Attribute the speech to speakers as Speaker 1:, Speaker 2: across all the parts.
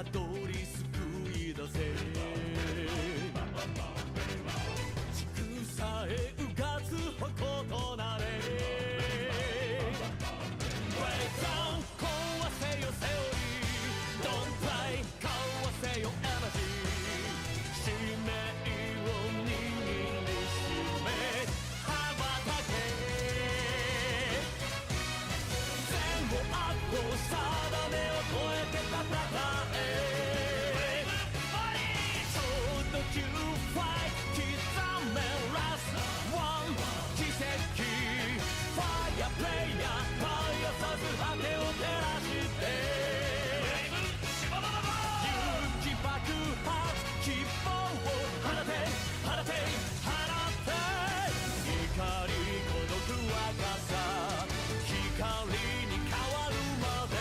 Speaker 1: たどり救い出せ地区さえうがつ矛となれ Break down 壊せよセオリー Don't play 交わせよエナジー使命を握りしめ羽ばたけ善を悪を定めを超えて戦え So don't you fight 刻め Last one 奇跡 Fire player 絶やさず果てを照らして勇気爆発希望を放て放て放て怒り孤独若さ光に変わるまで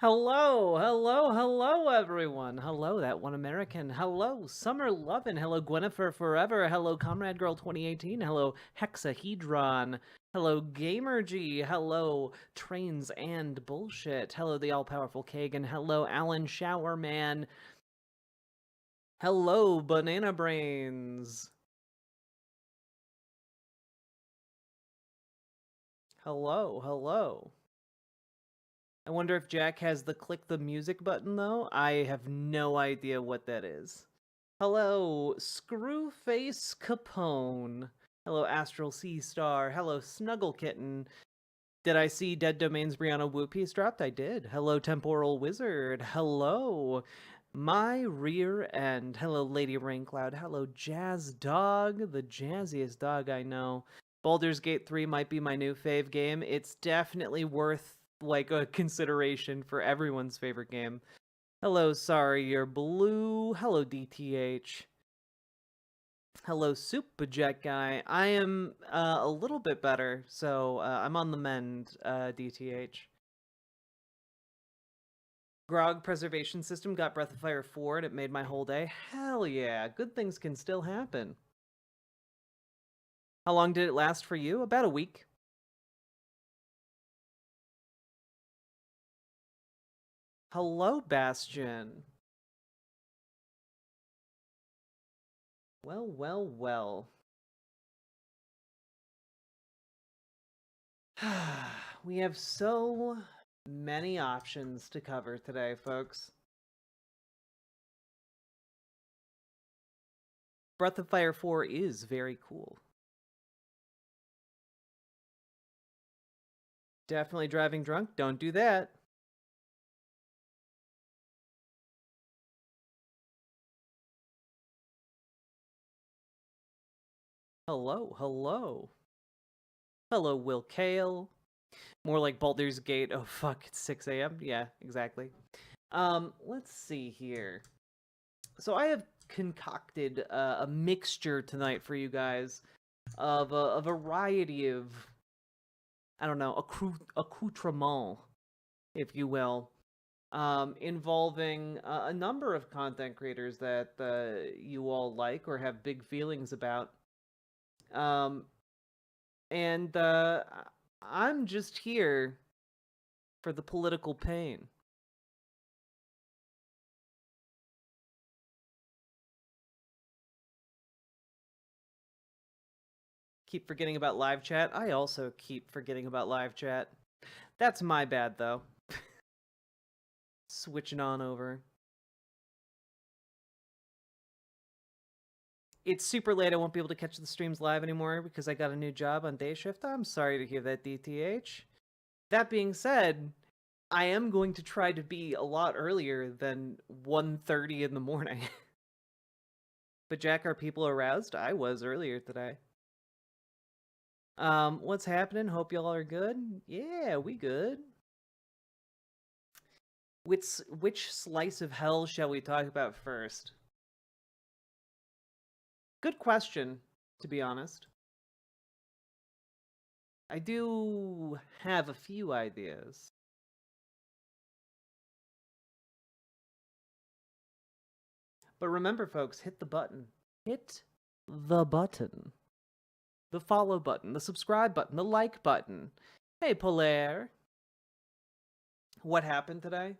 Speaker 2: Hello, hello, hello, everyone. Hello, that one American. Hello, Summer Lovin'. Hello, Gwennifer Forever. Hello, Comrade Girl 2018. Hello, Hexahedron. Hello, Gamergy. Hello, Trains and Bullshit. Hello, the all-powerful Kagan. Hello, Alan Showerman. Hello, Banana Brains. Hello, hello. I wonder if Jack has the click the music button, though. I have no idea what that is. Hello, Screwface Capone. Hello, Astral Sea Star. Hello, Snuggle Kitten. Did I see Dead Domain's Brianna Wu piece dropped? I did. Hello, Temporal Wizard. Hello, My Rear End. Hello, Lady Raincloud. Hello, Jazz Dog, the jazziest dog I know. Baldur's Gate 3 might be my new fave game. It's definitely worth like a consideration for everyone's favorite game. Hello, sorry, you're blue. Hello, DTH. Hello, Superjet Guy. I am a little bit better, so I'm on the mend, DTH. Grog Preservation System got Breath of Fire 4 and it made my whole day. Hell yeah, good things can still happen. How long did it last for you? About a week. Hello, Bastion. Well, well, well. We have so many options to cover today, folks. Breath of Fire 4 is very cool. Definitely driving drunk. Don't do that. Hello, hello. Hello, Will Kale. More like Baldur's Gate. Oh, fuck, it's 6 a.m.? Yeah, exactly. Let's see here. So I have concocted a mixture tonight for you guys of a variety of, I don't know, accoutrement, if you will, involving a number of content creators that you all like or have big feelings about. And I'm just here for the political pain. Keep forgetting about live chat. I also keep forgetting about live chat. That's my bad, though. Switching on over. It's super late. I won't be able to catch the streams live anymore because I got a new job on day shift. I'm sorry to hear that, DTH. That being said, I am going to try to be a lot earlier than 1:30 in the morning. But Jack, are people aroused? I was earlier today. What's happening? Hope y'all are good. Yeah, we good. Which slice of hell shall we talk about first? Good question, to be honest. I do have a few ideas. But remember, folks, hit the button. Hit the button. The follow button, the subscribe button, the like button. Hey, Polaire. What happened today?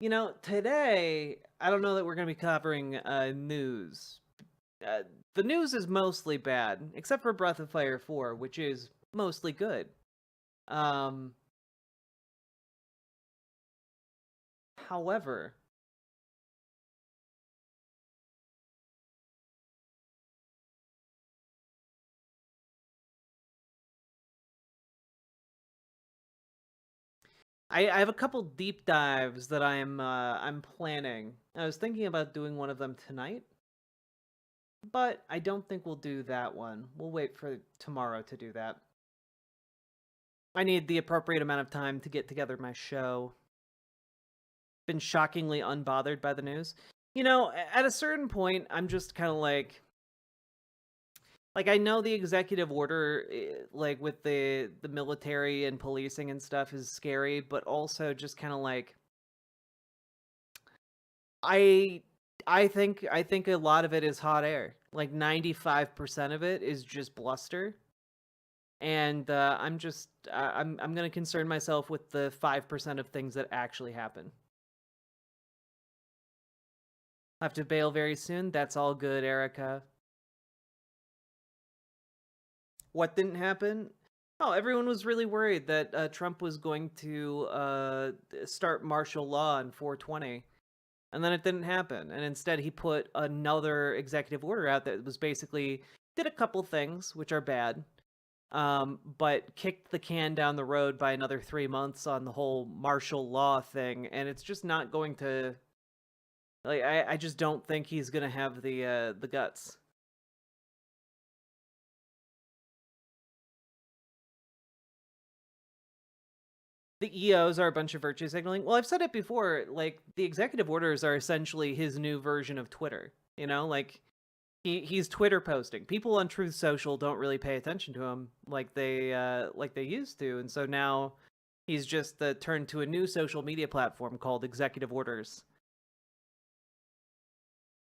Speaker 2: You know, today, I don't know that we're going to be covering news. The news is mostly bad, except for Breath of Fire 4, which is mostly good. However, I have a couple deep dives that I'm planning. I was thinking about doing one of them tonight, but I don't think we'll do that one. We'll wait for tomorrow to do that. I need the appropriate amount of time to get together my show. Been shockingly unbothered by the news. You know, at a certain point, I'm just kind of like I know the executive order, like with the military and policing and stuff, is scary, but also just kind of like I think a lot of it is hot air. Like 95% of it is just bluster. And I'm going to concern myself with the 5% of things that actually happen. I'll have to bail very soon. That's all good, Erica. What didn't happen? Oh, everyone was really worried that Trump was going to start martial law on 420. And then it didn't happen. And instead he put another executive order out that was basically did a couple things, which are bad, but kicked the can down the road by another 3 months on the whole martial law thing. And it's just not going to, like, I just don't think he's going to have the guts. The EOs are a bunch of virtue signaling. Well, I've said it before, like, the executive orders are essentially his new version of Twitter. You know, like, he's Twitter posting. People on Truth Social don't really pay attention to him like they used to, and so now he's just turned to a new social media platform called Executive Orders.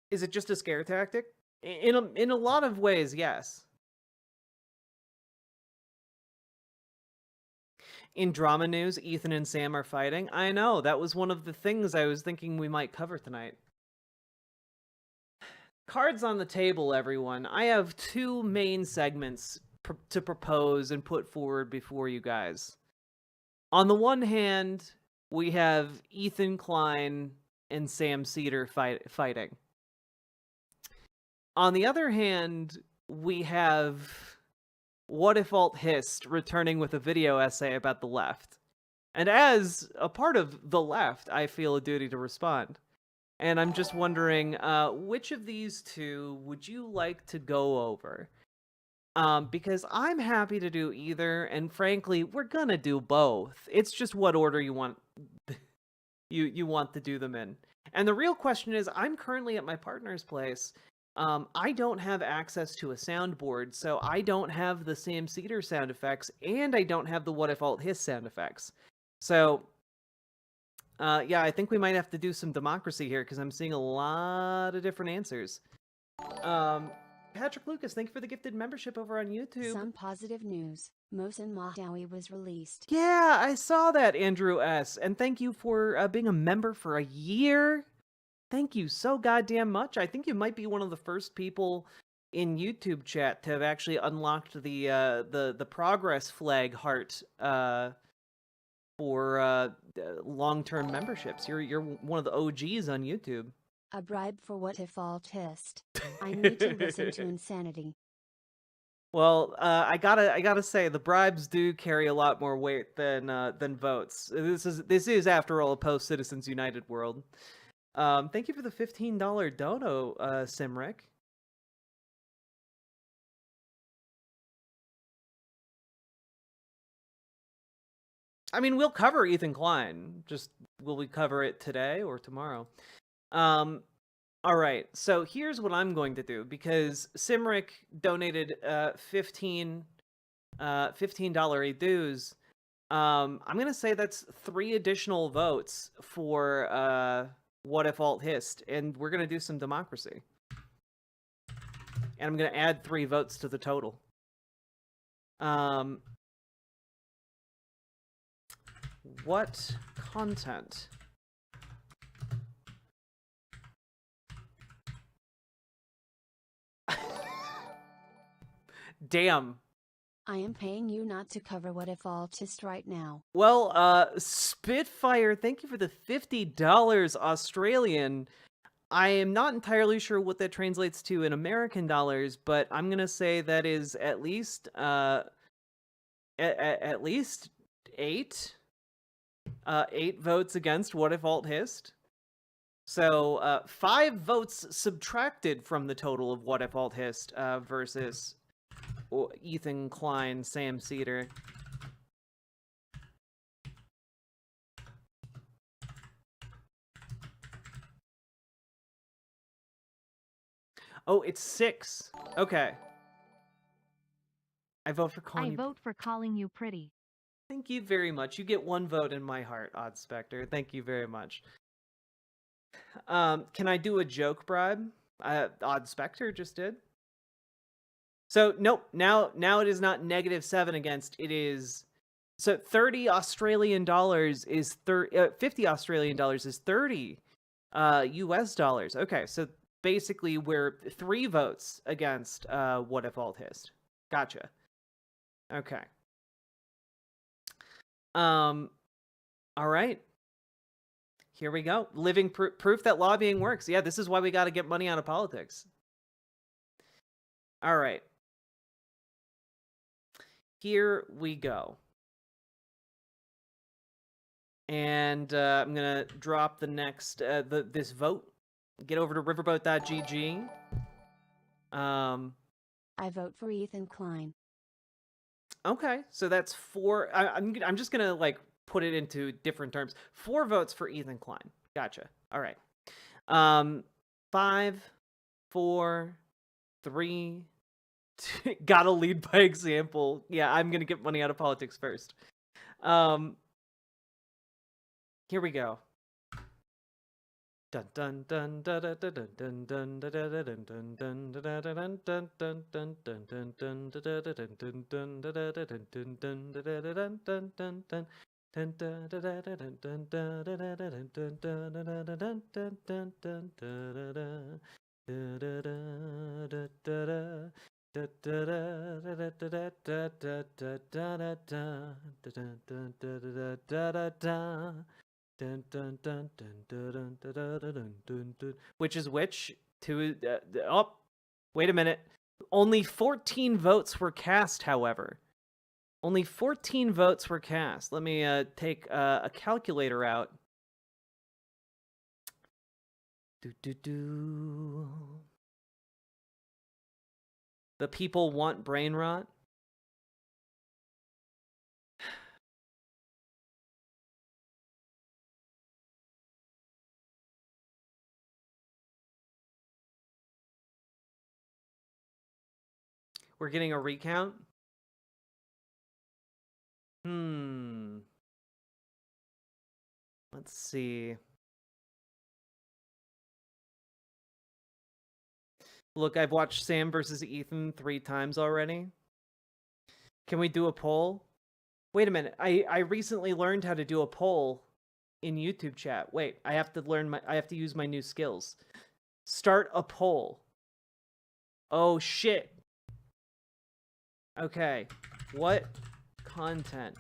Speaker 2: Is it just a scare tactic? In a lot of ways, yes. In drama news, Ethan and Sam are fighting. I know, that was one of the things I was thinking we might cover tonight. Cards on the table, everyone. I have two main segments to propose and put forward before you guys. On the one hand, we have Ethan Klein and Sam Seder fighting. On the other hand, we have What If Alt Hist returning with a video essay about the left. And as a part of the left, I feel a duty to respond. And I'm just wondering, which of these two would you like to go over? Because I'm happy to do either, and frankly, we're gonna do both. It's just what order you want you want to do them in. And the real question is, I'm currently at my partner's place. I don't have access to a soundboard, so I don't have the Sam Seder sound effects, and I don't have the What If Alt His sound effects. So, yeah, I think we might have to do some democracy here, because I'm seeing a lot of different answers. Patrick Lucas, thank you for the gifted membership over on YouTube.
Speaker 3: Some positive news. Mohsen Mahdawi was released.
Speaker 2: Yeah, I saw that, Andrew S. And thank you for being a member for a year. Thank you so goddamn much. I think you might be one of the first people in YouTube chat to have actually unlocked the progress flag heart for long-term memberships. You're one of the OGs on YouTube.
Speaker 3: A bribe for What If Alt Hist. I need to listen to insanity.
Speaker 2: Well, I gotta say, the bribes do carry a lot more weight than votes. This is after all a post Citizens United world. Thank you for the $15 dono, Simric. I mean, we'll cover Ethan Klein. Just will we cover it today or tomorrow? All right, so here's what I'm going to do, because Simric donated $15 dues. I'm gonna say that's 3 additional votes for What If Alt Hist, and we're gonna do some democracy. And I'm gonna add 3 votes to the total. What content? Damn.
Speaker 3: I am paying you not to cover What If Alt Hist right now.
Speaker 2: Well, Spitfire, thank you for the $50 Australian. I am not entirely sure what that translates to in American dollars, but I'm gonna say that is at least at least 8 votes against What If Alt Hist. So 5 votes subtracted from the total of What If Alt Hist versus Ethan Klein, Sam Seder. Oh, it's 6. Okay. I vote for calling you...
Speaker 4: vote for calling you pretty.
Speaker 2: Thank you very much. You get 1 vote in my heart, Odd Spectre. Thank you very much. Can I do a joke bribe? Odd Spectre just did. So nope. Now it is not -7 against. It is so 30 Australian dollars is 50 Australian dollars is 30 US dollars. Okay, so basically we're 3 votes against What If Alt Hist. Gotcha. Okay. All right. Here we go. Living proof that lobbying works. Yeah, this is why we got to get money out of politics. All right. Here we go. And I'm going to drop the next, this vote. Get over to riverboat.gg.
Speaker 3: I vote for Ethan Klein.
Speaker 2: Okay, so that's 4. I'm just going to, like, put it into different terms. 4 votes for Ethan Klein. Gotcha. All right. 5, 4, 3, 2, gotta lead by example. Yeah, I'm gonna get money out of politics first. Here we go. Dun dun dun dun dun dun dun dun dun dun dun dun dun dun dun dun dun Dun, dun, dun, dun, dun, dun, dun, dun, dun, dun, dun. Which is which? Oh, wait a minute. Only 14 votes were cast, however. Only 14 votes were cast. Let me take a calculator out. The people want brain rot. We're getting a recount. Let's see. Look, I've watched Sam versus Ethan 3 times already. Can we do a poll? Wait a minute. I recently learned how to do a poll in YouTube chat. Wait, I have to use my new skills. Start a poll. Oh shit. Okay. What content?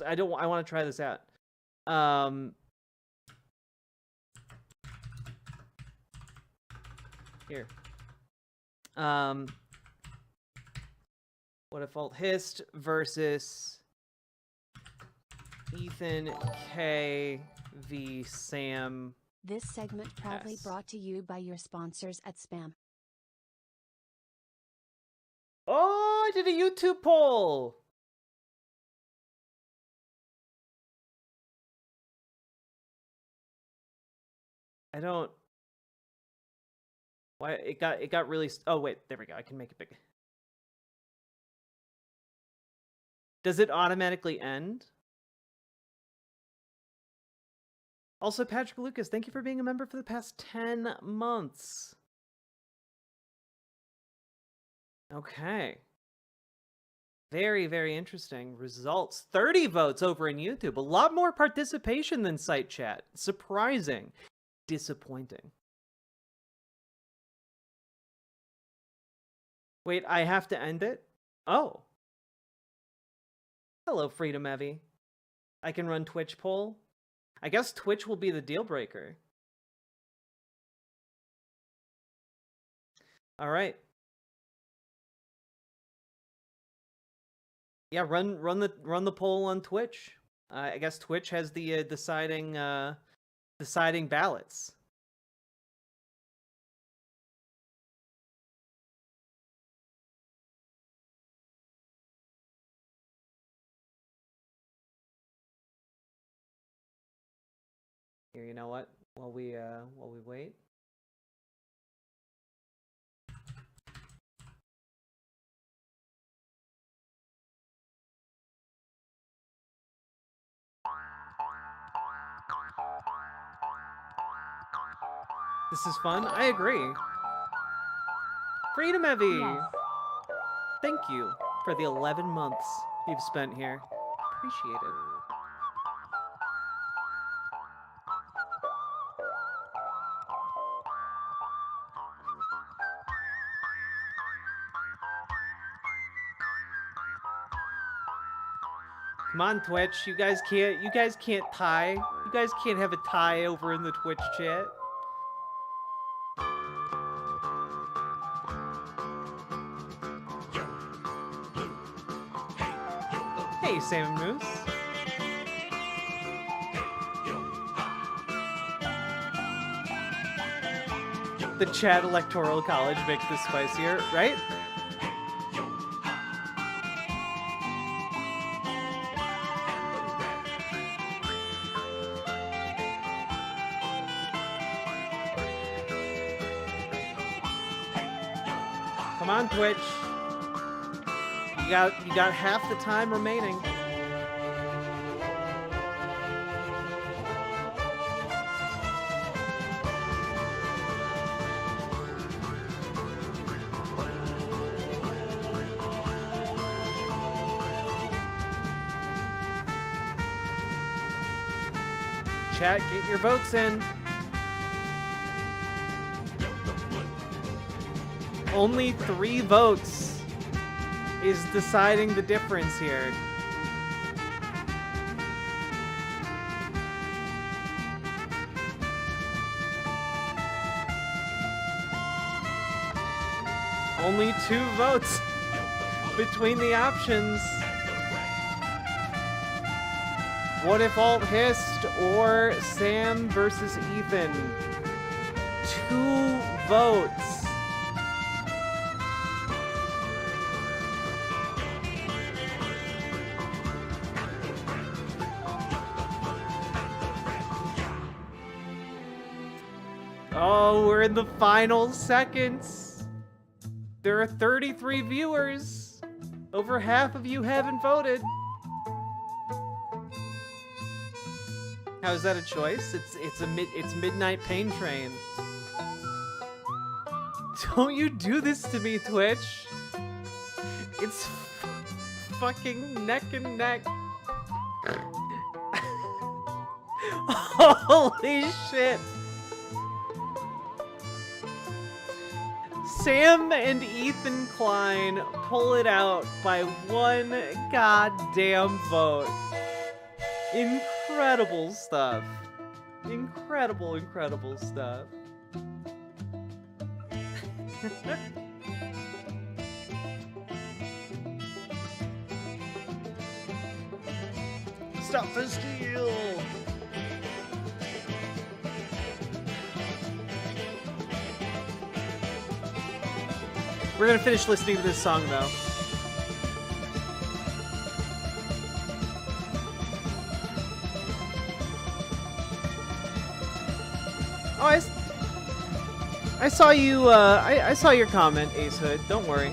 Speaker 2: I want to try this out. Here. What If Alt Hist versus Ethan K v Sam.
Speaker 3: This segment proudly
Speaker 2: S.
Speaker 3: brought to you by your sponsors at Spam.
Speaker 2: Oh, I did a YouTube poll. I don't. Why it got really. Oh wait, there we go. I can make it big. Does it automatically end? Also, Patrick Lucas, thank you for being a member for the past 10 months. Okay. Very, very interesting results. 30 votes over in YouTube. A lot more participation than site chat. Surprising. Disappointing. Wait, I have to end it? Oh. Hello, Freedom Evie. I can run Twitch poll. I guess Twitch will be the deal breaker. All right. Yeah, run the poll on Twitch. I guess Twitch has the deciding ballots. Here, you know what? While we wait. This is fun. I agree. Freedom Evie!
Speaker 3: Yes.
Speaker 2: Thank you for the 11 months you've spent here. Appreciate it. Come on, Twitch. You guys can't tie. You guys can't have a tie over in the Twitch chat. Hey, Sam and Moose. The chat electoral college makes this spicier, right? Come on, Twitch. You got half the time remaining. Chat, get your votes in. Only 3 votes is deciding the difference here. Only 2 votes between the options. What if Alt Hist or Sam versus Ethan? 2 votes. Oh, we're in the final seconds. There are 33 viewers. Over half of you haven't voted. How is that a choice? It's midnight pain train. Don't you do this to me, Twitch. It's fucking neck and neck. Holy shit. Sam and Ethan Klein pull it out by 1 goddamn vote. Incredible stuff. Incredible, incredible stuff. Stop the steal! We're gonna finish listening to this song, though. Oh, I saw you, I saw your comment, Ace Hood. Don't worry.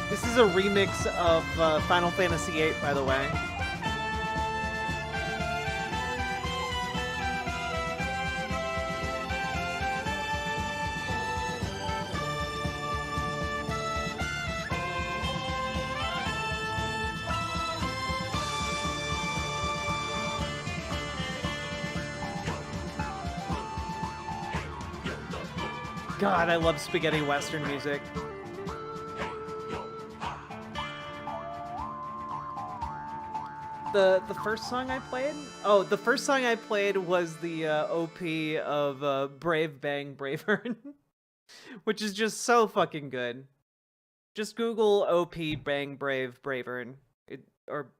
Speaker 2: This is a remix of Final Fantasy VIII, by the way. God, I love spaghetti western music. The first song I played? Oh, the first song I played was the OP of Brave Bang Bravern, which is just so fucking good. Just Google OP Bang Brave Bravern, or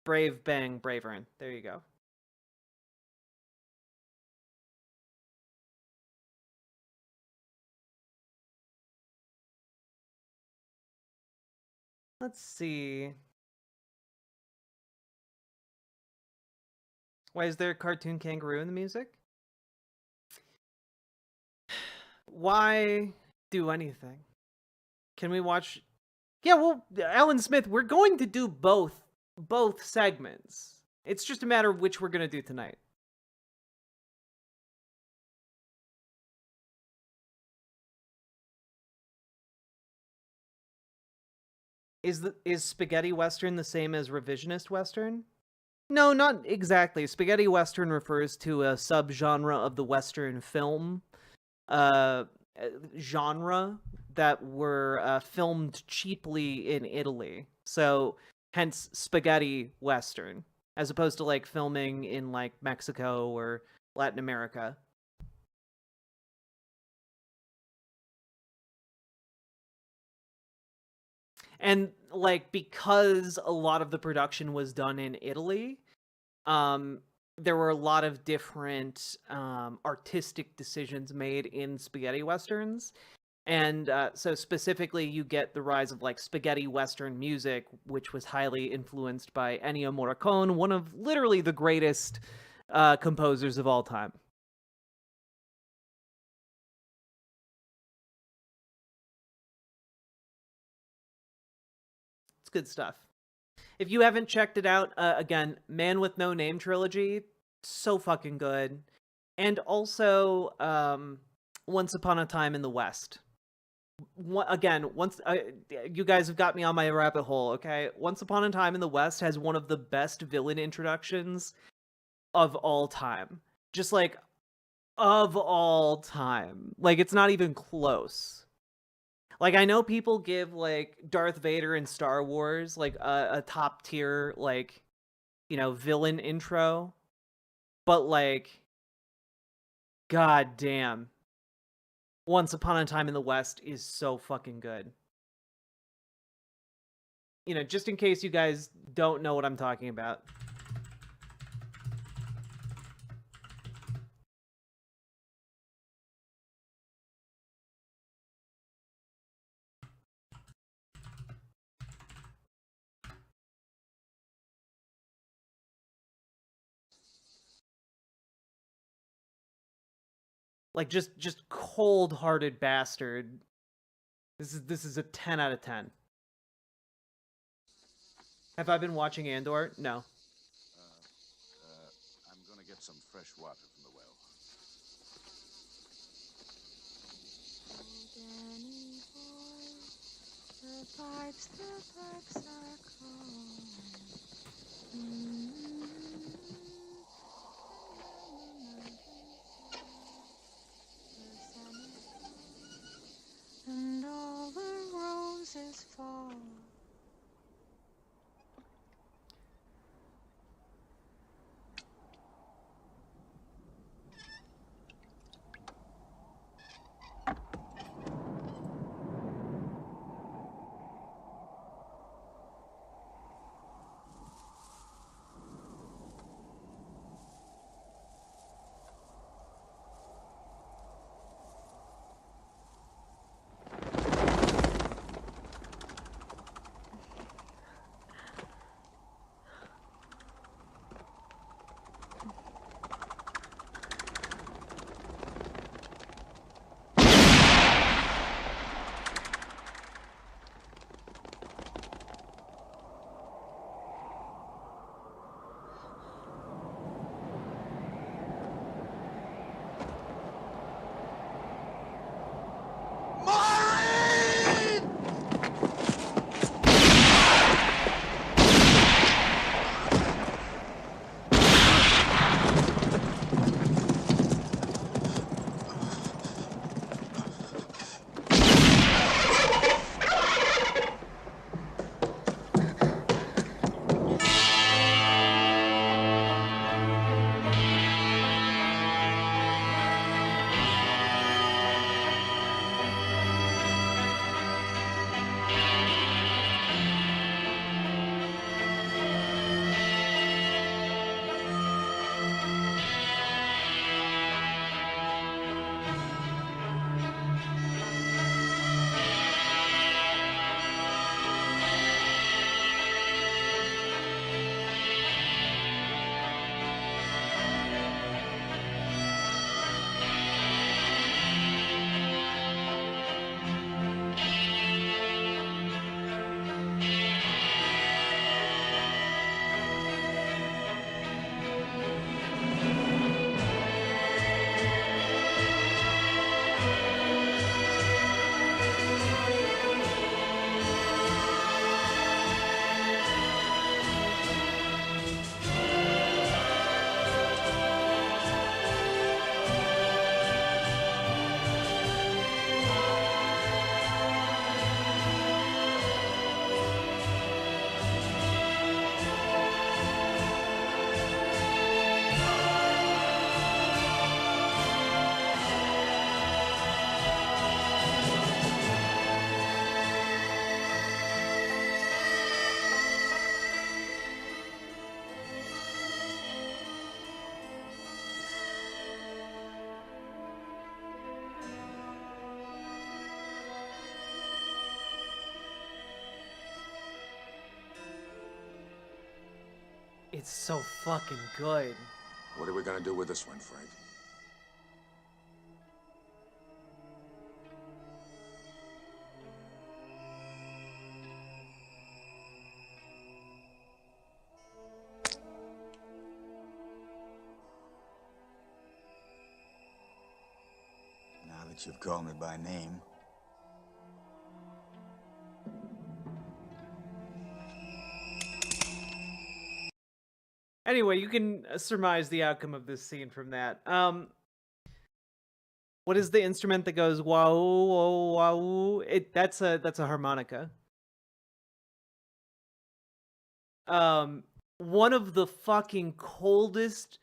Speaker 2: Brave Bang Bravern. There you go. Let's see. Why is there a cartoon kangaroo in the music? Why do anything? Can we watch? Yeah, well, Alan Smith, we're going to do both segments. It's just a matter of which we're going to do tonight. Is spaghetti western the same as revisionist western? No, not exactly. Spaghetti western refers to a subgenre of the western film genre that were filmed cheaply in Italy. So hence spaghetti western, as opposed to like filming in like Mexico or Latin America. And like because a lot of the production was done in Italy, there were a lot of different artistic decisions made in spaghetti westerns. And so specifically you get the rise of like spaghetti western music, which was highly influenced by Ennio Morricone, one of literally the greatest composers of all time. It's good stuff. If you haven't checked it out, again, Man with No Name trilogy, so fucking good. And also Once Upon a Time in the West. Once you guys have got me on my rabbit hole, okay? Once Upon a Time in the West has one of the best villain introductions of all time. Just like of all time. Like it's not even close. Like I know people give like Darth Vader in Star Wars like a top tier like, you know, villain intro, but like god damn. Once Upon a Time in the West is so fucking good. You know, just in case you guys don't know what I'm talking about. Like just cold-hearted bastard. This is a 10 out of 10. Have I been watching Andor? No.
Speaker 4: I'm gonna get some fresh water from the well.
Speaker 3: The pipes are calling. And all the roses fall.
Speaker 2: It's so fucking good.
Speaker 4: What are we gonna do with this one, Frank?
Speaker 5: Now that you've called me by name,
Speaker 2: Anyway, you can surmise the outcome of this scene from that. What is the instrument that goes wow wow wow? That's a harmonica. One of the fucking coldest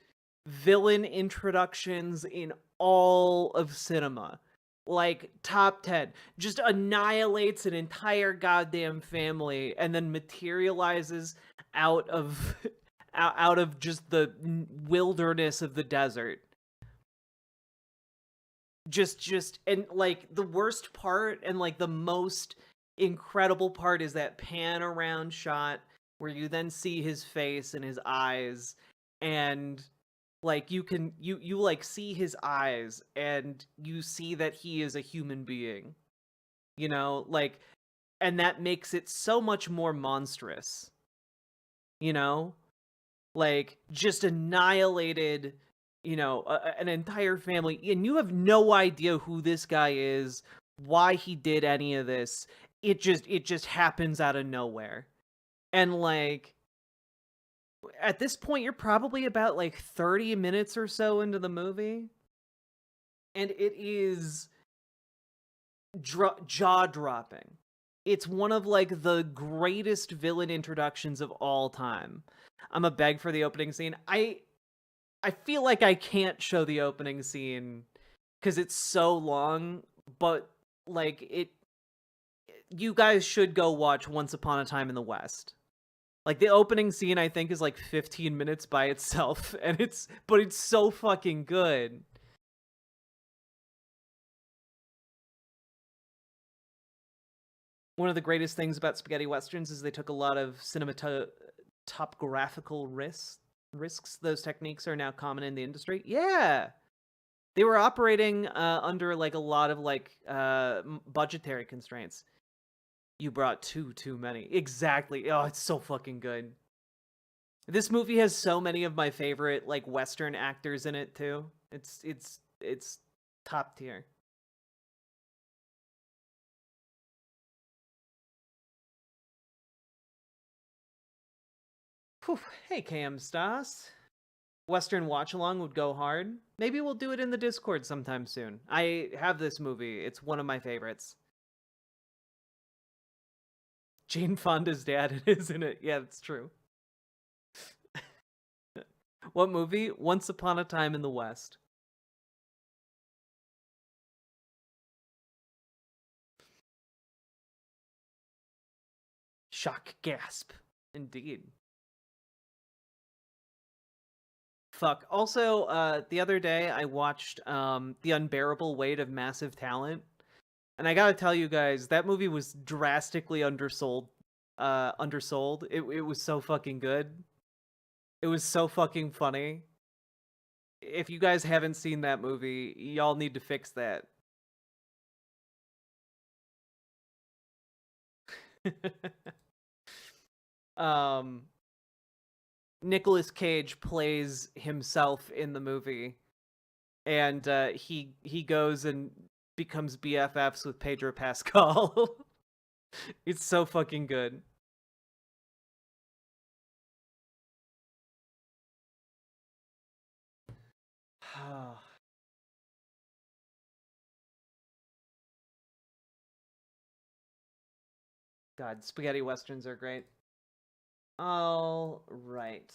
Speaker 2: villain introductions in all of cinema. Like top 10. Just annihilates an entire goddamn family and then materializes out of out of just the wilderness of the desert. Just and like the worst part and like the most incredible part is that pan around shot where you then see his face and his eyes, and like you like see his eyes and you see that he is a human being, you know, like, and that makes it so much more monstrous, you know, like just annihilated, you know, an entire family, and you have no idea who this guy is, why he did any of this. It just happens out of nowhere. And like at this point you're probably about like 30 minutes or so into the movie, and it is jaw-dropping. It's one of like the greatest villain introductions of all time. I'm a beg for the opening scene. I feel like I can't show the opening scene because it's so long, but like you guys should go watch Once Upon a Time in the West. Like the opening scene I think is like 15 minutes by itself, and it's so fucking good. One of the greatest things about spaghetti westerns is they took a lot of cinematographical risks. Those techniques are now common in the industry. Yeah. They were operating under like a lot of like budgetary constraints. You brought too many. Exactly. Oh, it's so fucking good. This movie has so many of my favorite like Western actors in it too. It's top tier. Whew. Hey, Cam Stas. Western watch along would go hard. Maybe we'll do it in the Discord sometime soon. I have this movie. It's one of my favorites. Jane Fonda's dad is in it. Yeah, that's true. What movie? Once Upon a Time in the West. Shock gasp. Indeed. Fuck. Also, the other day I watched The Unbearable Weight of Massive Talent. And I gotta tell you guys, that movie was drastically undersold. Undersold. It was so fucking good. It was so fucking funny. If you guys haven't seen that movie, y'all need to fix that. um Nicolas Cage plays himself in the movie, and he goes and becomes BFFs with Pedro Pascal. It's so fucking good. God, spaghetti westerns are great. All right.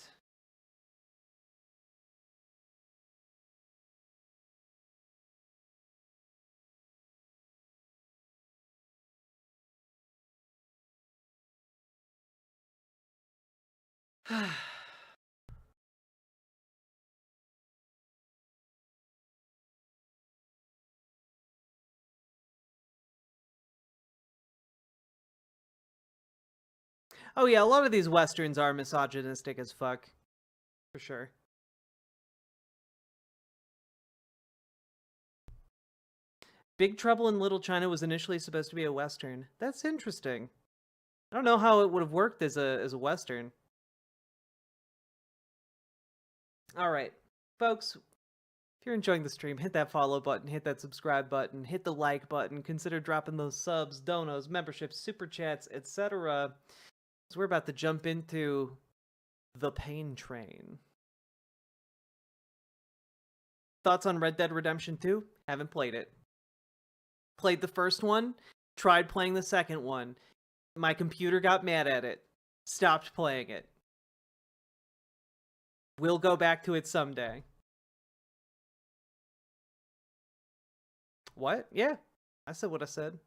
Speaker 2: Oh yeah, a lot of these westerns are misogynistic as fuck. for sure. Big Trouble in Little China was initially supposed to be a Western. That's interesting. I don't know how it would have worked as a Western. All right, folks. If you're enjoying the stream, hit that follow button, hit that subscribe button, hit the like button. Consider dropping those subs, donos, memberships, super chats, etc. So we're about to jump into the Pain Train. Thoughts on Red Dead Redemption 2? Haven't played it. Played the first one, tried playing the second one. My computer got mad at it. Stopped playing it. We'll go back to it someday. What? Yeah. I said what I said.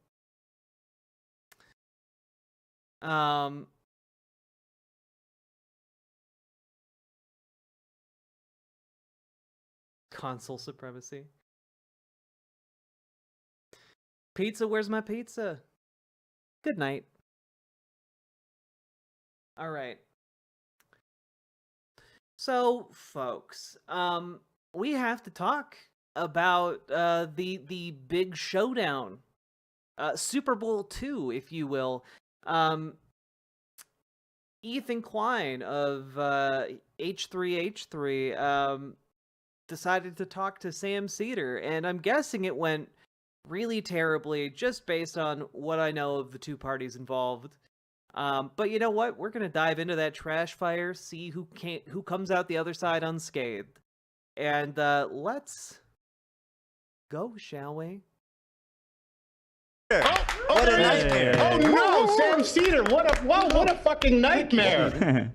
Speaker 2: Console supremacy. Pizza, where's my pizza? Good night. All right. So, folks, we have to talk about the big showdown, Super Bowl II, if you will. Ethan Klein of H3H3 decided to talk to Sam Seder, and I'm guessing it went really terribly, just based on what I know of the two parties involved. But you know what? We're gonna dive into that trash fire, see who comes out the other side unscathed, and let's go, shall we?
Speaker 6: What a nightmare!
Speaker 7: Oh no, Sam Seder! What a fucking nightmare!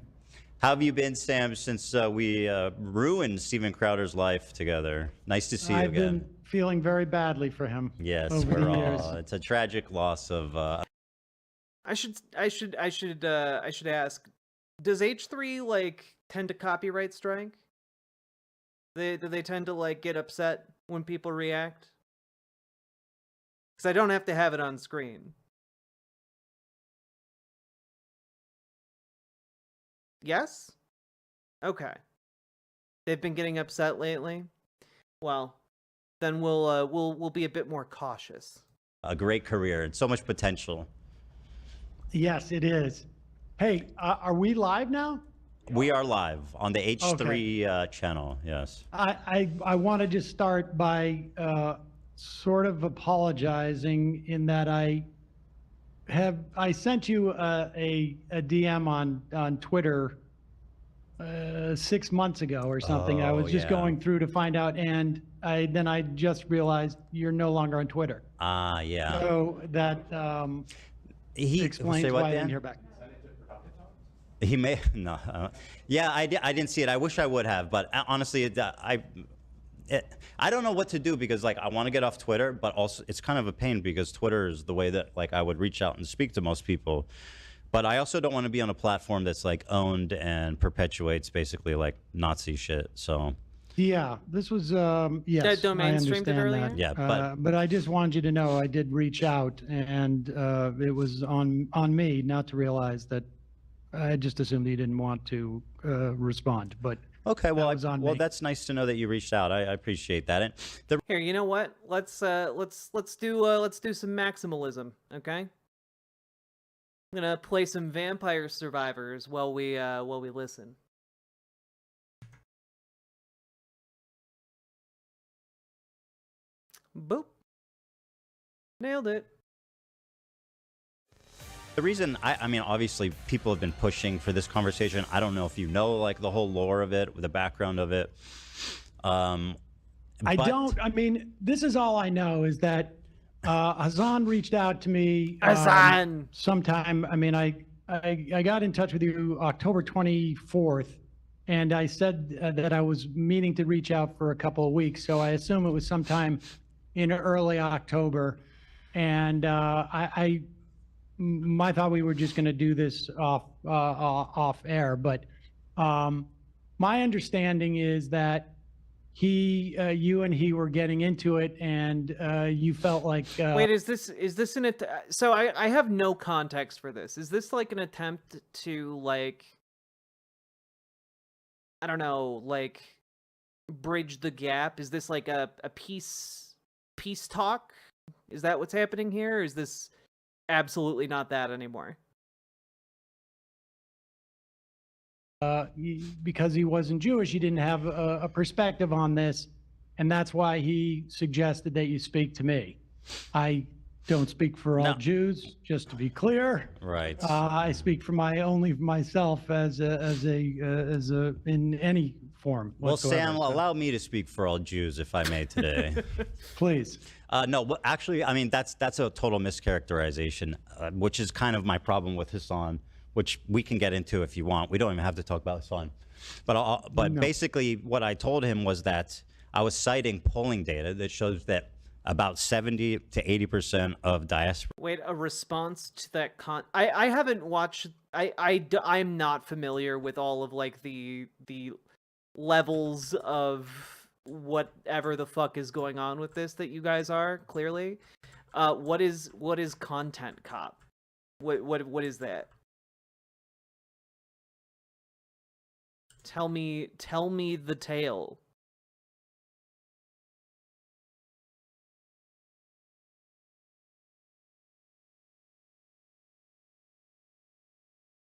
Speaker 6: How have you been, Sam, since we ruined Steven Crowder's life together? Nice to see you
Speaker 7: I've
Speaker 6: again.
Speaker 7: been feeling very badly for him.
Speaker 6: Yes,
Speaker 7: over
Speaker 6: we're
Speaker 7: the
Speaker 6: all.
Speaker 7: years.
Speaker 6: It's a tragic loss of.
Speaker 2: I should ask, does H3 like tend to copyright strike? Do they tend to like get upset when people react? Because I don't have to have it on screen. Yes? Okay. They've been getting upset lately? Well, then we'll be a bit more cautious.
Speaker 6: A great career and so much potential.
Speaker 7: Yes, it is. Hey, are we live now?
Speaker 6: We are live on the H3 channel. Yes.
Speaker 7: I want to just start by sort of apologizing in that I sent you a DM on Twitter 6 months ago or something. I was just going through to find out, and then I just realized you're no longer on Twitter.
Speaker 6: Yeah.
Speaker 7: So that
Speaker 6: He
Speaker 7: explains why I didn't hear back.
Speaker 6: He may no. Yeah, I didn't see it. I wish I would have, but honestly, I don't know what to do, because like I want to get off Twitter, but also it's kind of a pain because Twitter is the way that like I would reach out and speak to most people. But I also don't want to be on a platform that's like owned and perpetuates basically like Nazi shit. So
Speaker 7: yeah, this was yes,
Speaker 2: That domain
Speaker 7: I
Speaker 2: streamed it
Speaker 7: understand
Speaker 2: earlier?
Speaker 7: that.
Speaker 6: Yeah,
Speaker 7: but I just wanted you to know I did reach out, and it was on me not to realize that. I just assumed you didn't want to respond, but
Speaker 6: okay, well,
Speaker 7: me.
Speaker 6: That's nice to know that you reached out. I appreciate that. And
Speaker 2: Here, you know what? Let's do some maximalism, okay? I'm gonna play some Vampire Survivors while we listen. Boop. Nailed it.
Speaker 6: the reason, I mean, obviously people have been pushing for this conversation. I don't know if you know like the whole lore of it, the background of it.
Speaker 7: I don't. I mean, this is all I know is that Hassan reached out to me sometime. I mean, I got in touch with you October 24th, and I said that I was meaning to reach out for a couple of weeks. So I assume it was sometime in early October, and my thought we were just going to do this off air. But my understanding is that you and he were getting into it, and you felt like
Speaker 2: wait, is this an so I have no context for this. Is this like an attempt to like I don't know, like bridge the gap? Is this like a peace talk? Is that what's happening here? Or is this absolutely not that anymore?
Speaker 7: Because he wasn't Jewish, he didn't have a perspective on this, and that's why he suggested that you speak to me. I don't speak for all Jews, just to be clear.
Speaker 6: Right.
Speaker 7: I speak for only myself as a in any form.
Speaker 6: Well,
Speaker 7: whatsoever.
Speaker 6: Sam, allow me to speak for all Jews, if I may, today.
Speaker 7: Please.
Speaker 6: No, actually, I mean that's a total mischaracterization, which is kind of my problem with Hassan, which we can get into if you want. We don't even have to talk about Hassan, but basically, what I told him was that I was citing polling data that shows that about 70 to 80% of diaspora.
Speaker 2: Wait, a response to that I haven't watched. I'm not familiar with all of like the levels of whatever the fuck is going on with this that you guys are clearly. What is content cop? What is that? Tell me the tale.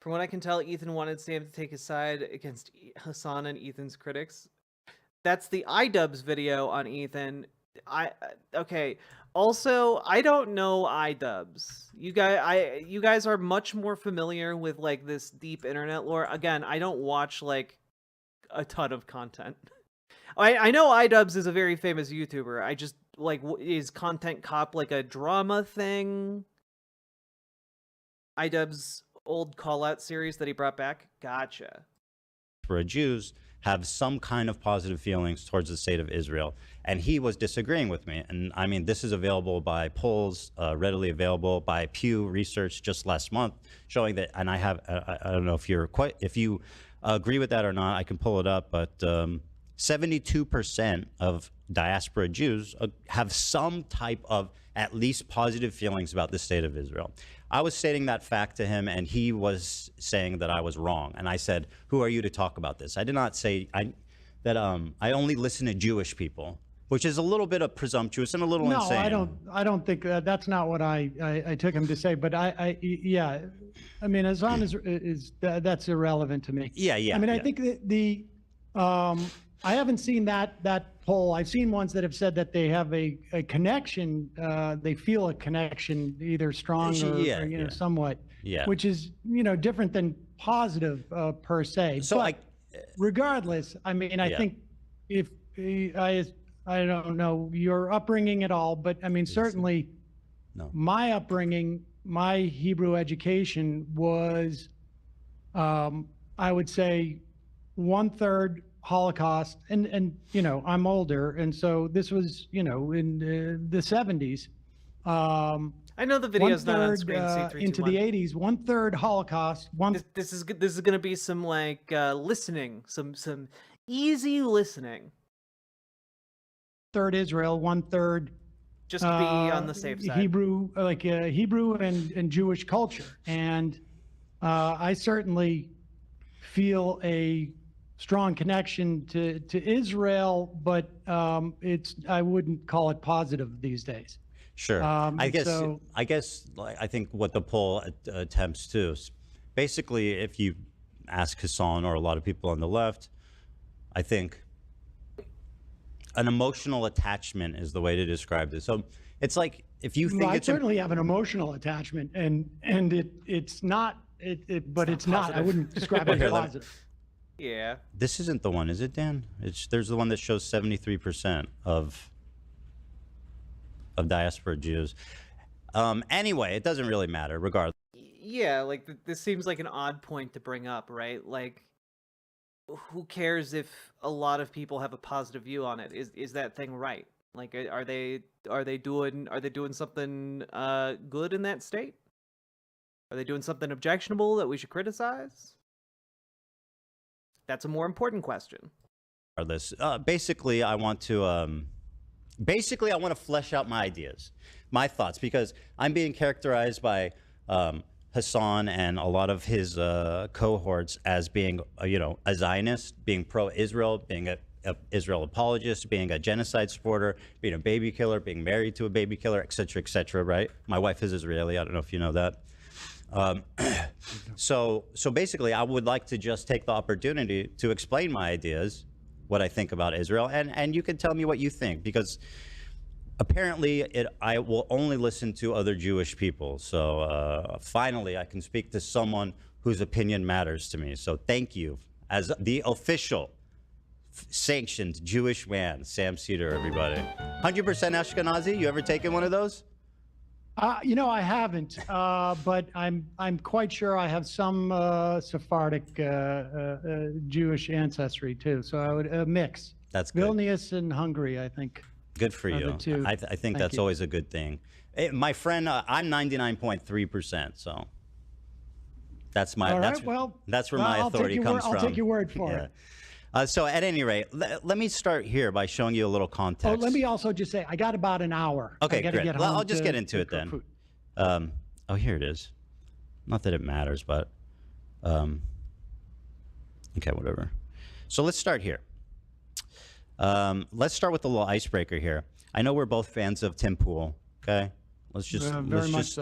Speaker 2: From what I can tell, Ethan wanted Sam to take his side against Hassan and Ethan's critics. That's the iDubbbz video on Ethan. Okay. Also, I don't know iDubbbz. You guys are much more familiar with like this deep internet lore. Again, I don't watch like a ton of content. I know iDubbbz is a very famous YouTuber. I just like, is Content Cop like a drama thing? iDubbbz old call-out series that he brought back? Gotcha.
Speaker 6: For Jews have some kind of positive feelings towards the state of Israel, and he was disagreeing with me. And I mean, this is available by polls, readily available by Pew Research just last month, showing that. And I have, I don't know if you agree with that or not. I can pull it up, but 72% of diaspora Jews have some type of at least positive feelings about the state of Israel. I was stating that fact to him, and he was saying that I was wrong. And I said, "Who are you to talk about this?" I did not say that I only listen to Jewish people, which is a little bit of presumptuous and a little insane.
Speaker 7: No, I don't think that's not what I took him to say. But yeah, I mean, Hassan is that's irrelevant to me.
Speaker 6: Yeah.
Speaker 7: I mean, I think that I haven't seen that poll. I've seen ones that have said that they have a connection. They feel a connection, either strong or somewhat. Yeah. Which is different than positive per se.
Speaker 6: So
Speaker 7: but regardless, I mean, I think if I don't know your upbringing at all, but I mean certainly my upbringing, my Hebrew education was, I would say, 1/3 Holocaust, and I'm older, and so this was in the 70s.
Speaker 2: I know the video's not on screen.
Speaker 7: Into the 80s, 1/3 Holocaust.
Speaker 2: This is going to be some like listening, some easy listening.
Speaker 7: 1/3 Israel, 1/3
Speaker 2: just to be on the safe side.
Speaker 7: Hebrew, like Hebrew and Jewish culture, and I certainly feel a strong connection to Israel, but I wouldn't call it positive these days.
Speaker 6: Sure. I think what the poll attempts to is basically, if you ask Hassan or a lot of people on the left, I think an emotional attachment is the way to describe this. So it's like if you think
Speaker 7: I certainly have an emotional attachment, and it's not but it's not. I wouldn't describe it as positive.
Speaker 2: Yeah.
Speaker 6: This isn't the one, is it, Dan? There's the one that shows 73% of diaspora Jews. Anyway, it doesn't really matter, regardless.
Speaker 2: Yeah, like this seems like an odd point to bring up, right? Like, who cares if a lot of people have a positive view on it? Is that thing right? Like, are they doing something good in that state? Are they doing something objectionable that we should criticize? That's a more important question.
Speaker 6: Basically, I want to flesh out my ideas, my thoughts, because I'm being characterized by Hassan and a lot of his cohorts as being, a Zionist, being pro-Israel, being a Israel apologist, being a genocide supporter, being a baby killer, being married to a baby killer, et cetera, right? My wife is Israeli. I don't know if you know that. So basically, I would like to just take the opportunity to explain my ideas, what I think about Israel, and you can tell me what you think, because apparently I will only listen to other Jewish people. So finally, I can speak to someone whose opinion matters to me. So thank you, as the official sanctioned Jewish man, Sam Seder, everybody. 100% Ashkenazi? You ever taken one of those?
Speaker 7: I haven't, but I'm quite sure I have some Sephardic Jewish ancestry too. So I would a mix.
Speaker 6: That's good.
Speaker 7: Vilnius and Hungary, I think.
Speaker 6: Good for you. I think that's always a good thing. My friend, I'm 99.3%. So that's my.
Speaker 7: All right,
Speaker 6: that's where my authority comes from.
Speaker 7: I'll take your word for it.
Speaker 6: So at any rate, let me start here by showing you a little context.
Speaker 7: Oh, let me also just say, I got about an hour.
Speaker 6: Okay, great. Well, I'll just get into it then. Oh, here it is. Not that it matters, but okay, whatever. So let's start here. Let's start with a little icebreaker here. I know we're both fans of Tim Pool. Okay, let's just enjoy this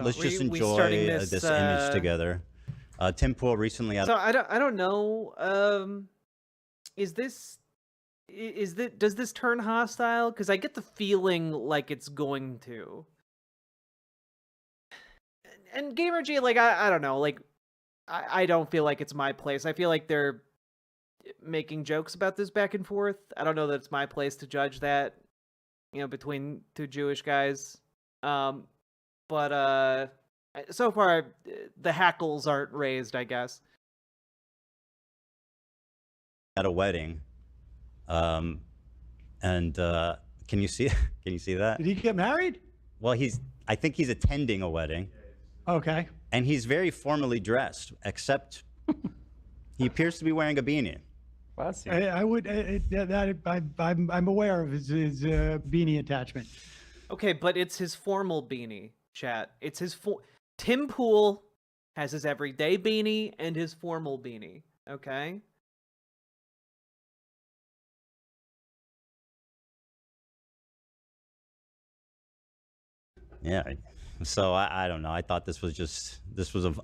Speaker 6: image together. Tim Pool recently.
Speaker 2: So I don't know. Does this turn hostile? Because I get the feeling like it's going to. And Gamergy, like I don't know, like I don't feel like it's my place. I feel like they're making jokes about this back and forth. I don't know that it's my place to judge that, between two Jewish guys. But so far the hackles aren't raised, I guess.
Speaker 6: At a wedding, and can you see that?
Speaker 7: Did he get married?
Speaker 6: Well, I think he's attending a wedding.
Speaker 7: Okay.
Speaker 6: And he's very formally dressed, except he appears to be wearing a beanie.
Speaker 7: I'm aware of his beanie attachment.
Speaker 2: Okay, but it's his formal beanie, chat. It's his Tim Pool has his everyday beanie and his formal beanie. Okay.
Speaker 6: Yeah, so I don't know. I thought this was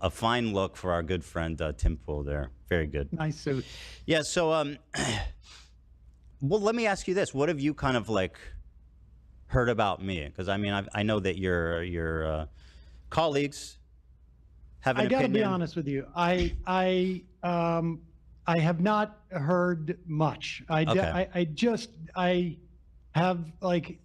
Speaker 6: a fine look for our good friend Tim Pool there. Very good.
Speaker 7: Nice suit.
Speaker 6: Yeah. So well, let me ask you this: what have you kind of like heard about me? Because I mean, I know that your colleagues have an opinion.
Speaker 7: I got to be honest with you. I have not heard much. I have, like,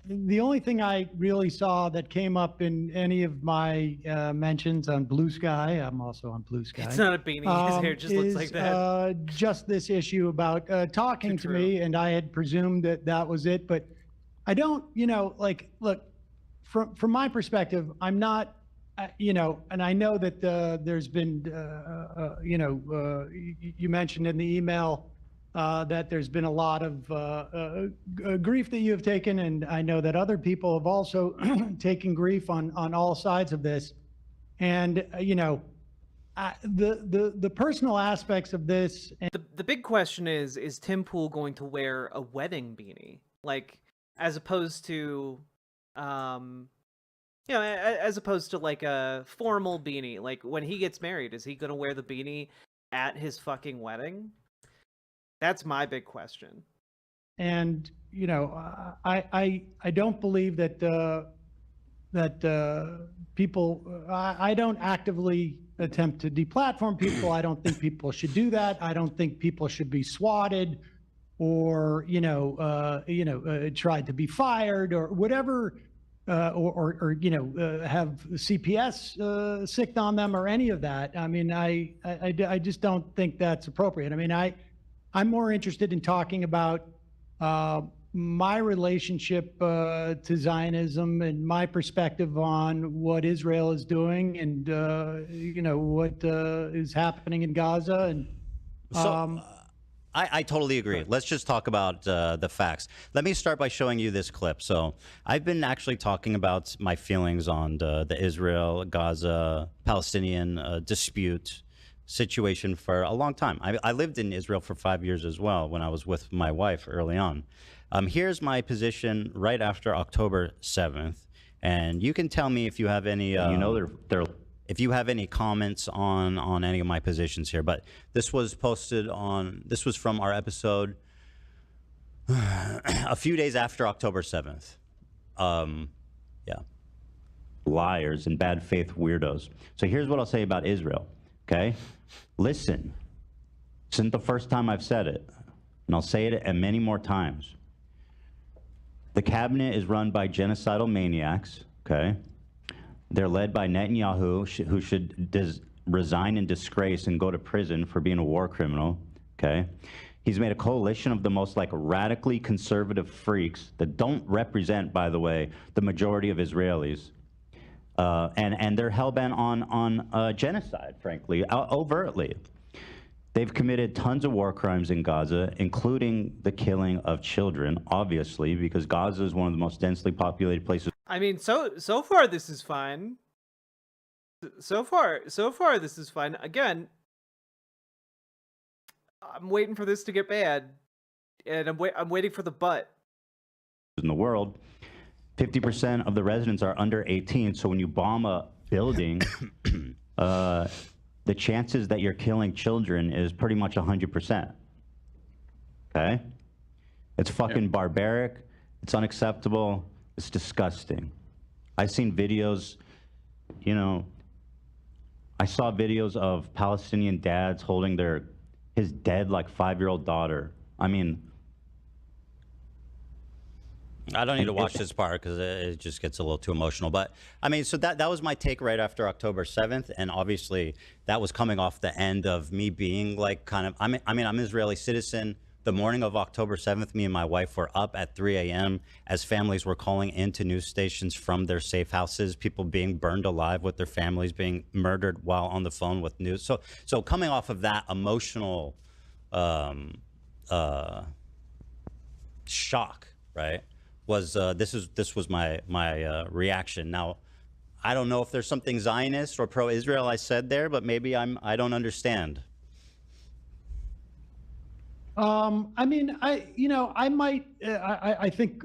Speaker 7: the only thing I really saw that came up in any of my mentions on Blue Sky, I'm also on Blue Sky.
Speaker 2: It's not a beanie. His hair just looks like that.
Speaker 7: Just this issue about talking to me, and I had presumed that was it. But I don't, look, from my perspective, I'm not, and I know that there's been, you mentioned in the email that there's been a lot of grief that you have taken, and I know that other people have also taken grief on all sides of this. And the personal aspects of this.
Speaker 2: The big question is Tim Pool going to wear a wedding beanie, like as opposed to as opposed to like a formal beanie? Like when he gets married, is he going to wear the beanie at his fucking wedding? That's my big question.
Speaker 7: And I don't believe that people. I don't actively attempt to deplatform people. I don't think people should do that. I don't think people should be swatted, or tried to be fired, or whatever, or have CPS sicked on them, or any of that. I mean, I just don't think that's appropriate. I mean, I'm more interested in talking about my relationship to Zionism and my perspective on what Israel is doing, and what is happening in Gaza. And
Speaker 6: so I totally agree. Let's just talk about the facts. Let me start by showing you this clip. So I've been actually talking about my feelings on the Israel-Gaza Palestinian dispute situation for a long time. I lived in Israel for 5 years as well when I was with my wife early on. Here's my position right after October 7th. And you can tell me if you have any, if you have any comments on any of my positions here. But this was posted on, this was from our episode a few days after October 7th. Yeah. Liars and bad faith weirdos. So here's what I'll say about Israel, okay? Listen, this isn't the first time I've said it, and I'll say it many more times. The cabinet is run by genocidal maniacs, okay? They're led by Netanyahu, who should resign in disgrace and go to prison for being a war criminal, okay? He's made a coalition of the most radically conservative freaks that don't represent, by the way, the majority of Israelis. And they're hell-bent on genocide, frankly, overtly. They've committed tons of war crimes in Gaza, including the killing of children, obviously, because Gaza is one of the most densely populated places.
Speaker 2: I mean, so far this is fine. So far this is fine. Again, I'm waiting for this to get bad, and I'm waiting for the but.
Speaker 6: In the world, 50% of the residents are under 18. So when you bomb a building, the chances that you're killing children is pretty much 100%. Okay? It's fucking barbaric. It's unacceptable. It's disgusting. I've seen videos, you know, I saw videos of Palestinian dads holding his dead 5-year-old daughter. I mean, I don't need to watch this part because it just gets a little too emotional. But I mean, so that was my take right after October 7th. And obviously that was coming off the end of me being I'm an Israeli citizen. The morning of October 7th, me and my wife were up at 3 a.m. as families were calling into news stations from their safe houses, people being burned alive with their families being murdered while on the phone with news. So coming off of that emotional shock, right? Was this was my reaction. Now, I don't know if there's something Zionist or pro-Israel I said there, but maybe I don't understand.
Speaker 7: I mean, I think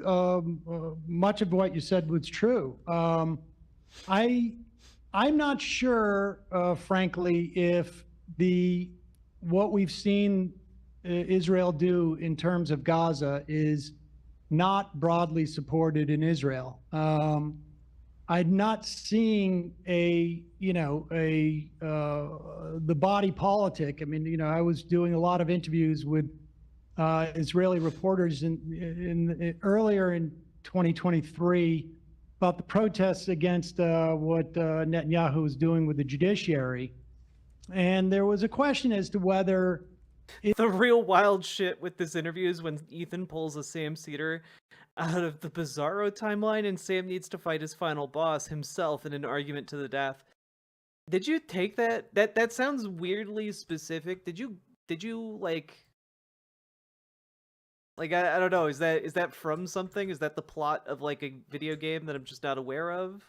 Speaker 7: much of what you said was true. I'm not sure, frankly, if what we've seen Israel do in terms of Gaza is not broadly supported in Israel. I'm not seeing the body politic. I mean, I was doing a lot of interviews with Israeli reporters earlier in 2023 about the protests against what Netanyahu was doing with the judiciary. And there was a question as to whether
Speaker 2: the real wild shit with this interview is when Ethan pulls a Sam Seder out of the Bizarro timeline and Sam needs to fight his final boss himself in an argument to the death. Did you take that? That sounds weirdly specific. Did you I don't know, is that from something? Is that the plot of a video game that I'm just not aware of?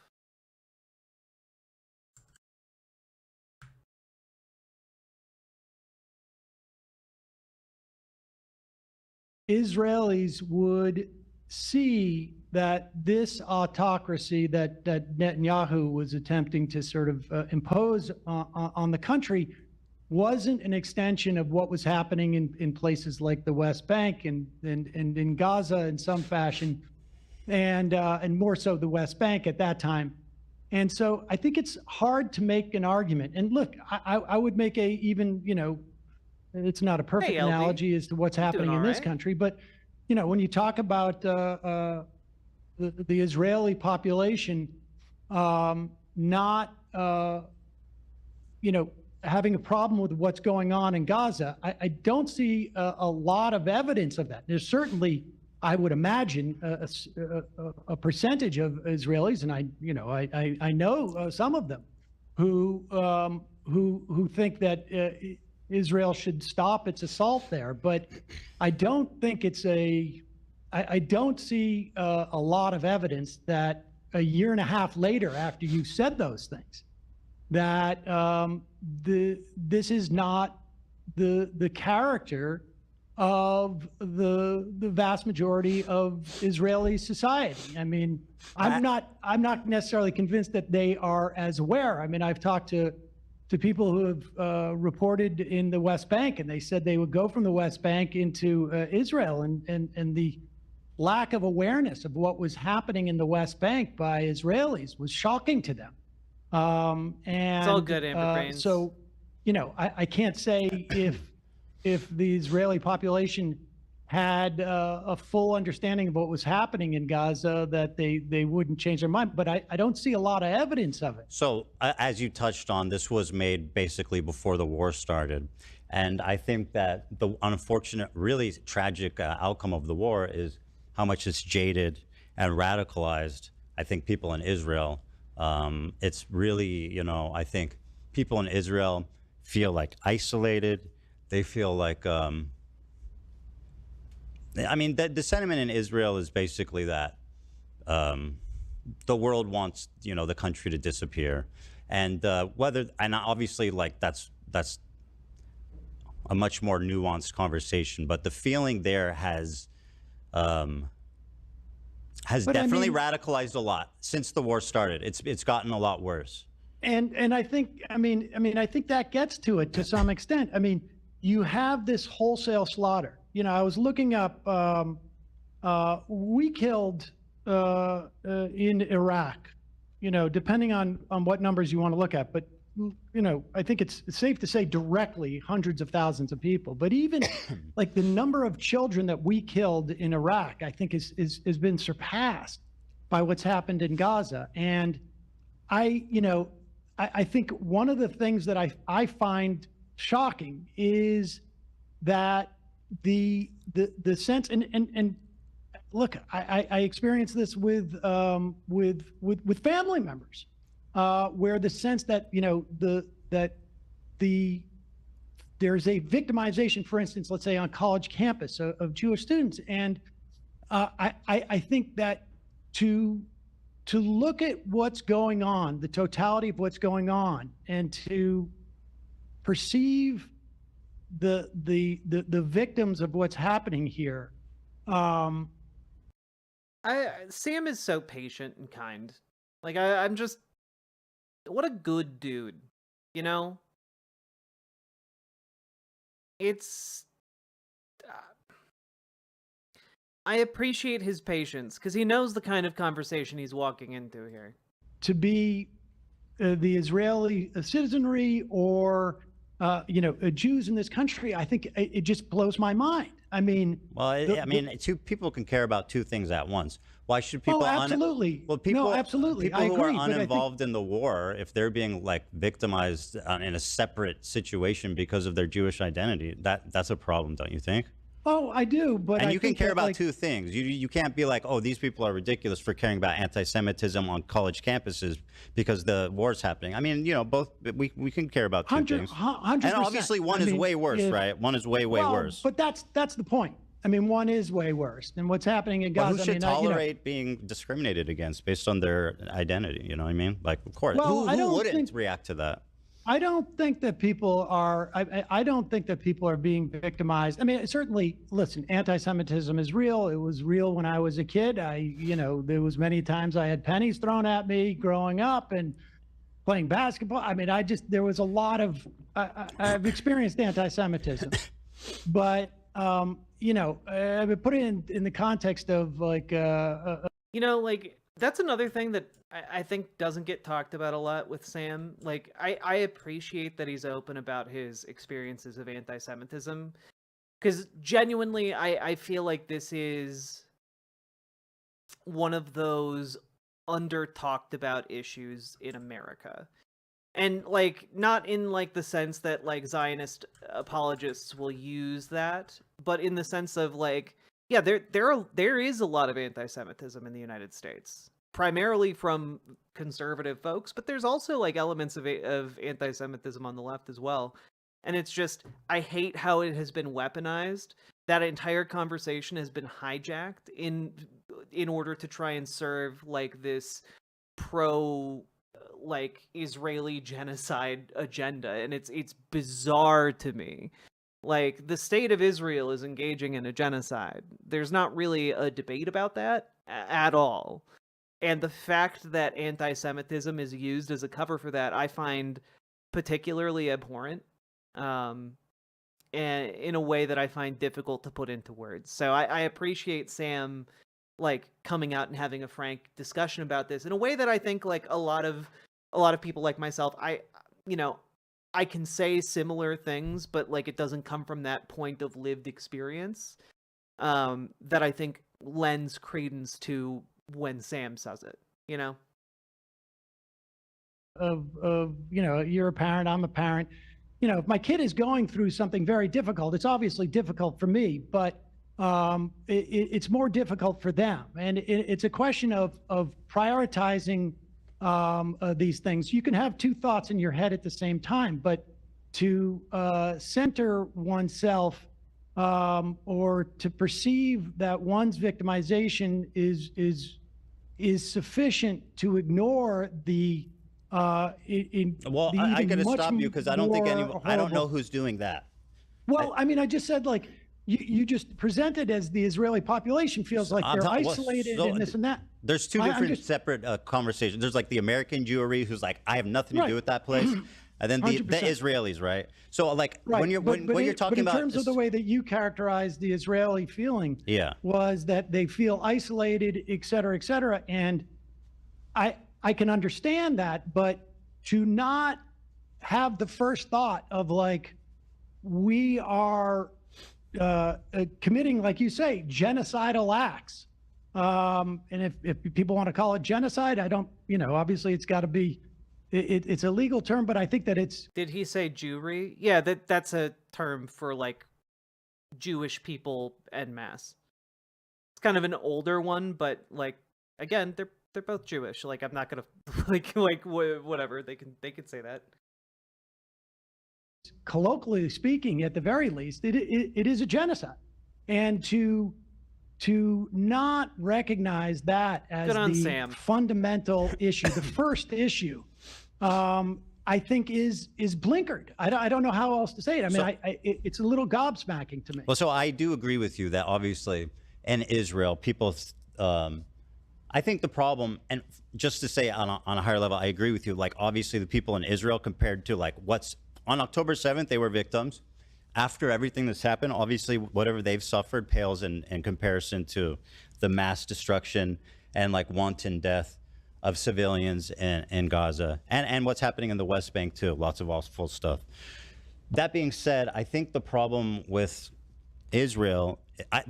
Speaker 7: Israelis would see that this autocracy that Netanyahu was attempting to sort of impose on the country wasn't an extension of what was happening in places like the West Bank and in Gaza in some fashion, and more so the West Bank at that time. And so I think it's hard to make an argument. And look, I would make it's not a perfect analogy as to what's happening in this country, but when you talk about the Israeli population not having a problem with what's going on in Gaza, I don't see a lot of evidence of that. There's certainly, I would imagine, a percentage of Israelis, and I know some of them who think that Israel should stop its assault there. But I don't think I don't see a lot of evidence that a year and a half later, after you said those things, that this is not the character of the vast majority of Israeli society. I mean, I'm not necessarily convinced that they are as aware. I mean, I've talked to people who have reported in the West Bank, and they said they would go from the West Bank into Israel, and the lack of awareness of what was happening in the West Bank by Israelis was shocking to them. And
Speaker 2: it's all good, Amber Brains.
Speaker 7: So, you know, I can't say if the Israeli population had a full understanding of what was happening in Gaza, that they wouldn't change their mind. But I don't see a lot of evidence of it.
Speaker 6: So as you touched on, this was made basically before the war started. And I think that the unfortunate, really tragic outcome of the war is how much it's jaded and radicalized, I think, people in Israel. It's really, you know, I think people in Israel feel like isolated. They feel like, I mean, the sentiment in Israel is basically that the world wants, you know, the country to disappear. And and obviously, like, that's a much more nuanced conversation. But the feeling there has definitely radicalized a lot since the war started. It's gotten a lot worse.
Speaker 7: And I think, I mean, I think that gets to it to some extent. I mean, you have this wholesale slaughter. You know, I was looking up, we killed in Iraq, you know, depending on what numbers you want to look at, but, you know, I think it's safe to say directly hundreds of thousands of people. But even like the number of children that we killed in Iraq, I think has been surpassed by what's happened in Gaza. And I think one of the things that I find shocking is that the sense, and look, I experienced this with family members, where the sense that, you know, there's a victimization, for instance, let's say on college campus of Jewish students. And I think that to look at what's going on, the totality of what's going on, and to perceive the victims of what's happening here.
Speaker 2: Sam is so patient and kind. Like, I'm just, what a good dude, you know? It's, I appreciate his patience, because he knows the kind of conversation he's walking into here.
Speaker 7: To be the Israeli citizenry or, you know, Jews in this country, I think it just blows my mind. I mean,
Speaker 6: well, two people can care about two things at once. Why should people?
Speaker 7: Oh, absolutely. Absolutely.
Speaker 6: People who are uninvolved in the war, if they're being like victimized in a separate situation because of their Jewish identity, that's a problem, don't you think?
Speaker 7: Oh, I do, but
Speaker 6: you can care about two things. You can't be like, oh, these people are ridiculous for caring about anti-Semitism on college campuses because the war's happening. I mean, you know, both we can care about two things.
Speaker 7: 100%.
Speaker 6: And obviously, one is way worse, right? One is way worse.
Speaker 7: But that's the point. I mean, one is way worse than what's happening in Gaza.
Speaker 6: But who should tolerate being discriminated against based on their identity? You know what I mean? Like, of course, who wouldn't react to that?
Speaker 7: I don't think that people are. I don't think that people are being victimized. I mean, certainly, listen, anti-Semitism is real. It was real when I was a kid. There was many times I had pennies thrown at me growing up and playing basketball. I mean, there was a lot of. I've experienced anti-Semitism, but you know, I would put it in the context of like.
Speaker 2: You know, like, that's another thing that I think doesn't get talked about a lot with Sam. Like, I appreciate that he's open about his experiences of anti-Semitism, because genuinely I feel like this is one of those under talked about issues in America. And like, not in like the sense that like Zionist apologists will use that, but in the sense of like, yeah, there is a lot of anti-Semitism in the United States, primarily from conservative folks, but there's also like elements of anti-Semitism on the left as well. And it's just, I hate how it has been weaponized. That entire conversation has been hijacked in order to try and serve like this pro like Israeli genocide agenda, and it's bizarre to me. Like, the state of Israel is engaging in a genocide. There's not really a debate about that at all. And the fact that anti-Semitism is used as a cover for that, I find particularly abhorrent. And in a way that I find difficult to put into words. So I appreciate Sam like coming out and having a frank discussion about this in a way that I think like a lot of people like myself, I can say similar things, but like it doesn't come from that point of lived experience that I think lends credence to when Sam says it, you know?
Speaker 7: You're a parent, I'm a parent. If my kid is going through something very difficult, it's obviously difficult for me, but it's more difficult for them. And it's a question of prioritizing these things. You can have two thoughts in your head at the same time, but to center oneself or to perceive that one's victimization is sufficient to ignore the
Speaker 6: I got to stop you because I don't think I don't know who's doing that.
Speaker 7: Well, I just said like you just presented as the Israeli population feels like they're isolated and this and that.
Speaker 6: There's two different separate conversations. There's like the American Jewry who's like, I have nothing to do with that place. And then the Israelis, right? So like when you're talking about in
Speaker 7: terms of the way that you characterize the Israeli feeling, was that they feel isolated, et cetera, and I can understand that, but to not have the first thought of like we are committing, like you say, genocidal acts, and if people want to call it genocide, I don't, obviously it's got to be. It's a legal term, but I think that it's...
Speaker 2: Did he say Jewry? Yeah, that's a term for, like, Jewish people en masse. It's kind of an older one, but, like, again, they're both Jewish. Like, I'm not gonna, whatever, they can say that.
Speaker 7: Colloquially speaking, at the very least, it is a genocide. And to not recognize that as the fundamental issue, the first issue, I think is blinkered. I don't know how else to say it. It's a little gobsmacking to me.
Speaker 6: Well, so I do agree with you that obviously in Israel, people, I think the problem, and just to say on a higher level, I agree with you. Like obviously the people in Israel compared to like what's on October 7th, they were victims. After everything that's happened, obviously whatever they've suffered pales in comparison to the mass destruction and like wanton death of civilians in Gaza and what's happening in the West Bank too. Lots of awful stuff. That being said, I think the problem with Israel,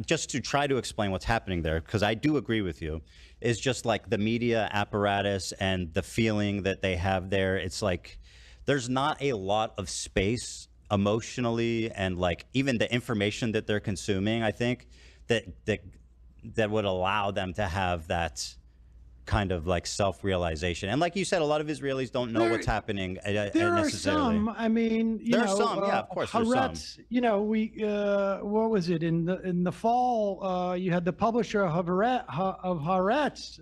Speaker 6: just to try to explain what's happening there, because I do agree with you, is just like the media apparatus and the feeling that they have there. It's like there's not a lot of space emotionally and like even the information that they're consuming, I think that would allow them to have that kind of like self-realization. And like you said, a lot of Israelis don't know what's happening
Speaker 7: there
Speaker 6: necessarily.
Speaker 7: Are some.
Speaker 6: There's some, yeah, of course
Speaker 7: Haaretz,
Speaker 6: there's some.
Speaker 7: We what was it in the fall? You had the publisher of Haaretz,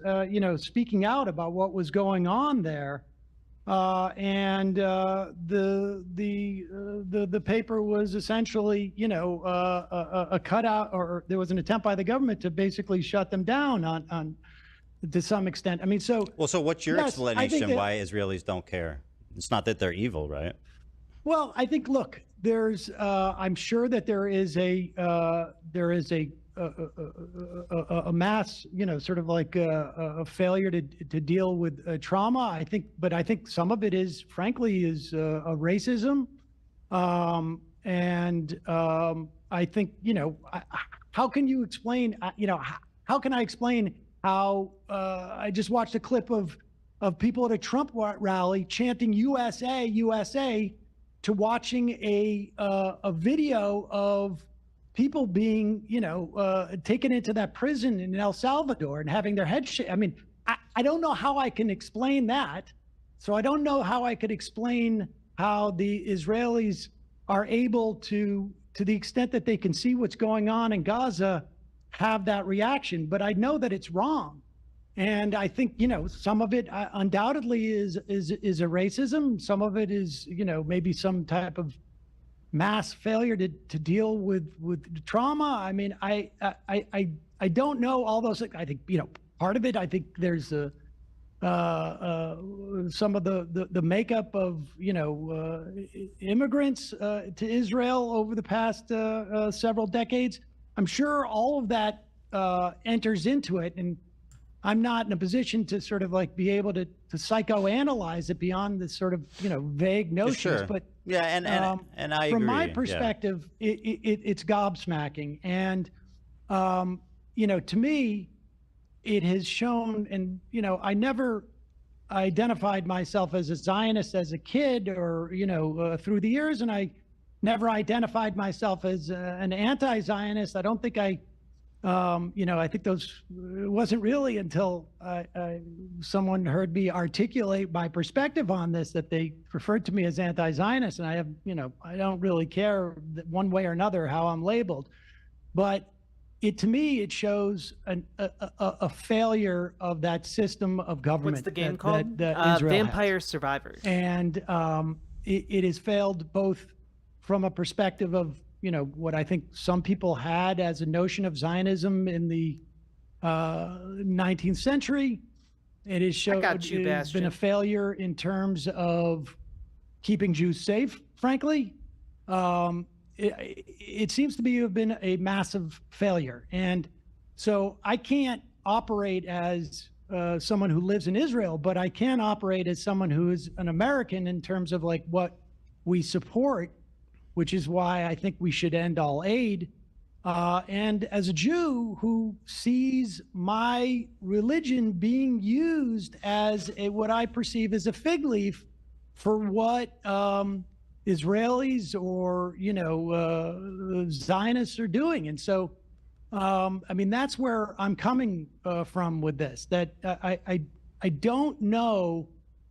Speaker 7: speaking out about what was going on there. And the paper was essentially, a cutout, or there was an attempt by the government to basically shut them down on to some extent. So
Speaker 6: what's your explanation why Israelis don't care? It's not that they're evil, right?
Speaker 7: Well, I think, look, there's I'm sure that there is a mass, sort of like a failure to deal with trauma. I think some of it is, frankly, is racism. And I think, how can you explain, how can I explain how I just watched a clip of people at a Trump rally chanting USA, USA, to watching a video of people being, taken into that prison in El Salvador and having their heads shaved. I don't know how I can explain that. So I don't know how I could explain how the Israelis are able to the extent that they can see what's going on in Gaza, have that reaction. But I know that it's wrong. And I think, some of it undoubtedly is a racism. Some of it is, maybe some type of mass failure to deal with trauma. I mean, I don't know all those things. I think, part of it, I think there's some of the makeup of, immigrants to Israel over the past several decades. I'm sure all of that enters into it. And I'm not in a position to sort of like be able to psychoanalyze it beyond the sort of, vague notions.
Speaker 6: Sure.
Speaker 7: But
Speaker 6: yeah, and I agree.
Speaker 7: From my perspective, it's gobsmacking. And, to me, it has shown, and, I never identified myself as a Zionist as a kid or, through the years, and I never identified myself as an anti-Zionist. I don't think I think it wasn't really until someone heard me articulate my perspective on this that they referred to me as anti-Zionist. And I have, I don't really care that one way or another how I'm labeled. But to me, it shows a failure of that system of government.
Speaker 2: What's the game called?
Speaker 7: That Israel
Speaker 2: Vampire
Speaker 7: has.
Speaker 2: Survivors.
Speaker 7: And it has failed both from a perspective of, what I think some people had as a notion of Zionism in the 19th century. It has shown it's been a failure in terms of keeping Jews safe, frankly. It seems to have been a massive failure. And so I can't operate as someone who lives in Israel, but I can operate as someone who is an American in terms of like what we support, which is why I think we should end all aid. And as a Jew who sees my religion being used as what I perceive as a fig leaf for what Israelis or, Zionists are doing. And so, that's where I'm coming from with this, that I don't know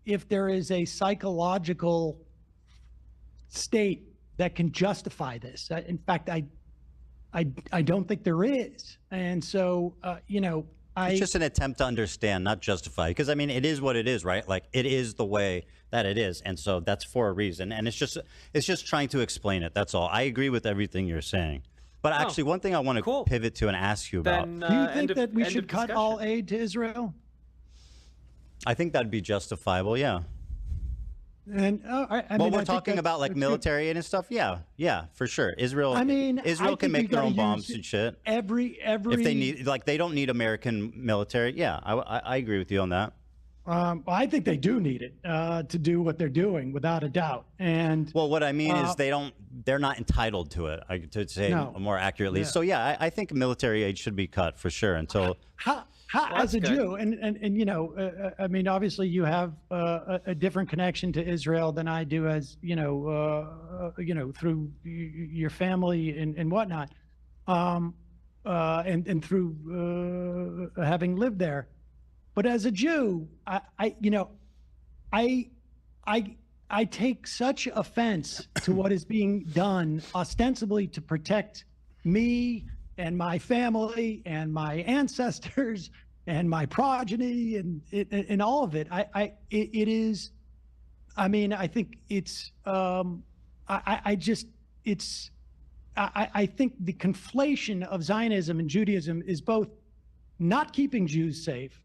Speaker 7: if there is a psychological state that can justify this. In fact, I don't think there is. And so,
Speaker 6: it's just an attempt to understand, not justify. Because it is what it is, right? Like it is the way that it is, and so that's for a reason. And it's just trying to explain it. That's all. I agree with everything you're saying. But actually, one thing I want to pivot to and ask you about.
Speaker 2: Then,
Speaker 7: do you think that we should cut all aid to Israel?
Speaker 6: I think that'd be justifiable. Yeah.
Speaker 7: And
Speaker 6: we're talking about like military aid and stuff. Yeah, for sure. Israel can make their own bombs and shit.
Speaker 7: Every
Speaker 6: if they need, like, they don't need American military. Yeah, I agree with you on that.
Speaker 7: I think they do need it to do what they're doing, without a doubt. And
Speaker 6: well, what I mean is they're not entitled to it. To say more accurately. Yeah. So yeah, I think military aid should be cut for sure until.
Speaker 7: As a Jew, and obviously you have a different connection to Israel than I do, as through your family and whatnot, and through having lived there. But as a Jew, I take such offense to what is being done ostensibly to protect me and my family and my ancestors and my progeny and all of it. I think it's I think the conflation of Zionism and Judaism is both not keeping Jews safe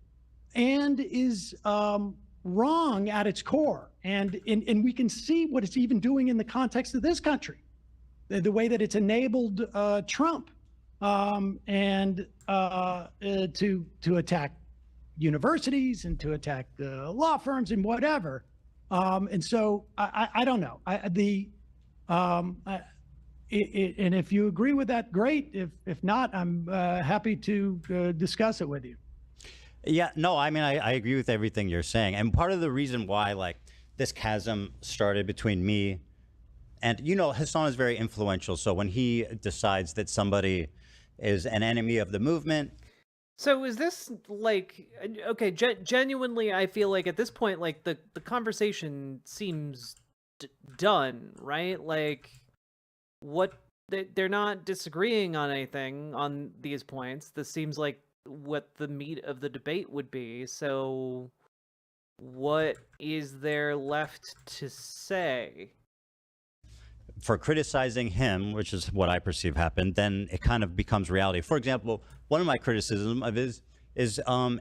Speaker 7: and is wrong at its core. And we can see what it's even doing in the context of this country, the way that it's enabled Trump and to attack universities and to attack law firms and whatever. And so I don't know. And if you agree with that, great. If not, I'm happy to discuss it with you.
Speaker 6: Yeah, no, I agree with everything you're saying. And part of the reason why, like, this chasm started between me and, Hassan is very influential. So when he decides that somebody is an enemy of the movement.
Speaker 2: So is this like, okay, genuinely, I feel like at this point, like the conversation seems done, right? Like, they're not disagreeing on anything on these points. This seems like what the meat of the debate would be. So what is there left to say?
Speaker 6: For criticizing him, which is what I perceive happened, then it kind of becomes reality. For example, one of my criticisms of his is him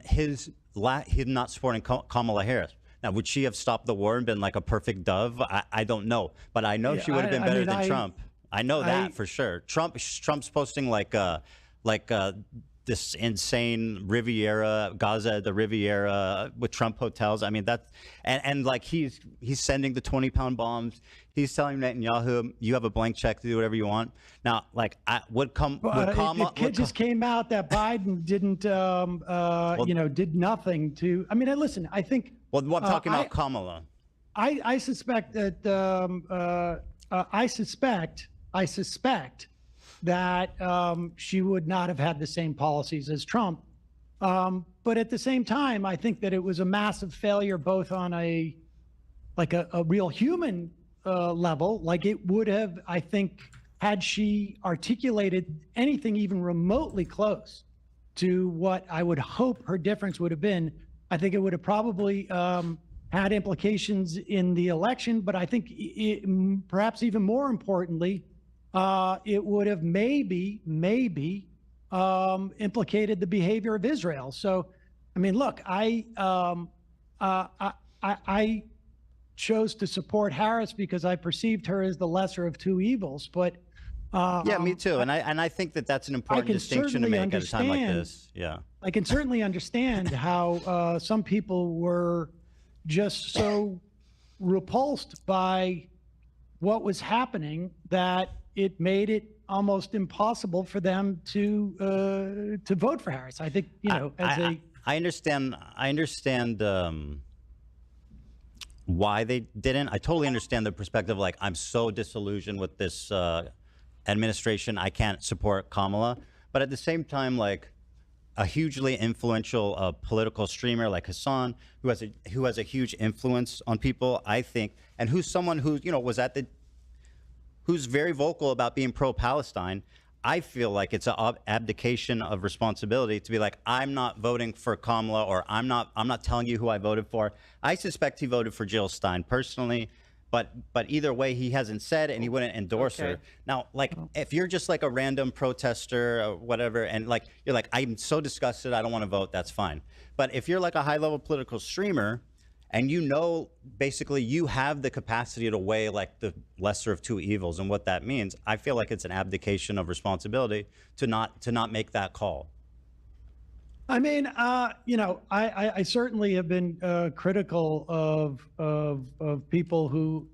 Speaker 6: not supporting Kamala Harris. Now, would she have stopped the war and been like a perfect dove? I don't know, but I know she would have been better than Trump. I know that for sure. Trump's posting like this insane Riviera, Gaza, the Riviera with Trump hotels. I mean, that's and like he's sending the 20-pound bombs. He's telling Netanyahu, you have a blank check to do whatever you want. Now, like,
Speaker 7: it just came out that Biden didn't, did nothing to. I mean, listen, I think.
Speaker 6: Well, I'm talking about Kamala.
Speaker 7: I suspect that I suspect that she would not have had the same policies as Trump. But at the same time, I think that it was a massive failure, both on a real human level. Like it would have, I think, had she articulated anything even remotely close to what I would hope her difference would have been, I think it would have probably had implications in the election. But I think perhaps even more importantly, it would have maybe implicated the behavior of Israel. So, I mean, look, I chose to support Harris because I perceived her as the lesser of two evils. But
Speaker 6: yeah, me too. And I think that that's an important distinction to make at a time like this. Yeah,
Speaker 7: I can certainly understand how some people were just so repulsed by what was happening that it made it almost impossible for them to vote for Harris. I think,
Speaker 6: I understand why they didn't. I totally understand the perspective. Like, I'm so disillusioned with this administration, I can't support Kamala. But at the same time, like, a hugely influential political streamer like Hassan, who has a huge influence on people, I think, and who's someone who was who's very vocal about being pro-Palestine. I feel like it's an abdication of responsibility to be like, I'm not voting for Kamala, or I'm not telling you who I voted for. I suspect he voted for Jill Stein personally, but either way, he hasn't said, and he wouldn't endorse her. Now, like, if you're just like a random protester or whatever, and like you're like, I'm so disgusted, I don't want to vote, that's fine. But if you're like a high-level political streamer, and basically you have the capacity to weigh like the lesser of two evils and what that means, I feel like it's an abdication of responsibility to not make that call.
Speaker 7: I mean, I certainly have been critical of people who,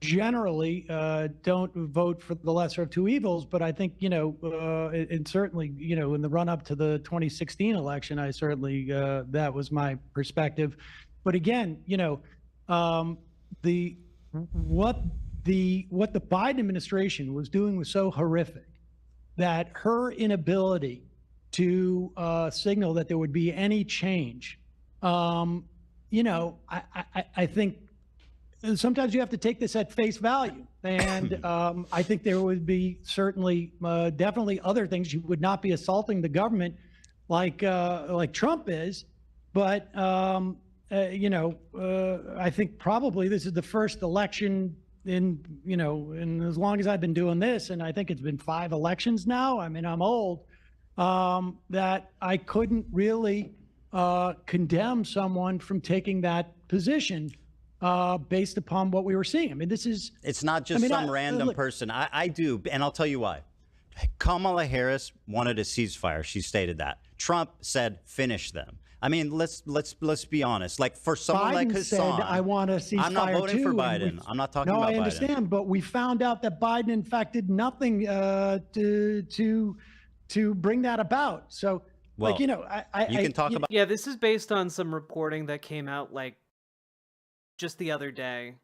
Speaker 7: generally don't vote for the lesser of two evils. But I think, and certainly, in the run up to the 2016 election, I certainly that was my perspective. But again, what the Biden administration was doing was so horrific that her inability to signal that there would be any change, I think sometimes you have to take this at face value. And I think there would be certainly, definitely other things. You would not be assaulting the government like Trump is. But, I think probably this is the first election in as long as I've been doing this, and I think it's been 5 elections now. I mean, I'm old, that I couldn't really condemn someone from taking that position. Based upon what we were seeing. I mean, it's
Speaker 6: not just some random person. I do, and I'll tell you why. Kamala Harris wanted a ceasefire. She stated that. Trump said, finish them. I mean, let's be honest. Like, for someone
Speaker 7: Biden
Speaker 6: like Hassan,
Speaker 7: said, I want a ceasefire.
Speaker 6: I'm not voting for Biden. I'm not talking about Biden.
Speaker 7: No, I understand, but we found out that Biden, in fact, did nothing to bring that about. So,
Speaker 6: well, you can talk about.
Speaker 2: Yeah, this is based on some reporting that came out like just the other day.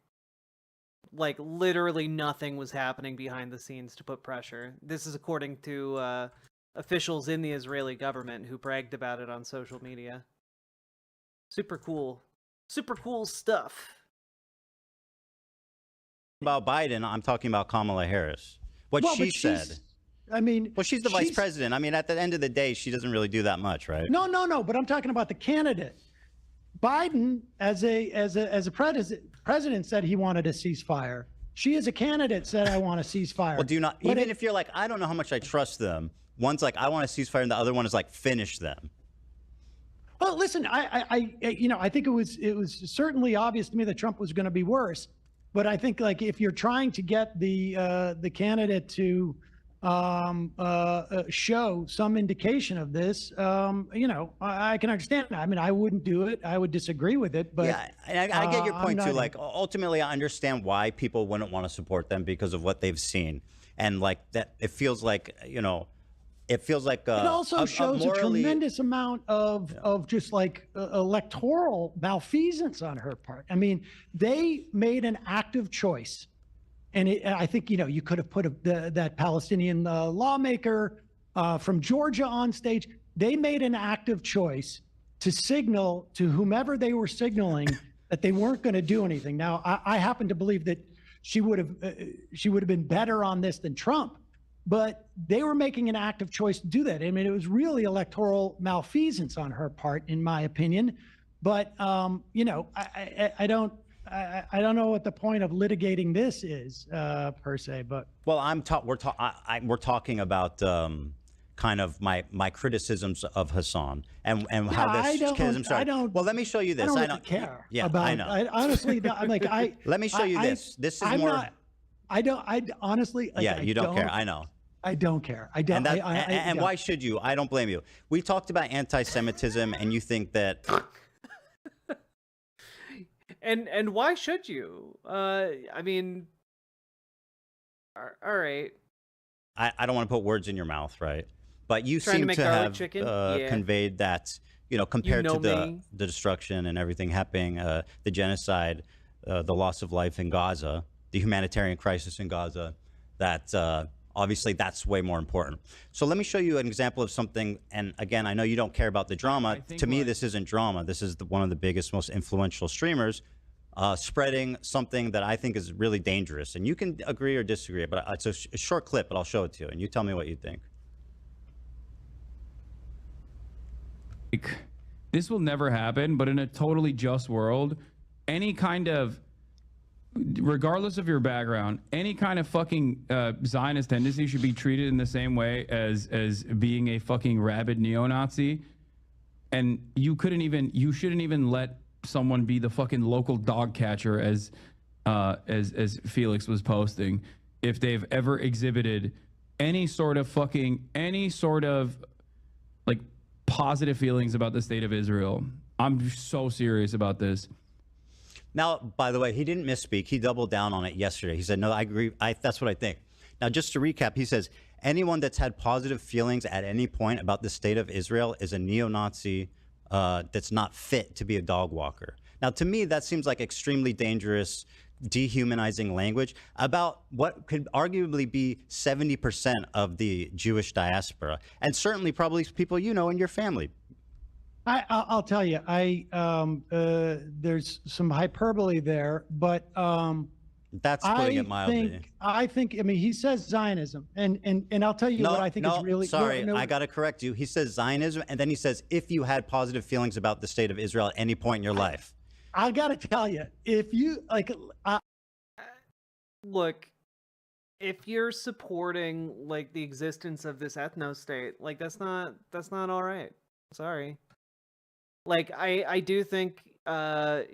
Speaker 2: Like, literally nothing was happening behind the scenes to put pressure. This is according to officials in the Israeli government who bragged about it on social media. Super cool stuff.
Speaker 6: about Biden. I'm talking about Kamala Harris. What she said.
Speaker 7: I mean,
Speaker 6: well, she's the vice president. I mean, at the end of the day, she doesn't really do that much, right?
Speaker 7: No. But I'm talking about the candidate. Biden, as a president, said he wanted a ceasefire. She, as a candidate, said, "I want a ceasefire."
Speaker 6: Well, do you not? But even if you're like, I don't know how much I trust them. One's like, I want a ceasefire, and the other one is like, finish them.
Speaker 7: Well, listen, I think it was certainly obvious to me that Trump was going to be worse. But I think, like, if you're trying to get the candidate to show some indication of this, I can understand that. I mean, I wouldn't do it. I would disagree with it. But
Speaker 6: yeah, and I get your point too. Like, ultimately, I understand why people wouldn't want to support them because of what they've seen, and like that, it feels like it feels like
Speaker 7: it also shows a tremendous amount of just like electoral malfeasance on her part. I mean, they made an active choice. And I think, you could have put that Palestinian lawmaker from Georgia on stage. They made an active choice to signal to whomever they were signaling that they weren't going to do anything. Now, I happen to believe that she would have been better on this than Trump, but they were making an active choice to do that. I mean, it was really electoral malfeasance on her part, in my opinion. But I don't know what the point of litigating this is per se, but
Speaker 6: well, we're talking about kind of my criticisms of Hassan and how this.
Speaker 7: I don't.
Speaker 6: Well, let me show you this.
Speaker 7: I don't care.
Speaker 6: Yeah,
Speaker 7: about,
Speaker 6: I know.
Speaker 7: Honestly, I'm like
Speaker 6: Let me show you this. This is
Speaker 7: I'm
Speaker 6: more.
Speaker 7: Not, I don't. I honestly. Like,
Speaker 6: yeah, you don't care. I know.
Speaker 7: I don't care. I don't.
Speaker 6: And why should you? I don't blame you. We talked about anti-Semitism, and you think that.
Speaker 2: And why should you? I mean, all right.
Speaker 6: I don't want to put words in your mouth, right? But you
Speaker 2: Trying
Speaker 6: seem
Speaker 2: to
Speaker 6: to have
Speaker 2: yeah.
Speaker 6: conveyed that, compared to the destruction and everything happening, the genocide, the loss of life in Gaza, the humanitarian crisis in Gaza, that obviously that's way more important. So let me show you an example of something. And again, I know you don't care about the drama. To me, this isn't drama. This is one of the biggest, most influential streamers spreading something that I think is really dangerous. And you can agree or disagree, but it's a short clip, but I'll show it to you. And you tell me what you think.
Speaker 8: This will never happen, but in a totally just world, any kind of, regardless of your background, any kind of fucking Zionist tendency should be treated in the same way as being a fucking rabid neo-Nazi. And you shouldn't even let someone be the fucking local dog catcher as Felix was posting if they've ever exhibited any sort of like positive feelings about the state of Israel. I'm so serious about this.
Speaker 6: Now, by the way, he didn't misspeak. He doubled down on it yesterday. He said, no, I agree. That's what I think. Now, just to recap, he says, anyone that's had positive feelings at any point about the state of Israel is a neo-Nazi that's not fit to be a dog walker. Now, to me, that seems like extremely dangerous, dehumanizing language about what could arguably be 70% of the Jewish diaspora, and certainly probably people in your family.
Speaker 7: I'll tell you, there's some hyperbole there, but
Speaker 6: that's putting it mildly.
Speaker 7: I mean, he says Zionism, and I'll tell you what I think is really.
Speaker 6: Sorry, I got to correct you. He says Zionism, and then he says if you had positive feelings about the state of Israel at any point in your life.
Speaker 7: I got to tell you, if you like,
Speaker 2: look, if you're supporting like the existence of this ethno-state, like that's not all right. Sorry. Like I do think the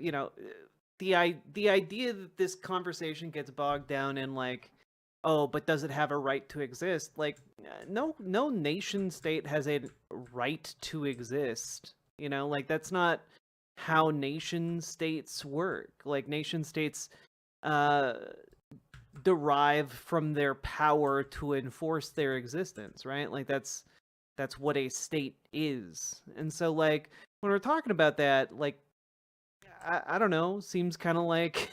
Speaker 2: idea that this conversation gets bogged down in like, oh, but does it have a right to exist? Like no nation state has a right to exist. Like that's not how nation states work. Like nation states derive from their power to enforce their existence, right? Like that's what a state is. And so like when we're talking about that, like I don't know, seems kind of like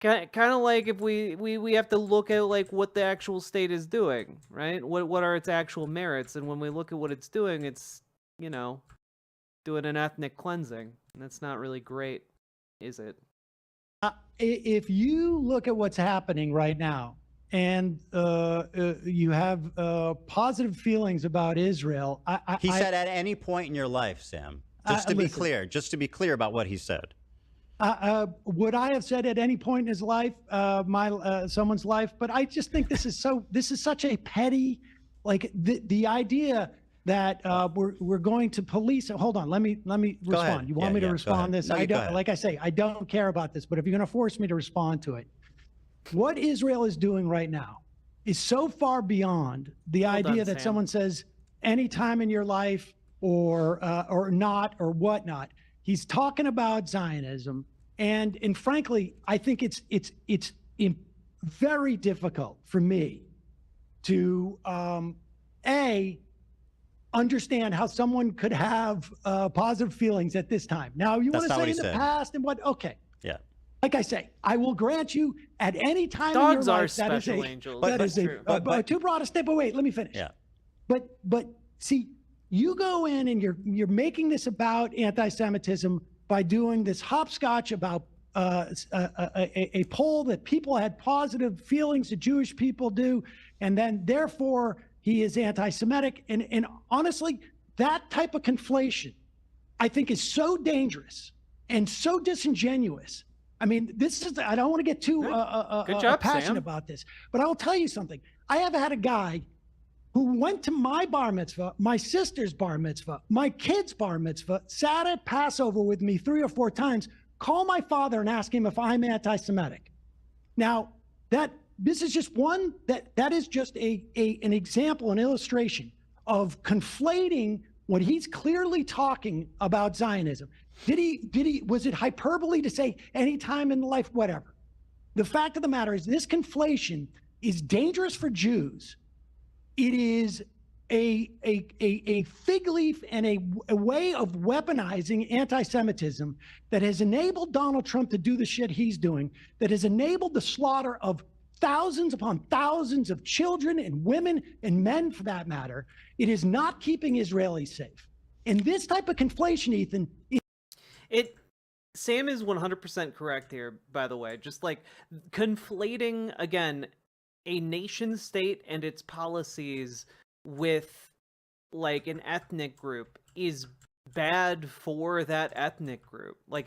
Speaker 2: if we have to look at like what the actual state is doing, right? What are its actual merits? And when we look at what it's doing, it's doing an ethnic cleansing, and that's not really great, is it?
Speaker 7: if you look at what's happening right now, and you have positive feelings about Israel,
Speaker 6: he said at any point in your life, Sam. Just to be clear, about what he said.
Speaker 7: Would I have said at any point in his life, someone's life? But I just think this is such a petty, like the idea that we're going to police. Hold on, let me respond. You want me to respond this?
Speaker 6: No,
Speaker 7: I don't. Like I say, I don't care about this. But if you're going to force me to respond to it, what Israel is doing right now is so far beyond the idea that someone says any time in your life or not or whatnot. He's talking about Zionism, and frankly, I think it's very difficult for me to understand how someone could have positive feelings at this time. Now, you want to say in the past and what? Okay.
Speaker 6: Yeah.
Speaker 7: Like I say, I will grant you at any time
Speaker 2: dogs
Speaker 7: in your
Speaker 2: are
Speaker 7: life
Speaker 2: special angels.
Speaker 7: That is too broad a step. But wait, let me finish.
Speaker 6: Yeah.
Speaker 7: But see, you go in and you're making this about anti-Semitism by doing this hopscotch about a poll that people had positive feelings that Jewish people do, and then therefore he is anti-Semitic. And honestly, that type of conflation, I think, is so dangerous and so disingenuous. I mean, I don't want to get too passionate about this, but I will tell you something. I have had a guy who went to my bar mitzvah, my sister's bar mitzvah, my kid's bar mitzvah, sat at Passover with me 3 or 4 times, call my father and ask him if I'm anti-Semitic. Now, this is just one, that is just an example, an illustration of conflating what he's clearly talking about Zionism. Was it hyperbole to say any time in life, whatever? The fact of the matter is this conflation is dangerous for Jews. It is a fig leaf and a way of weaponizing anti-Semitism that has enabled Donald Trump to do the shit he's doing, that has enabled the slaughter of thousands upon thousands of children and women and men, for that matter. It is not keeping Israelis safe. And this type of conflation, Ethan,
Speaker 2: Sam is 100% correct here, by the way. Just like conflating, again, a nation state and its policies with like an ethnic group is bad for that ethnic group. Like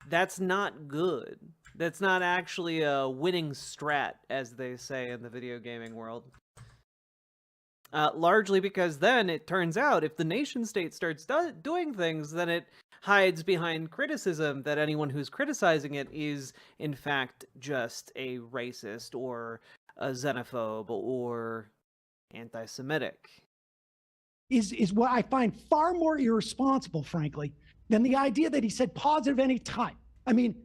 Speaker 2: that's not good. That's not actually a winning strat, as they say in the video gaming world. Largely because then it turns out if the nation state starts doing things, then it hides behind criticism that anyone who's criticizing it is in fact just a racist or a xenophobe or anti-Semitic.
Speaker 7: Is what I find far more irresponsible, frankly, than the idea that he said positive any time. I mean,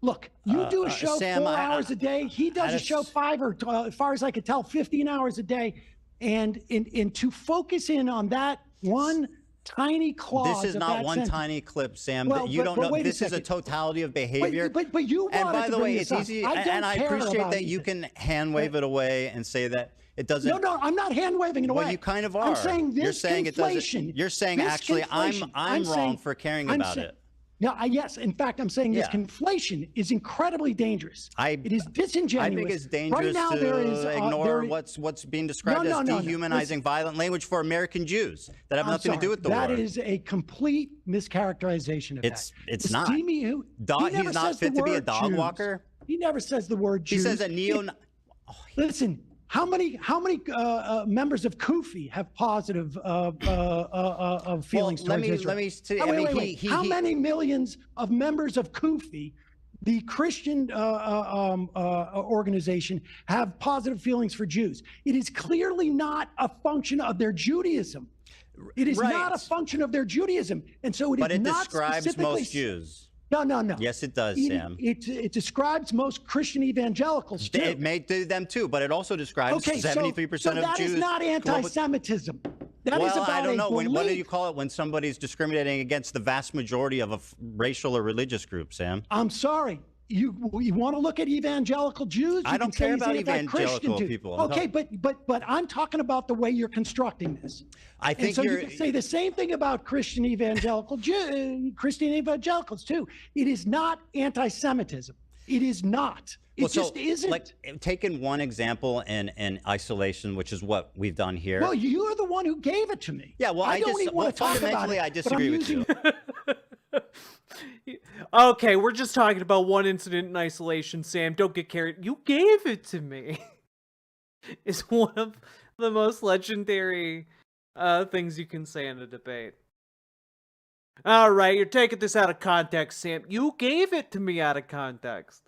Speaker 7: look, you do a show Sam, 4 hours a day. He does a show 5 or, as far as I could tell, 15 hours a day. And to focus in on that one tiny clause.
Speaker 6: This is not one tiny clip, Sam. Well, you don't know. This is a totality of behavior.
Speaker 7: But you
Speaker 6: and by the way, it's
Speaker 7: up.
Speaker 6: easy. And I appreciate that you can hand wave it away and say that it doesn't.
Speaker 7: No, I'm not hand waving it away.
Speaker 6: Well, you kind of are.
Speaker 7: I'm saying this
Speaker 6: You're saying it doesn't. You're saying actually I'm wrong for caring about it.
Speaker 7: No, yes. In fact, I'm saying this conflation is incredibly dangerous. It is disingenuous.
Speaker 6: I think it's dangerous to ignore what's being described as dehumanizing, violent language for American Jews that have nothing to do with the war.
Speaker 7: That is a complete mischaracterization of that.
Speaker 6: It's not. He's not fit to be a dog walker.
Speaker 7: He never says the word Jews.
Speaker 6: He says that
Speaker 7: Listen. How many members of Kufi have positive feelings towards Israel?
Speaker 6: Let me say.
Speaker 7: Wait. How many millions of members of Kufi, the Christian organization, have positive feelings for Jews? It is clearly not a function of their Judaism. It is not a function of their Judaism, and so it is not specifically.
Speaker 6: But it describes most Jews.
Speaker 7: No.
Speaker 6: Yes, it does, Sam.
Speaker 7: It describes most Christian evangelicals, too.
Speaker 6: It may do them, too, but it also describes 73% of Jews.
Speaker 7: So that is not anti-Semitism. That is about
Speaker 6: I don't know.
Speaker 7: What
Speaker 6: do you call it when somebody's discriminating against the vast majority of a racial or religious group, Sam?
Speaker 7: I'm sorry. you want to look at evangelical Jews?
Speaker 6: I don't care about evangelical people.
Speaker 7: Okay, but I'm talking about the way you're constructing this.
Speaker 6: I think
Speaker 7: you can say the same thing about Christian evangelicals too. It is not anti-Semitism. It is not. It just isn't.
Speaker 6: Like, taking one example in isolation, which is what we've done here.
Speaker 7: Well, you're the one who gave it to me.
Speaker 6: Yeah, well,
Speaker 7: I don't even want to talk about it.
Speaker 6: I disagree with you.
Speaker 2: Okay, we're just talking about one incident in isolation, Sam. Don't get carried. You gave it to me. It's one of the most legendary things you can say in a debate. All right, you're taking this out of context, Sam. You gave it to me out of context.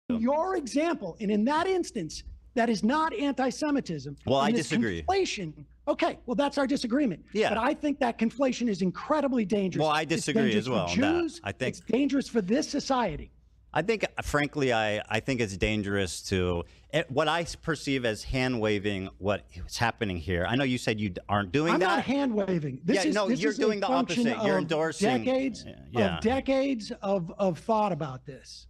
Speaker 7: Your example, and in that instance, that is not anti-Semitism.
Speaker 6: Well, I disagree.
Speaker 7: Conflation. Okay, well, that's our disagreement.
Speaker 6: Yeah.
Speaker 7: But I think that conflation is incredibly dangerous.
Speaker 6: Well, I disagree as well.
Speaker 7: For Jews,
Speaker 6: I think
Speaker 7: it's dangerous for this society.
Speaker 6: I think, frankly, I think it's dangerous to what I perceive as hand waving what is happening here. I know you said you aren't doing
Speaker 7: I'm
Speaker 6: that.
Speaker 7: I'm not hand waving.
Speaker 6: You're doing the opposite. You're endorsing
Speaker 7: decades of thought about this.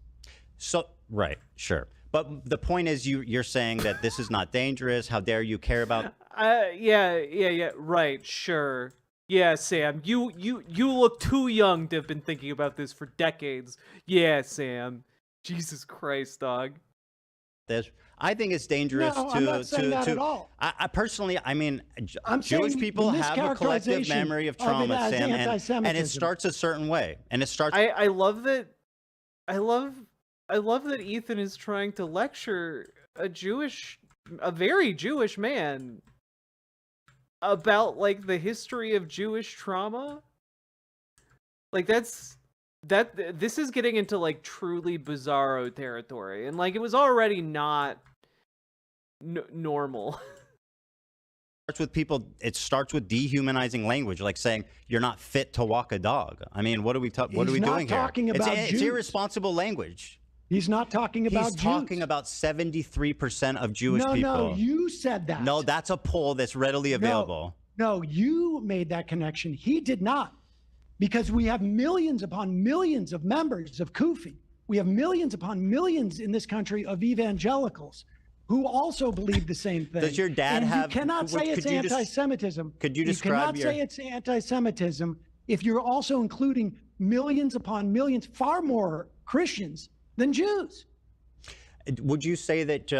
Speaker 6: So right, sure. But the point is, you're saying that this is not dangerous. How dare you care about?
Speaker 2: Yeah. Right, sure. Yeah, Sam, you look too young to have been thinking about this for decades. Yeah, Sam. Jesus Christ, dog.
Speaker 6: I think it's dangerous
Speaker 7: I'm not saying that at all.
Speaker 6: I personally, I mean,
Speaker 7: I'm
Speaker 6: Jewish people have a collective memory of trauma, Sam, and it starts a certain way, and it starts.
Speaker 2: I love that. I love that Ethan is trying to lecture a very Jewish man about like the history of Jewish trauma. Like this is getting into like truly bizarro territory, and like it was already not normal.
Speaker 6: It starts with dehumanizing language, like saying you're not fit to walk a dog. I mean, what are we doing here? It's irresponsible language.
Speaker 7: He's not talking about Jews.
Speaker 6: He's talking about 73% of Jewish people.
Speaker 7: No, you said that.
Speaker 6: No, that's a poll that's readily available.
Speaker 7: No, you made that connection. He did not. Because we have millions upon millions of members of Kufi. We have millions upon millions in this country of evangelicals who also believe the same thing.
Speaker 6: Does your dad have...
Speaker 7: You cannot say it's anti-Semitism.
Speaker 6: Could you describe
Speaker 7: You cannot say it's anti-Semitism if you're also including millions upon millions, far more Christians than Jews.
Speaker 6: Would you say that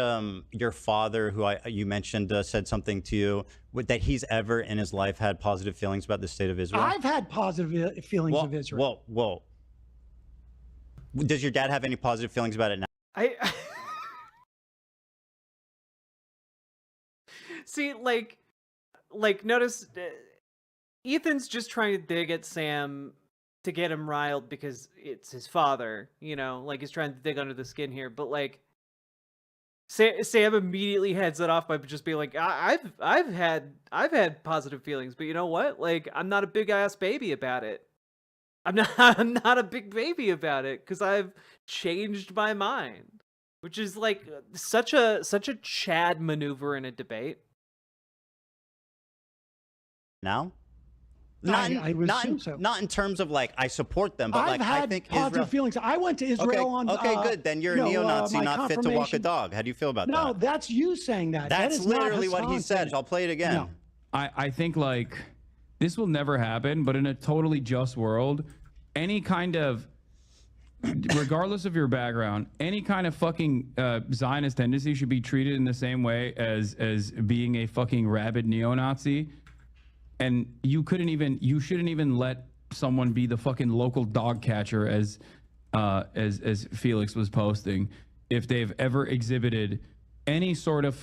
Speaker 6: your father, who you mentioned, said something to you, that he's ever in his life had positive feelings about the state of Israel?
Speaker 7: I've had positive feelings of Israel.
Speaker 6: Well, does your dad have any positive feelings about it now?
Speaker 2: See, like notice Ethan's just trying to dig at Sam to get him riled because it's his father, you know, like he's trying to dig under the skin here. But like Sam immediately heads it off by just being like, I've had positive feelings, but you know what? Like, I'm not a big ass baby about it. I'm not a big baby about it because I've changed my mind, which is like such a Chad maneuver in a debate.
Speaker 6: Now?
Speaker 7: Not
Speaker 6: in terms of like I support them, but like I think
Speaker 7: positive feelings. I went to Israel on.
Speaker 6: Okay, good. Then you're a neo-Nazi, not fit to walk a dog. How do you feel about that?
Speaker 7: No, that's you saying that.
Speaker 6: That's literally what he said. I'll play it again.
Speaker 7: No.
Speaker 8: I think like this will never happen, but in a totally just world, any kind of, regardless of your background, any kind of fucking Zionist tendency should be treated in the same way as being a fucking rabid neo-Nazi. And you shouldn't even let someone be the fucking local dog catcher as Felix was posting if they've ever exhibited any sort of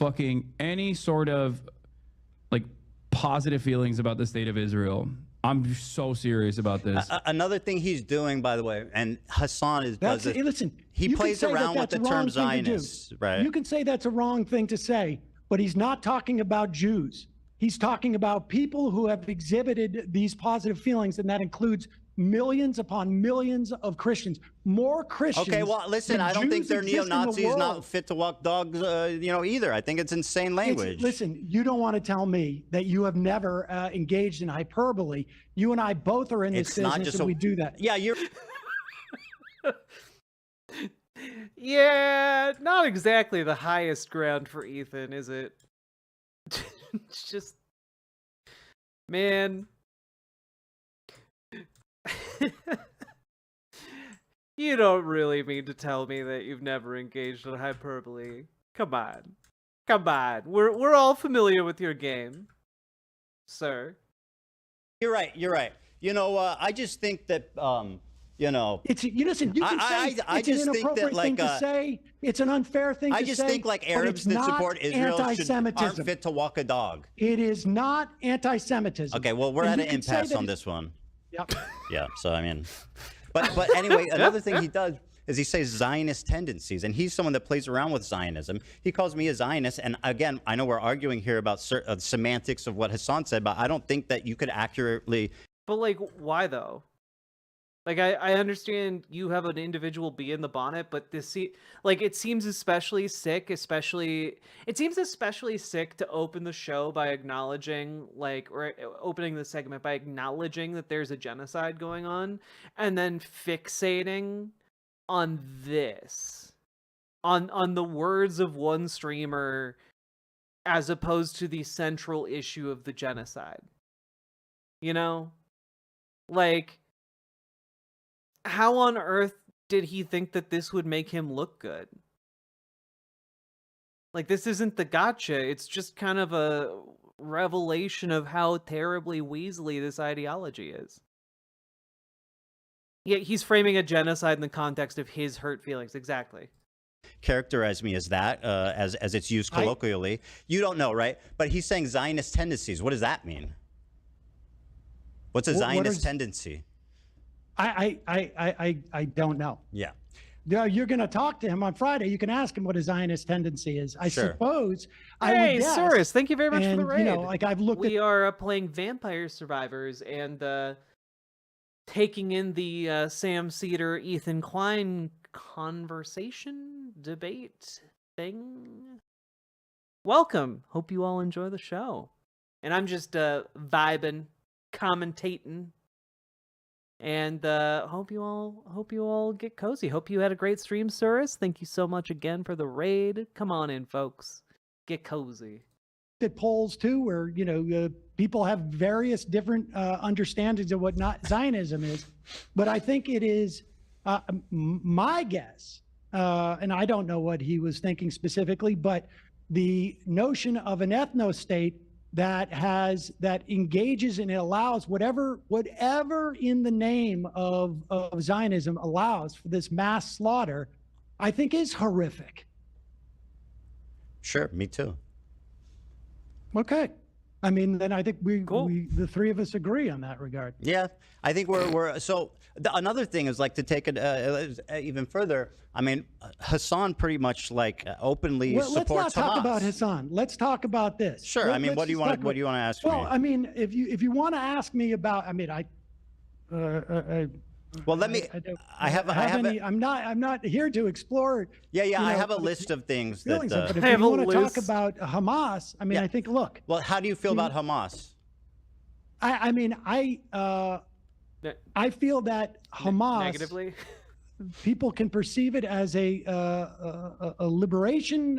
Speaker 8: like positive feelings about the state of Israel. I'm so serious about this.
Speaker 6: Another thing he's doing, by the way, and Hassan does this.
Speaker 7: Listen,
Speaker 6: he plays around with the term Zionist, right?
Speaker 7: You can say that's a wrong thing to say, but he's not talking about Jews. He's talking about people who have exhibited these positive feelings, and that includes millions upon millions of Christians. More Christians.
Speaker 6: Okay, well, listen, I don't think they're neo-Nazis, not fit to walk dogs, either. I think it's insane language.
Speaker 7: Listen, you don't want to tell me that you have never engaged in hyperbole. You and I both are in this business, and we do that.
Speaker 6: Yeah, you're...
Speaker 2: Yeah, not exactly the highest ground for Ethan, is it? It's just, man. You don't really mean to tell me that you've never engaged in hyperbole. Come on. Come on. We're all familiar with your game, sir.
Speaker 6: You're right. You're right. You know, I just think that, you know,
Speaker 7: it's listen. You can say
Speaker 6: I
Speaker 7: it's
Speaker 6: just
Speaker 7: an
Speaker 6: think that,
Speaker 7: inappropriate
Speaker 6: like,
Speaker 7: thing to say. It's an unfair thing to say.
Speaker 6: I just think like Arabs that support Israel aren't fit to walk a dog.
Speaker 7: It is not anti-Semitism.
Speaker 6: Okay, well, we're at an impasse on this one.
Speaker 7: Yep.
Speaker 6: Yeah. So I mean, but anyway, another thing he does is he says Zionist tendencies, and he's someone that plays around with Zionism. He calls me a Zionist, and again, I know we're arguing here about semantics of what Hassan said, but I don't think that you could accurately.
Speaker 2: But like, why though? Like, I understand you have an individual bee in the bonnet, but it seems especially sick, it seems especially sick to open the show by acknowledging, or opening the segment by acknowledging that there's a genocide going on, and then fixating on this, on the words of one streamer, as opposed to the central issue of the genocide. You know? Like, how on earth did he think that this would make him look good? Like, this isn't the gotcha. It's just kind of a revelation of how terribly weaselly this ideology is. Yeah, he's framing a genocide in the context of his hurt feelings. Exactly.
Speaker 6: Characterize me as that, as it's used colloquially. You don't know, right? But he's saying Zionist tendencies. What does that mean? What's a Zionist tendency?
Speaker 7: I don't know.
Speaker 6: Yeah.
Speaker 7: You're going to talk to him on Friday. You can ask him what a Zionist tendency is. I suppose.
Speaker 2: Hey, Soros, thank you very much for the raid.
Speaker 7: You know, like I've looked.
Speaker 2: We are playing Vampire Survivors and taking in the Sam Seder, Ethan Klein conversation debate thing. Welcome. Hope you all enjoy the show. And I'm just vibing, commentating. And hope you all get cozy. Hope you had a great stream, Surus. Thank you so much again for the raid. Come on in, folks. Get cozy.
Speaker 7: At polls too, where people have various different understandings of what Zionism is, but I think it is my guess, and I don't know what he was thinking specifically, but the notion of an ethno-state that engages and allows whatever in the name of Zionism allows for this mass slaughter, I think is horrific.
Speaker 6: Sure, me too.
Speaker 7: Okay. I mean, then I think we the three of us agree on that regard.
Speaker 6: Yeah, I think we're so. Another thing is like to take it even further. I mean, Hassan pretty much openly supports Hamas.
Speaker 7: Let's not talk about Hassan. Let's talk about this.
Speaker 6: Sure. I mean, what do you want to ask me?
Speaker 7: Well, I mean, if you want to ask me about, I mean,
Speaker 6: well, let me.
Speaker 7: I'm not here to explore.
Speaker 6: Yeah. I have a list of things that.
Speaker 7: But if you want to talk about Hamas, I mean, I think. Look.
Speaker 6: Well, how do you feel about Hamas?
Speaker 7: I mean, I feel that Hamas
Speaker 2: negatively.
Speaker 7: People can perceive it as a liberation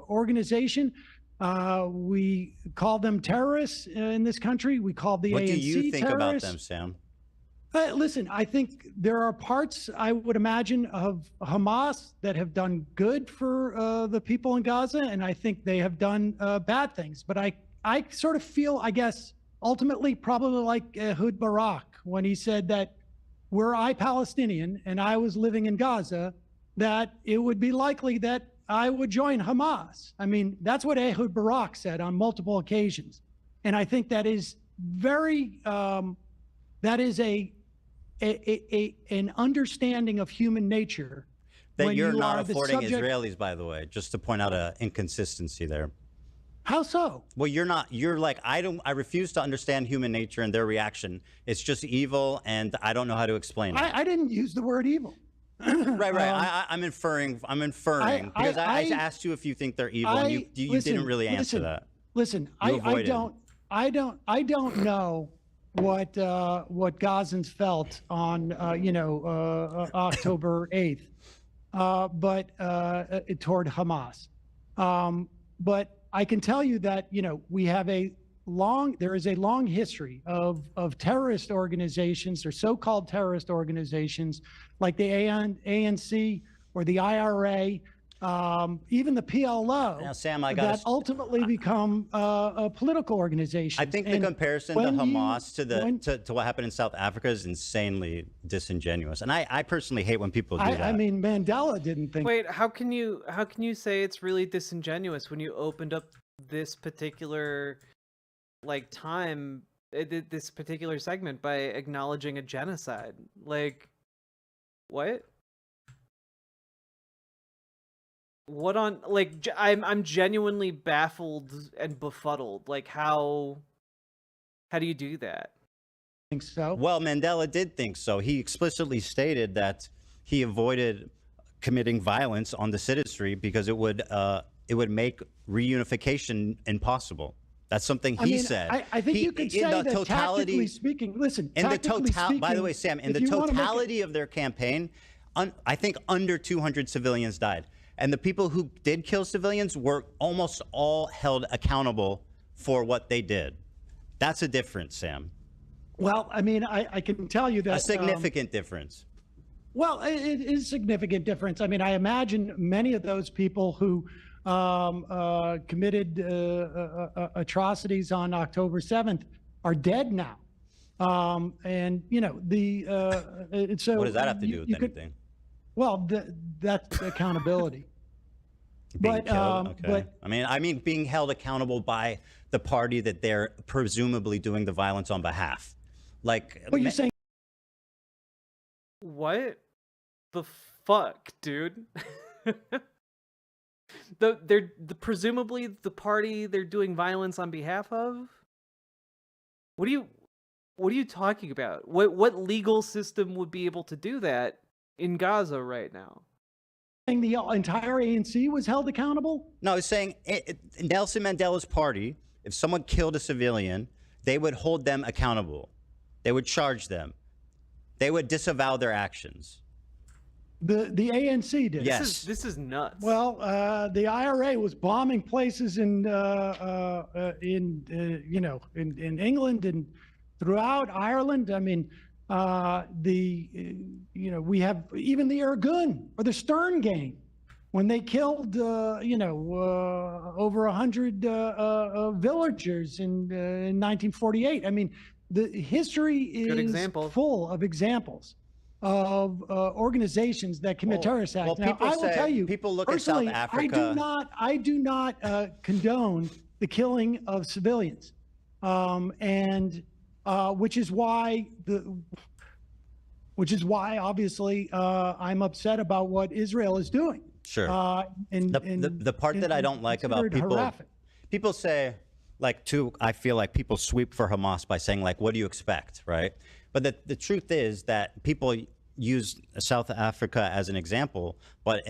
Speaker 7: organization. We call them terrorists in this country. We call the ANC
Speaker 6: terrorists. What do you think
Speaker 7: terrorists.
Speaker 6: about them, Sam?
Speaker 7: Listen, I think there are parts, I would imagine, of Hamas that have done good for the people in Gaza, and I think they have done bad things. But I sort of feel, I guess, ultimately probably like Ehud Barak when he said that were I Palestinian and I was living in Gaza, that it would be likely that I would join Hamas. I mean, that's what Ehud Barak said on multiple occasions. And I think that is very, that is an understanding of human nature.
Speaker 6: That you're not affording Israelis, by the way, just to point out an inconsistency there.
Speaker 7: How so?
Speaker 6: Well, you're not. You're like, I refuse to understand human nature and their reaction. It's just evil, and I don't know how to explain it.
Speaker 7: I didn't use the word evil.
Speaker 6: Right. I'm inferring because I asked you if you think they're evil, and you didn't really answer that.
Speaker 7: Listen, I don't know what Gazans felt on October 8th. but toward Hamas. But I can tell you that, we have there is a long history of terrorist organizations or so-called terrorist organizations like the ANC or the IRA, even the PLO,
Speaker 6: now, Sam,
Speaker 7: that ultimately become political organizations.
Speaker 6: I think the comparison to Hamas to what happened in South Africa is insanely disingenuous, and I personally hate when people do that.
Speaker 7: I mean, Mandela didn't think.
Speaker 2: Wait, how can you say it's really disingenuous when you opened up this particular time, this particular segment by acknowledging a genocide? Like, what? What on, I'm genuinely baffled and befuddled. Like, how do you do that?
Speaker 7: Think so?
Speaker 6: Well, Mandela did think so. He explicitly stated that he avoided committing violence on the citizenry because it would make reunification impossible. That's something he said.
Speaker 7: I think you could say that tactically speaking, listen, by
Speaker 6: the way, Sam, in the totality of their campaign, I think under 200 civilians died. And the people who did kill civilians were almost all held accountable for what they did. That's a difference, Sam.
Speaker 7: Well, I mean, I can tell you that...
Speaker 6: A significant difference.
Speaker 7: Well, it is a significant difference. I mean, I imagine many of those people who committed atrocities on October 7th are dead now. And, so...
Speaker 6: What does that have to do with anything?
Speaker 7: Well, that's accountability.
Speaker 6: But I mean being held accountable by the party that they're presumably doing the violence on behalf. Like,
Speaker 7: what you're saying?
Speaker 2: What the fuck, dude? Presumably the party they're doing violence on behalf of? What are you talking about? What legal system would be able to do that in Gaza right now?
Speaker 7: The entire ANC was held accountable?
Speaker 6: No, it's saying Nelson Mandela's party, if someone killed a civilian, they would hold them accountable. They would charge them. They would disavow their actions.
Speaker 7: The ANC did.
Speaker 6: Yes.
Speaker 2: This is nuts.
Speaker 7: Well, the IRA was bombing places in England and throughout Ireland. I mean, we have even the Irgun or the Stern Gang when they killed, over 100 villagers in 1948. I mean, the history is full of example of organizations that commit terrorist acts. Now, I will tell you,
Speaker 6: people look at South Africa.
Speaker 7: I do not condone the killing of civilians, which is why obviously I'm upset about what Israel is doing.
Speaker 6: Sure. The part that I don't like about people say, I feel like people sweep for Hamas by saying, like, what do you expect, right? But the truth is that people use South Africa as an example, but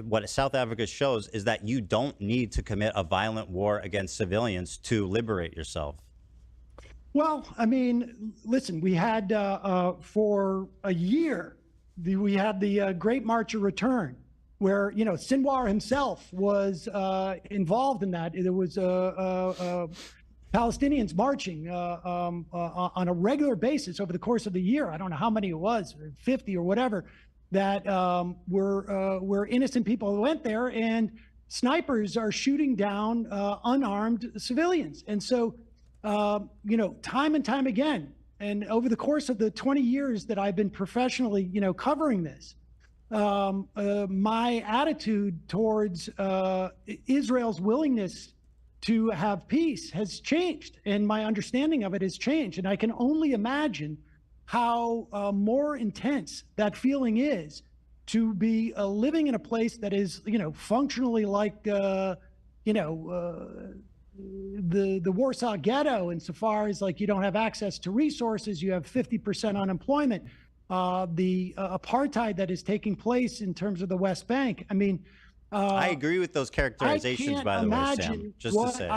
Speaker 6: what South Africa shows is that you don't need to commit a violent war against civilians to liberate yourself.
Speaker 7: Well, I mean, listen, we had for a year, we had the Great March of Return, where, Sinwar himself was involved in that. There was Palestinians marching on a regular basis over the course of the year. I don't know how many it was, 50 or whatever, that were innocent people who went there, and snipers are shooting down unarmed civilians. And so, time and time again, and over the course of the 20 years that I've been professionally, covering this, my attitude towards Israel's willingness to have peace has changed, and my understanding of it has changed. And I can only imagine how more intense that feeling is to be living in a place that is, functionally like, the Warsaw Ghetto, insofar as, like, you don't have access to resources, you have 50% unemployment, the apartheid that is taking place in terms of the West Bank. I mean,
Speaker 6: I agree with those characterizations, by the way, Sam. Just to say,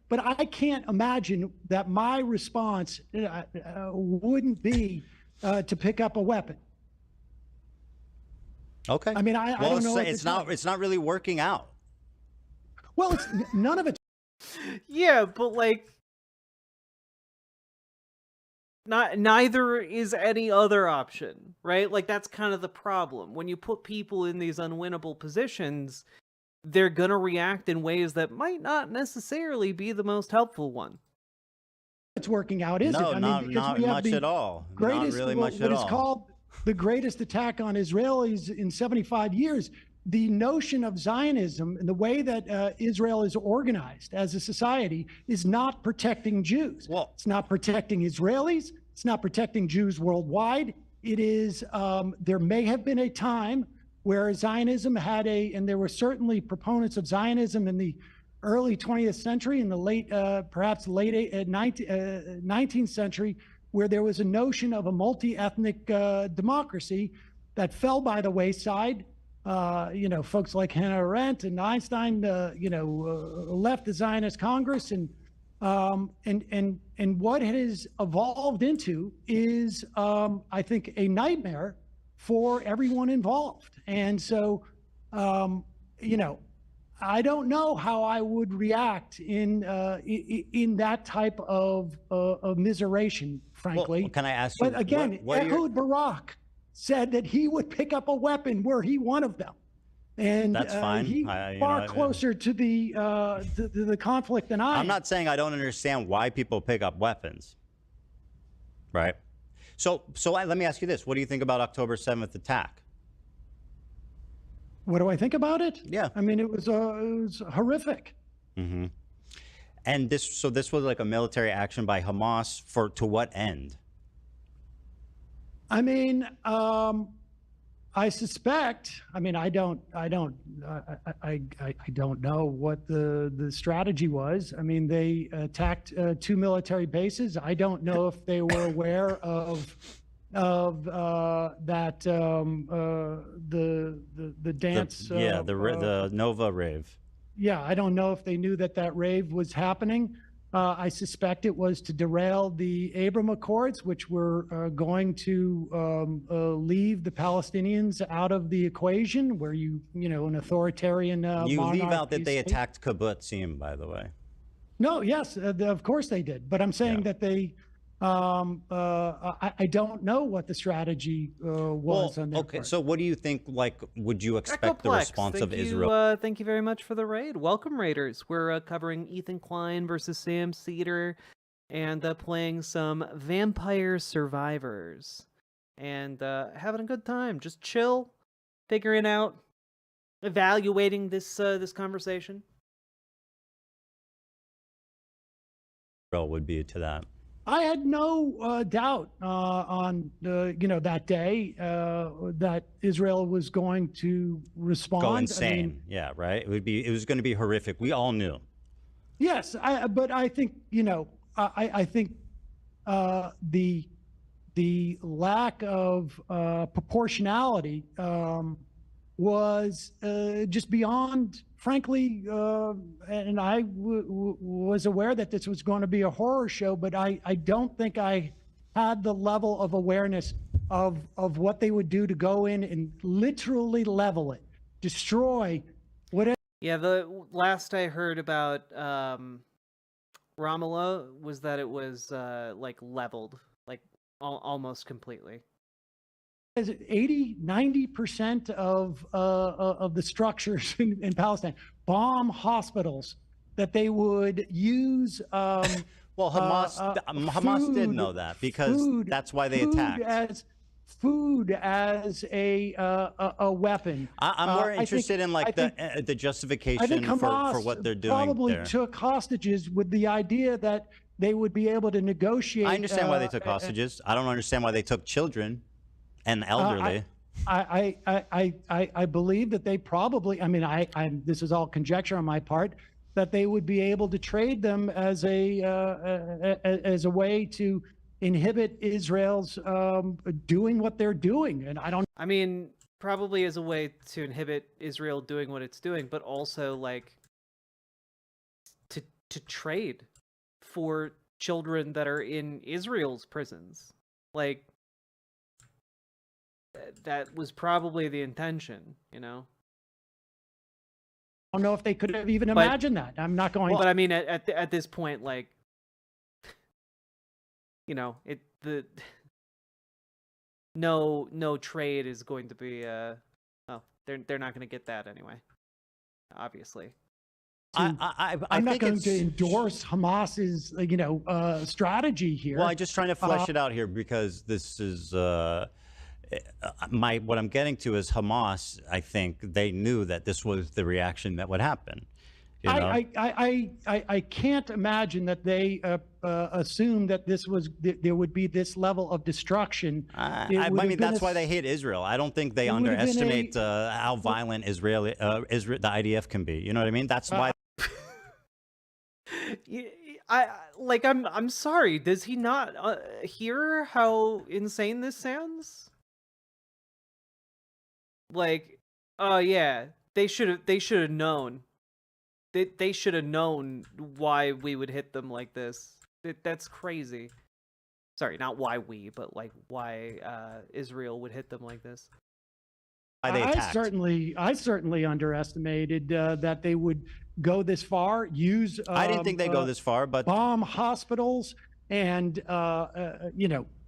Speaker 7: but I can't imagine that my response wouldn't be to pick up a weapon.
Speaker 6: Okay.
Speaker 7: I mean, I don't know.
Speaker 6: It's not really working out.
Speaker 7: Well, it's none of it.
Speaker 2: Yeah, but like, neither is any other option, right? Like, that's kind of the problem. When you put people in these unwinnable positions, they're gonna react in ways that might not necessarily be the most helpful one.
Speaker 7: It's working out, is it? I
Speaker 6: not
Speaker 7: mean, because we have
Speaker 6: much
Speaker 7: the
Speaker 6: at all.
Speaker 7: greatest,
Speaker 6: not really
Speaker 7: what,
Speaker 6: much
Speaker 7: what
Speaker 6: at
Speaker 7: is
Speaker 6: all.
Speaker 7: called the greatest attack on Israelis in 75 years. The notion of Zionism and the way that Israel is organized as a society is not protecting Jews.
Speaker 6: Well,
Speaker 7: it's not protecting Israelis. It's not protecting Jews worldwide. It is, there may have been a time where Zionism had and there were certainly proponents of Zionism in the early 20th century, in the late, perhaps late 19th century, where there was a notion of a multi-ethnic democracy that fell by the wayside. Folks like Hannah Arendt and Einstein, left the Zionist Congress, and what it has evolved into is, I think, a nightmare for everyone involved. And so, I don't know how I would react in that type of immiseration, frankly.
Speaker 6: Well, can I ask you?
Speaker 7: But again, Ehud Barak said that he would pick up a weapon were he one of them, and
Speaker 6: that's fine.
Speaker 7: He's far closer to the conflict than I am.
Speaker 6: I'm not saying I don't understand why people pick up weapons, right? So let me ask you this: what do you think about October 7th attack?
Speaker 7: What do I think about it?
Speaker 6: Yeah.
Speaker 7: I mean, it was horrific.
Speaker 6: Mm-hmm. And this was like a military action by Hamas to what end?
Speaker 7: I mean, I suspect. I mean, I don't know what the strategy was. I mean, they attacked 2 military bases. I don't know if they were aware of that the dance.
Speaker 6: The Nova rave.
Speaker 7: Yeah, I don't know if they knew that rave was happening. I suspect it was to derail the Abraham Accords, which were going to leave the Palestinians out of the equation, where an authoritarian
Speaker 6: you leave out that they attacked Kibbutzim, by the way.
Speaker 7: No, yes, of course they did, but I'm saying that they. I don't know what the strategy was on their part.
Speaker 6: So what do you think? Like, would you expect the response of Israel?
Speaker 2: Thank you very much for the raid. Welcome, Raiders. We're covering Ethan Klein versus Sam Seder, and playing some Vampire Survivors, and having a good time. Just chill, figuring out, evaluating this conversation.
Speaker 6: Would be to that.
Speaker 7: I had no doubt on that day that Israel was going to respond.
Speaker 6: Go insane. I mean, yeah, right. It was going to be horrific. We all knew.
Speaker 7: Yes, but I think I think the lack of proportionality was just beyond. Frankly, and I was aware that this was going to be a horror show, but I don't think I had the level of awareness of what they would do to go in and literally level it, destroy whatever.
Speaker 2: Yeah, the last I heard about Ramallah was that it was like leveled, like almost completely.
Speaker 7: 80-90% of the structures in Palestine, bomb hospitals that they would use.
Speaker 6: Well, Hamas did know that, because that's why they attacked.
Speaker 7: Food as a weapon.
Speaker 6: I'm more interested in the justification for what they're doing.
Speaker 7: Probably took hostages with the idea that they would be able to negotiate.
Speaker 6: I understand why they took hostages. I don't understand why they took children and elderly.
Speaker 7: I believe that they probably. I mean, this is all conjecture on my part, that they would be able to trade them as a way to inhibit Israel's doing what they're doing. And I don't.
Speaker 2: I mean, probably as a way to inhibit Israel doing what it's doing, but also like to trade for children that are in Israel's prisons. Like, that was probably the intention, you know.
Speaker 7: I don't know if they could have even imagined that. I'm not going.
Speaker 2: But I mean, at this point, like, you know, no trade is going to be. Well, they're not going to get that anyway. Obviously.
Speaker 7: I'm not going to endorse Hamas's, strategy here.
Speaker 6: Well, I'm just trying to flesh it out here because this is what I'm getting to is Hamas. I think they knew that this was the reaction that would happen. You know?
Speaker 7: I can't imagine that they assumed that there would be this level of destruction.
Speaker 6: I mean, that's why they hate Israel. I don't think they underestimate how violent the IDF can be. You know what I mean? That's why.
Speaker 2: I'm sorry. Does he not hear how insane this sounds? Like, oh yeah, they should have known. They should have known why we would hit them like this. That's crazy. Sorry, not why we, but like why Israel would hit them like this.
Speaker 7: I certainly underestimated that they would go this far. Use
Speaker 6: I didn't think they'd go this far, but
Speaker 7: bomb hospitals and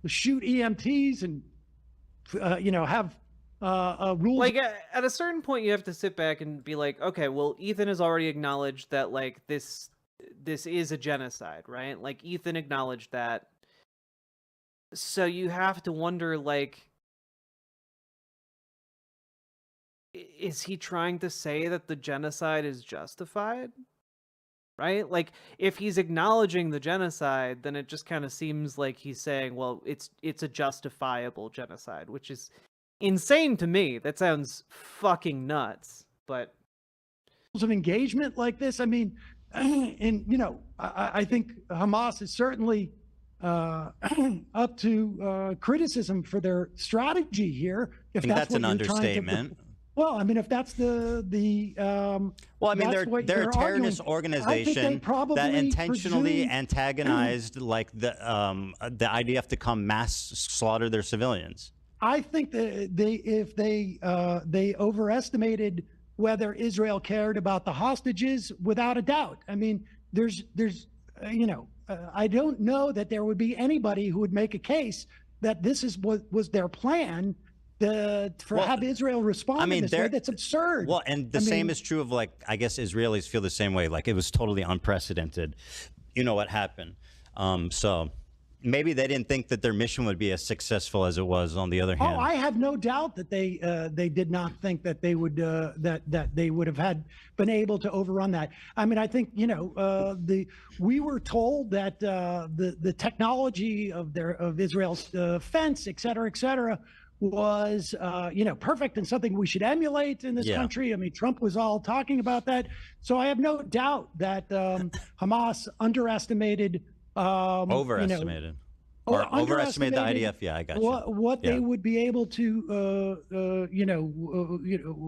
Speaker 7: shoot EMTs and have rules.
Speaker 2: Like at a certain point, you have to sit back and be like, okay, well, Ethan has already acknowledged that like this is a genocide, right? Like Ethan acknowledged that. So you have to wonder, like, is he trying to say that the genocide is justified? Right? Like, if he's acknowledging the genocide, then it just kind of seems like he's saying, well, it's a justifiable genocide, which is insane to me. That sounds fucking nuts. But
Speaker 7: of engagement like this, I mean, and I think Hamas is certainly up to criticism for their strategy here. If that's
Speaker 6: an understatement.
Speaker 7: Well, I mean, if that's well,
Speaker 6: I mean, they're a terrorist organization that intentionally antagonized like the IDF to come mass slaughter their civilians.
Speaker 7: I think that they overestimated whether Israel cared about the hostages, without a doubt. I mean, there's I don't know that there would be anybody who would make a case that this was their plan. Have Israel respond in this way. That's absurd.
Speaker 6: Well, and the same is true of, like, I guess Israelis feel the same way. Like, it was totally unprecedented. You know what happened. So maybe they didn't think that their mission would be as successful as it was. On the other hand,
Speaker 7: I have no doubt that they did not think that they would that they would have been able to overrun that. I mean, I think we were told that the technology of Israel's fence, et cetera, was perfect and something we should emulate in this country. I mean, Trump was all talking about that. So I have no doubt that Hamas overestimated the
Speaker 6: IDF. Yeah, I got you.
Speaker 7: What they would be able to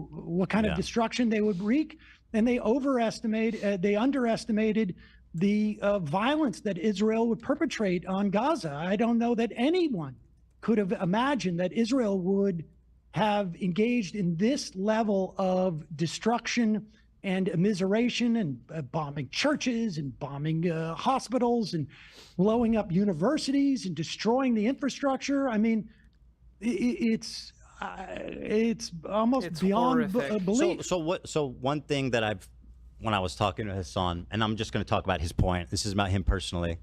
Speaker 7: what kind of destruction they would wreak, and they underestimated the violence that Israel would perpetrate on Gaza. I don't know that anyone could have imagined that Israel would have engaged in this level of destruction and immiseration and bombing churches and bombing hospitals and blowing up universities and destroying the infrastructure. I mean, it's almost beyond belief.
Speaker 6: So one thing that when I was talking to Hassan, and I'm just going to talk about his point. This is about him personally.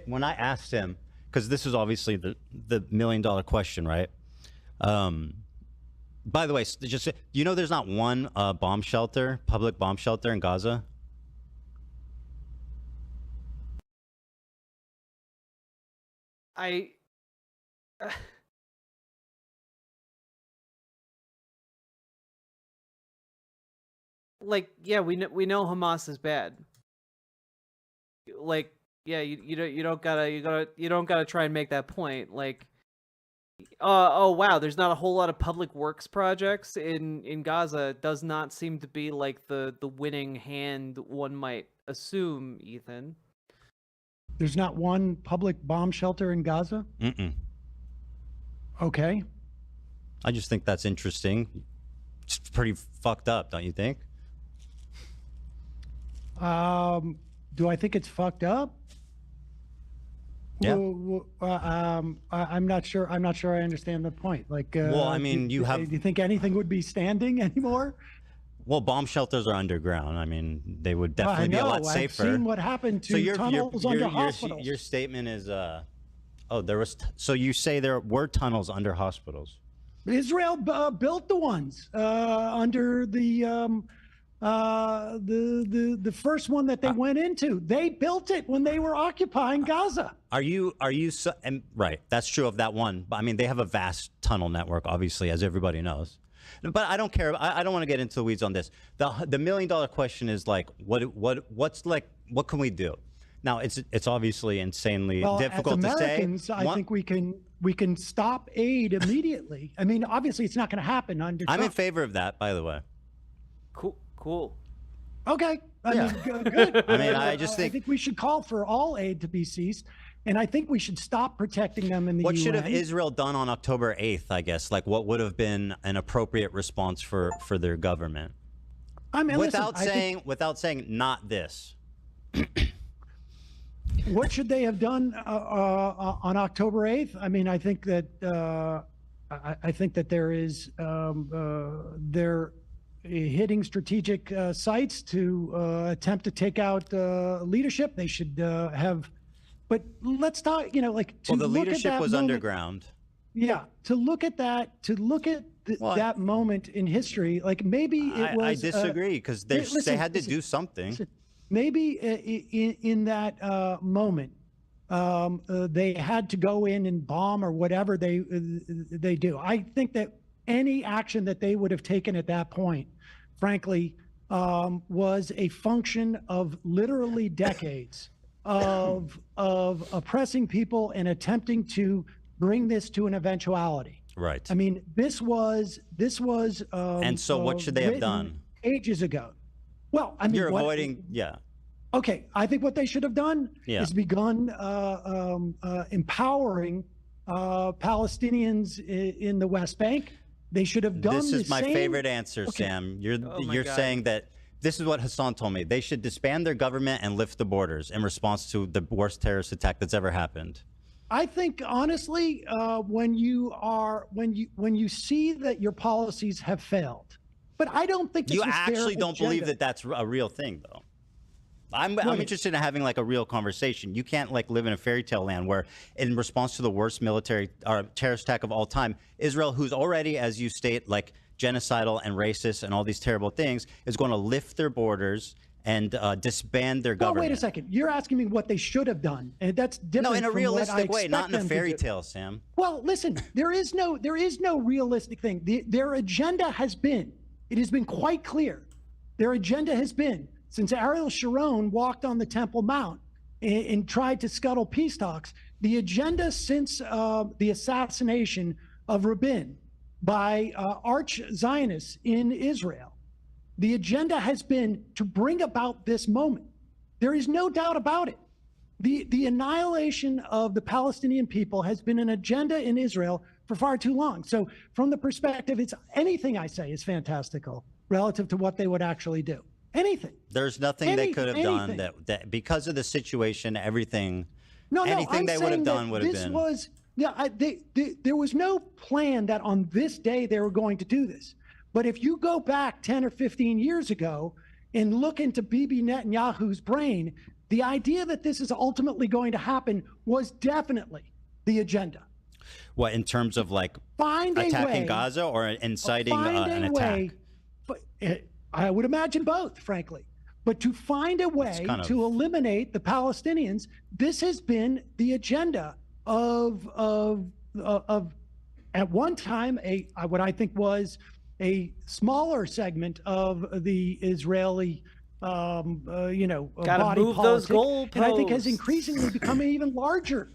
Speaker 6: When I asked him, because this is obviously the $1 million question, right? By the way, just there's not one public bomb shelter in Gaza.
Speaker 2: We know Hamas is bad. Like, yeah, you don't gotta try and make that point. Like, oh wow, there's not a whole lot of public works projects in Gaza. It does not seem to be like the winning hand one might assume, Ethan.
Speaker 7: There's not one public bomb shelter in Gaza?
Speaker 6: Mm-mm.
Speaker 7: Okay.
Speaker 6: I just think that's interesting. It's pretty fucked up, don't you think?
Speaker 7: Do I think it's fucked up?
Speaker 6: Yeah.
Speaker 7: I'm not sure. I'm not sure I understand the point. Like,
Speaker 6: well, I mean,
Speaker 7: do you think anything would be standing anymore?
Speaker 6: Well, bomb shelters are underground. I mean, they would definitely be a lot safer.
Speaker 7: I've seen what happened to tunnels under hospitals.
Speaker 6: Your statement is, so you say there were tunnels under hospitals?
Speaker 7: Israel built the ones under the first one that they went into. They built it when they were occupying Gaza.
Speaker 6: Are you right? That's true of that one. But I mean, they have a vast tunnel network, obviously, as everybody knows. But I don't care. I don't want to get into the weeds on this. The $1 million question is like, what can we do? Now, it's obviously insanely difficult
Speaker 7: as
Speaker 6: Americans,
Speaker 7: to say. I think we can stop aid immediately. I mean, obviously, it's not going to happen under Trump.
Speaker 6: I'm in favor of that, by the way.
Speaker 2: Cool.
Speaker 7: Okay. I mean, good.
Speaker 6: I mean, I think
Speaker 7: we should call for all aid to be ceased. And I think we should stop protecting them in the UN.
Speaker 6: What should have Israel done on October 8th, I guess? Like, what would have been an appropriate response for their government?
Speaker 7: I mean,
Speaker 6: without saying not this.
Speaker 7: What should they have done on October 8th? I mean, I think that there is they're hitting strategic sites to attempt to take out leadership. They should have. But let's talk, the
Speaker 6: leadership was underground.
Speaker 7: Yeah, to look at that, that moment in history, like maybe it was.
Speaker 6: I disagree because they had to do something.
Speaker 7: Maybe in that moment, they had to go in and bomb or whatever they do. I think that any action that they would have taken at that point, frankly, was a function of literally decades of oppressing people and attempting to bring this to an eventuality.
Speaker 6: Right.
Speaker 7: I mean, this was.
Speaker 6: And so, what should they have done?
Speaker 7: Ages ago. Well, I mean,
Speaker 6: you're avoiding. Yeah.
Speaker 7: Okay, I think what they should have done is begun empowering Palestinians in the West Bank. They should have done.
Speaker 6: This is my favorite answer, Sam. You're saying that. This is what Hassan told me. They should disband their government and lift the borders in response to the worst terrorist attack that's ever happened.
Speaker 7: I think honestly, when you see that your policies have failed, but I don't think this
Speaker 6: you
Speaker 7: was
Speaker 6: actually don't believe that that's a real thing, though. I'm interested in having like a real conversation. You can't like live in a fairy tale land where, in response to the worst military or terrorist attack of all time, Israel, who's already, as you state, like genocidal and racist and all these terrible things, is going to lift their borders and disband their government.
Speaker 7: Wait a second. You're asking me what they should have done, and that's different.
Speaker 6: No, in a realistic way, not in a fairy
Speaker 7: tale,
Speaker 6: Sam.
Speaker 7: Well, listen, there is no realistic thing. Their agenda has been quite clear. Their agenda has been, since Ariel Sharon walked on the Temple Mount and tried to scuttle peace talks, the agenda since the assassination of Rabin by arch Zionists in Israel, the agenda has been to bring about this moment. There is no doubt about it. The annihilation of the Palestinian people has been an agenda in Israel for far too long. So from the perspective, it's anything I say is fantastical relative to what they would actually do. Anything.
Speaker 6: There's nothing they could have done that because of the situation, anything they would have done would have been.
Speaker 7: There was no plan that on this day they were going to do this. But if you go back 10 or 15 years ago and look into Bibi Netanyahu's brain, the idea that this is ultimately going to happen was definitely the agenda.
Speaker 6: What, in terms of like attacking Gaza or inciting an attack?
Speaker 7: I would imagine both, frankly. But to find a way to eliminate the Palestinians, this has been the agenda of at one time what I think was a smaller segment of the Israeli body
Speaker 2: move
Speaker 7: politic,
Speaker 2: those goalposts.
Speaker 7: And I think has increasingly become an even larger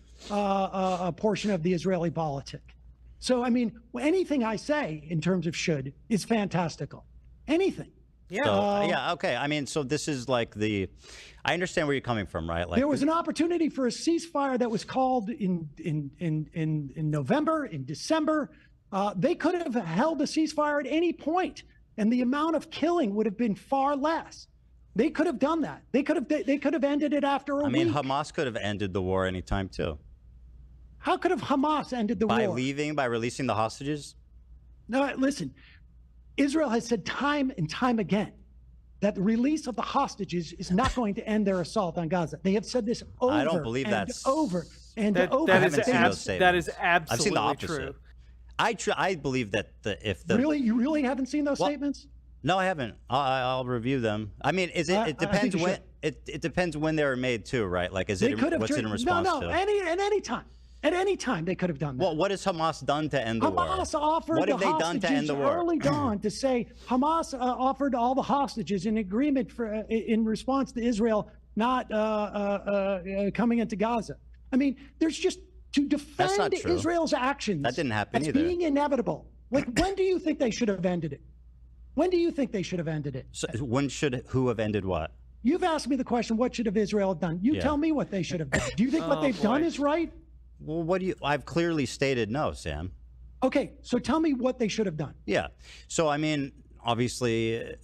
Speaker 7: portion of the Israeli politic. So I mean, anything I say in terms of should is fantastical. Anything.
Speaker 2: Yeah.
Speaker 6: So, okay. I mean, so this is like I understand where you're coming from, right? Like
Speaker 7: there was an opportunity for a ceasefire that was called in November, in December. They could have held a ceasefire at any point, and the amount of killing would have been far less. They could have done that. They could have ended it after a week.
Speaker 6: I mean, Hamas could have ended the war anytime too.
Speaker 7: How could have Hamas ended the war?
Speaker 6: By leaving, by releasing the hostages?
Speaker 7: No, listen. Israel has said time and time again that the release of the hostages is not going to end their assault on Gaza. They have said this over
Speaker 6: I don't believe
Speaker 7: and
Speaker 6: that's
Speaker 7: over and over.
Speaker 2: That is
Speaker 6: absolutely
Speaker 2: I've
Speaker 6: seen the opposite.
Speaker 2: true.
Speaker 6: I believe that if the
Speaker 7: you really haven't seen those statements?
Speaker 6: No, I haven't. I'll review them. I mean, it depends when it depends when they were made too, right? Like, is it what's it in response to?
Speaker 7: At any time they could have done that.
Speaker 6: Well, what has Hamas done to end the war?
Speaker 7: Hamas offered
Speaker 6: what have
Speaker 7: the
Speaker 6: they done to end the war?
Speaker 7: Early dawn to say Hamas offered all the hostages in agreement in response to Israel not coming into Gaza. I mean, there's just to defend Israel's actions.
Speaker 6: That didn't happen either.
Speaker 7: Being inevitable. Like, when do you think they should have ended it? When do you think they should have ended it?
Speaker 6: So when should who have ended what?
Speaker 7: You've asked me the question, what should have Israel done? You tell me what they should have done. Do you think what they've done is right?
Speaker 6: Well, what do you? I've clearly stated no, Sam.
Speaker 7: Okay, so tell me what they should have done.
Speaker 6: Yeah. So I mean, obviously,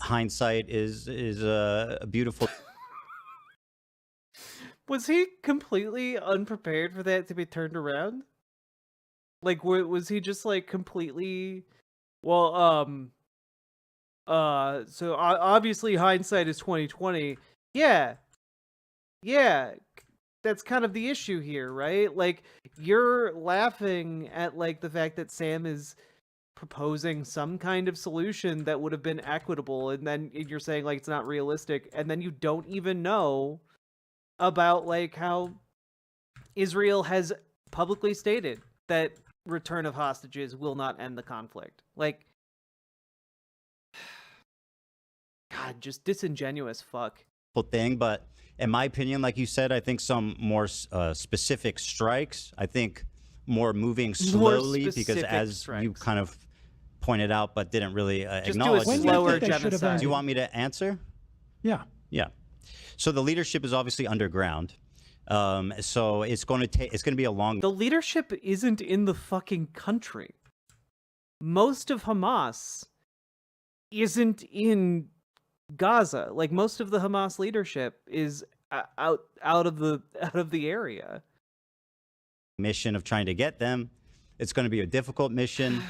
Speaker 6: hindsight is a beautiful.
Speaker 2: Was he completely unprepared for that to be turned around? Like, was he just like completely? Well, so obviously hindsight is 2020. Yeah. That's kind of the issue here, right? Like, you're laughing at like the fact that Sam is proposing some kind of solution that would have been equitable, and then you're saying like it's not realistic, and then you don't even know about like how Israel has publicly stated that return of hostages will not end the conflict. Like, God, just disingenuous fuck.
Speaker 6: Thing, but in my opinion, like you said, I think some more specific strikes. I think more moving slowly, because as you kind of pointed out, but didn't really acknowledge.
Speaker 2: Do a slower genocide.
Speaker 6: Do you want me to answer?
Speaker 7: Yeah.
Speaker 6: So the leadership is obviously underground. So it's going to take. It's going to be a long.
Speaker 2: The leadership isn't in the fucking country. Most of Hamas isn't in Gaza. Like, most of the Hamas leadership is out of the area.
Speaker 6: Mission of trying to get them. It's going to be a difficult mission.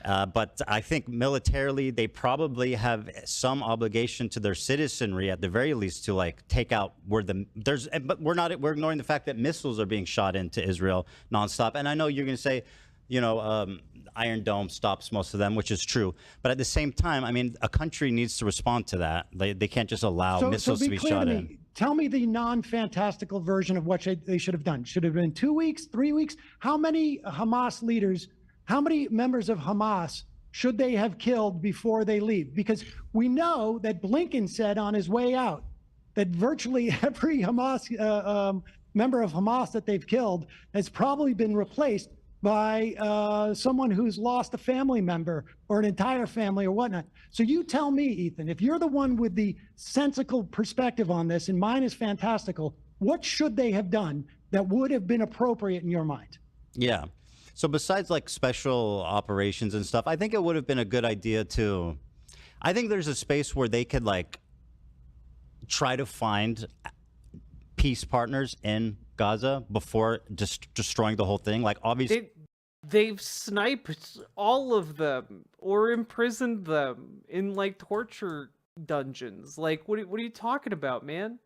Speaker 6: But I think militarily, they probably have some obligation to their citizenry, at the very least, to like take out where but we're ignoring the fact that missiles are being shot into Israel nonstop. And I know you're going to say, Iron Dome stops most of them, which is true. But at the same time, I mean, a country needs to respond to that. They can't just allow missiles to be shot in.
Speaker 7: Tell me the non-fantastical version of what they should have done. Should it have been 2 weeks, 3 weeks? How many Hamas leaders, how many members of Hamas should they have killed before they leave? Because we know that Blinken said on his way out that virtually every Hamas member of Hamas that they've killed has probably been replaced by someone who's lost a family member or an entire family or whatnot. So you tell me, Ethan, if you're the one with the sensical perspective on this, and mine is fantastical, what should they have done that would have been appropriate in your mind?
Speaker 6: Yeah. So besides like special operations and stuff, I think it would have been a good idea to, I think there's a space where they could like try to find peace partners in Gaza before just destroying the whole thing. Like, obviously
Speaker 2: they've sniped all of them or imprisoned them in like torture dungeons. Like, what are you talking about, man?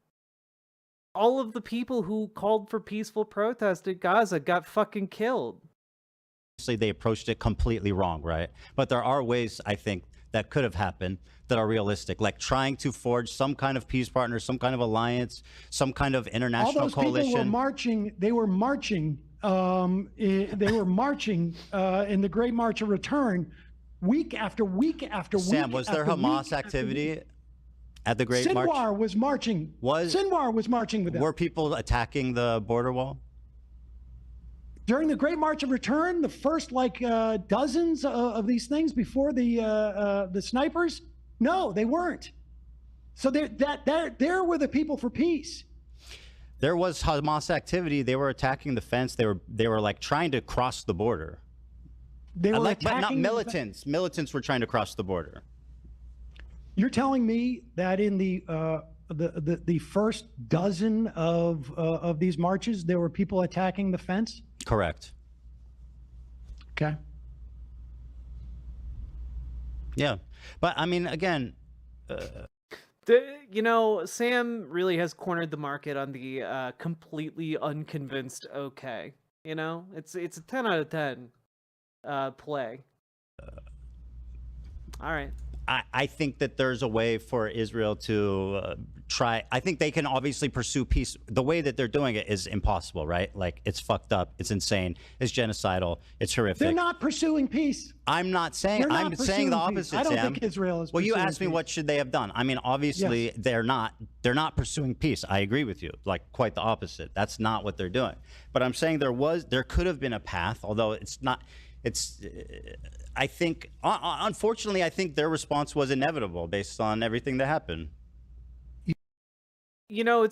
Speaker 2: All of the people who called for peaceful protest in Gaza got fucking killed.
Speaker 6: They approached it completely wrong, right? But there are ways, I think, that could have happened that are realistic, like trying to forge some kind of peace partner, some kind of alliance, some kind of international coalition. All those people were
Speaker 7: marching. They were marching. They were marching in the Great March of Return, week after week after week.
Speaker 6: Sam, was there Hamas activity at the Great March?
Speaker 7: Sinwar was marching. Sinwar was marching with them.
Speaker 6: Were people attacking the border wall?
Speaker 7: During the Great March of Return, the first dozens of these things before the snipers, no, they weren't. So there were the people for peace.
Speaker 6: There was Hamas activity. They were attacking the fence. They were like trying to cross the border.
Speaker 7: They were
Speaker 6: but not
Speaker 7: attacking
Speaker 6: militants. Militants were trying to cross the border.
Speaker 7: You're telling me that in the first dozen of these marches, there were people attacking the fence?
Speaker 6: Correct.
Speaker 7: Okay.
Speaker 6: Yeah, but I mean, again,
Speaker 2: you know, Sam really has cornered the market on the completely unconvinced. Okay, you know, it's a 10 out of 10 play. All right.
Speaker 6: I think that there's a way for Israel to try. I think they can obviously pursue peace. The way that they're doing it is impossible, right? Like, it's fucked up. It's insane. It's genocidal. It's horrific.
Speaker 7: They're not pursuing peace.
Speaker 6: I'm not saying. I'm saying the opposite,
Speaker 7: I don't
Speaker 6: Sam.
Speaker 7: think Israel is.
Speaker 6: Well, you
Speaker 7: pursuing
Speaker 6: asked me
Speaker 7: peace.
Speaker 6: what should they have done. I mean, obviously,
Speaker 7: Yes.
Speaker 6: they're not pursuing peace. I agree with you. Like, quite the opposite. That's not what they're doing. But I'm saying there could have been a path, although it's not. I think, unfortunately, I think their response was inevitable based on everything that happened.
Speaker 2: You know,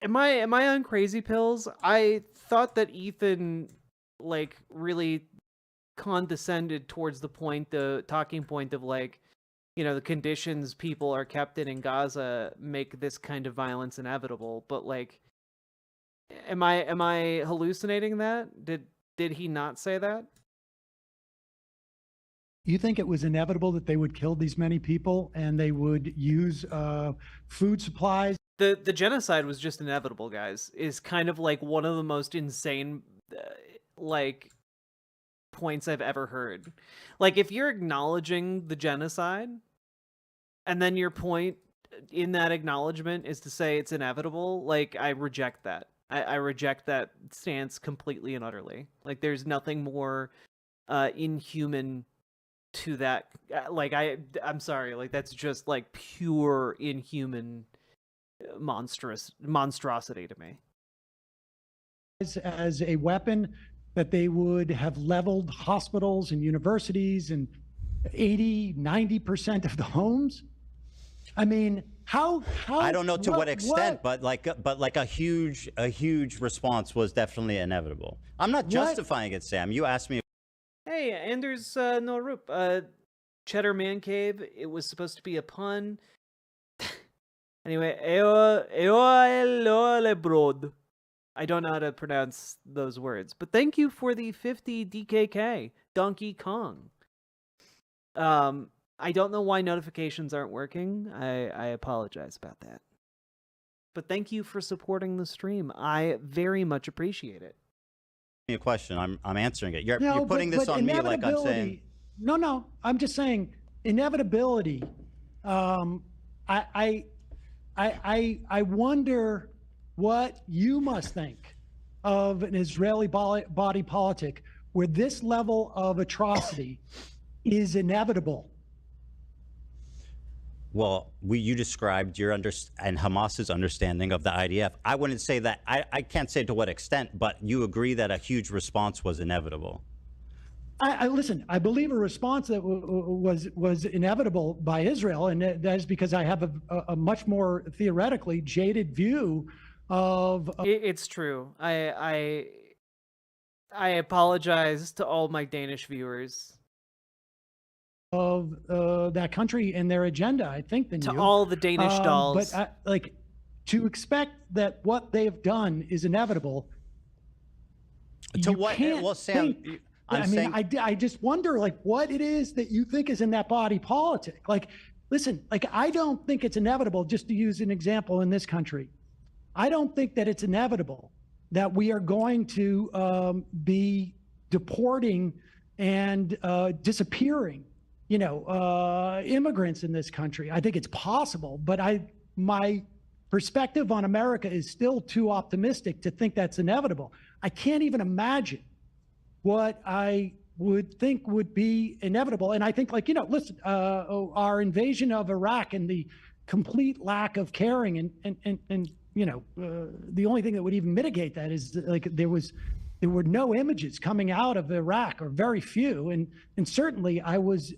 Speaker 2: am I on crazy pills? I thought that Ethan like really condescended towards the talking point of, like, you know, the conditions people are kept in Gaza make this kind of violence inevitable. But, like, am I hallucinating that? Did he not say that?
Speaker 7: You think it was inevitable that they would kill these many people and they would use food supplies?
Speaker 2: The genocide was just inevitable, guys. Is kind of like one of the most insane like points I've ever heard. Like, if you're acknowledging the genocide and then your point in that acknowledgement is to say it's inevitable, like, I reject that. I reject that stance completely and utterly. Like, there's nothing more inhuman to that. Like, I'm sorry, like, that's just like pure inhuman monstrosity to me.
Speaker 7: As a weapon, that they would have leveled hospitals and universities and 80-90% of the homes. I mean, how
Speaker 6: I don't know to what extent, but like a huge response was definitely inevitable. I'm not justifying it, Sam. You asked me.
Speaker 2: Hey, Anders Norup, Cheddar Man Cave. It was supposed to be a pun. Anyway, Eoelebrod. I don't know how to pronounce those words, but thank you for the 50 DKK, Donkey Kong. I don't know why notifications aren't working. I apologize about that. But thank you for supporting the stream. I very much appreciate it.
Speaker 6: A question. I'm answering it. You're putting this on me like I'm saying.
Speaker 7: No. I'm just saying inevitability. I wonder what you must think of an Israeli body politic where this level of atrocity is inevitable.
Speaker 6: Well, you described your and Hamas's understanding of the IDF. I wouldn't say that. I can't say to what extent, but you agree that a huge response was inevitable.
Speaker 7: I listen. I believe a response that was inevitable by Israel, and that is because I have a much more theoretically jaded view of.
Speaker 2: It's true. I apologize to all my Danish viewers.
Speaker 7: Of that country and their agenda, I think, than
Speaker 2: to
Speaker 7: you.
Speaker 2: all the Danish dolls.
Speaker 7: But like, to expect that what they've done is inevitable.
Speaker 6: To what? Well, Sam,
Speaker 7: I just wonder, like, what it is that you think is in that body politic. Like, listen, like, I don't think it's inevitable. Just to use an example in this country, I don't think that it's inevitable that we are going to be deporting and disappearing immigrants in this country. I think it's possible, but my perspective on America is still too optimistic to think that's inevitable. I can't even imagine what I would think would be inevitable. And I think, like, listen, our invasion of Iraq and the complete lack of caring and the only thing that would even mitigate that is like there were no images coming out of Iraq, or very few, and certainly I was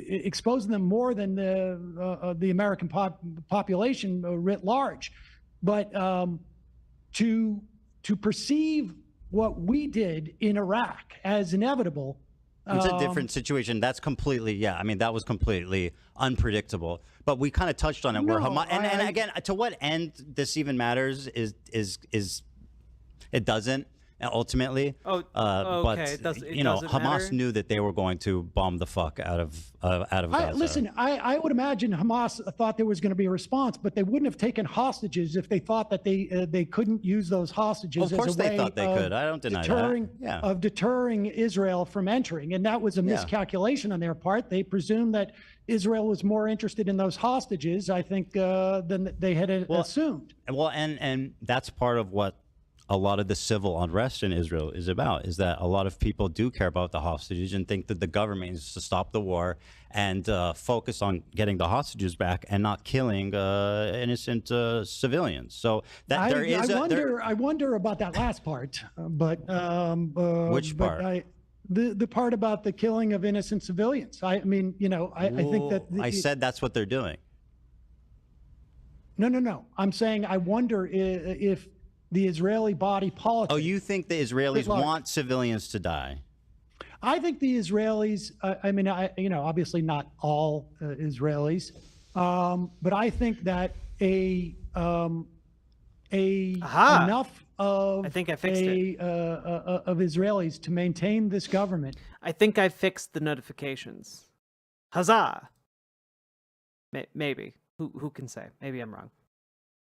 Speaker 7: exposing them more than the American population writ large. But to perceive what we did in Iraq as inevitable.
Speaker 6: It's a different situation. That's completely, yeah. I mean, that was completely unpredictable. But we kind of touched on it. Where Hamas, and again, to what end this even matters is it doesn't ultimately.
Speaker 2: Okay.
Speaker 6: But
Speaker 2: It doesn't
Speaker 6: Hamas
Speaker 2: matter?
Speaker 6: knew that they were going to bomb the fuck out of Gaza.
Speaker 7: Listen, I would imagine Hamas thought there was going to be a response, but they wouldn't have taken hostages if they thought that they couldn't use those hostages.
Speaker 6: Of course
Speaker 7: as a way
Speaker 6: they thought they could. I don't deny
Speaker 7: deterring,
Speaker 6: that. Yeah.
Speaker 7: Of deterring Israel from entering, and that was a miscalculation on their part. They presumed that Israel was more interested in those hostages, I think, than they had assumed.
Speaker 6: Well, and that's part of what a lot of the civil unrest in Israel is about, is that a lot of people do care about the hostages and think that the government needs to stop the war and focus on getting the hostages back and not killing innocent civilians. So that
Speaker 7: I wonder about that last part, but
Speaker 6: which part?
Speaker 7: The part about the killing of innocent civilians. I mean, I think that
Speaker 6: I said that's what they're doing.
Speaker 7: No. I'm saying I wonder if the Israeli body politic.
Speaker 6: Oh, you think the Israelis want civilians to die?
Speaker 7: I think the Israelis. I mean, obviously not all Israelis, but I think that enough of
Speaker 2: I think I fixed it.
Speaker 7: Of Israelis to maintain this government.
Speaker 2: I think I fixed the notifications. Huzzah! Maybe. Who can say? Maybe I'm wrong.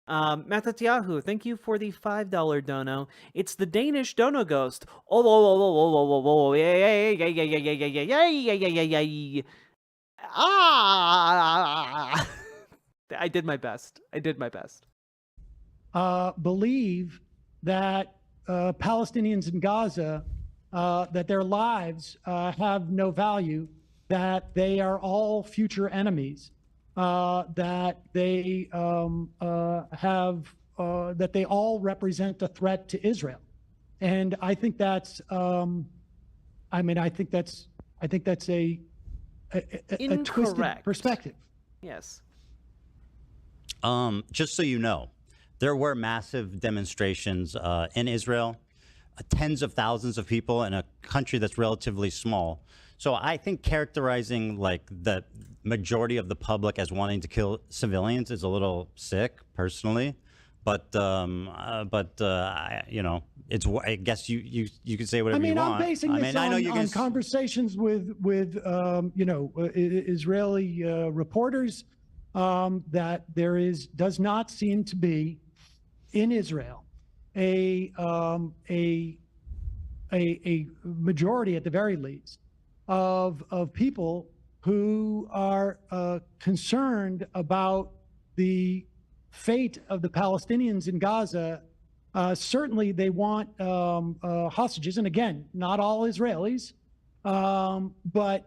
Speaker 2: Matatyahu, thank you for the $5 dono. It's the Danish dono ghost. Oh, yeah. Ah! I did my best.
Speaker 7: Believe that Palestinians in Gaza, that their lives have no value, that they are all future enemies, that they that they all represent a threat to Israel, and I think that's I think that's a twisted perspective.
Speaker 2: Yes.
Speaker 6: Just so you know, there were massive demonstrations in Israel, tens of thousands of people in a country that's relatively small. So I think characterizing like the majority of the public as wanting to kill civilians is a little sick, personally. But it's. I guess you could say whatever you want.
Speaker 7: I'm basing this on conversations with Israeli reporters that there does not seem to be in Israel a majority, at the very least, of people who are concerned about the fate of the Palestinians in Gaza. Certainly they want hostages, and again, not all Israelis, but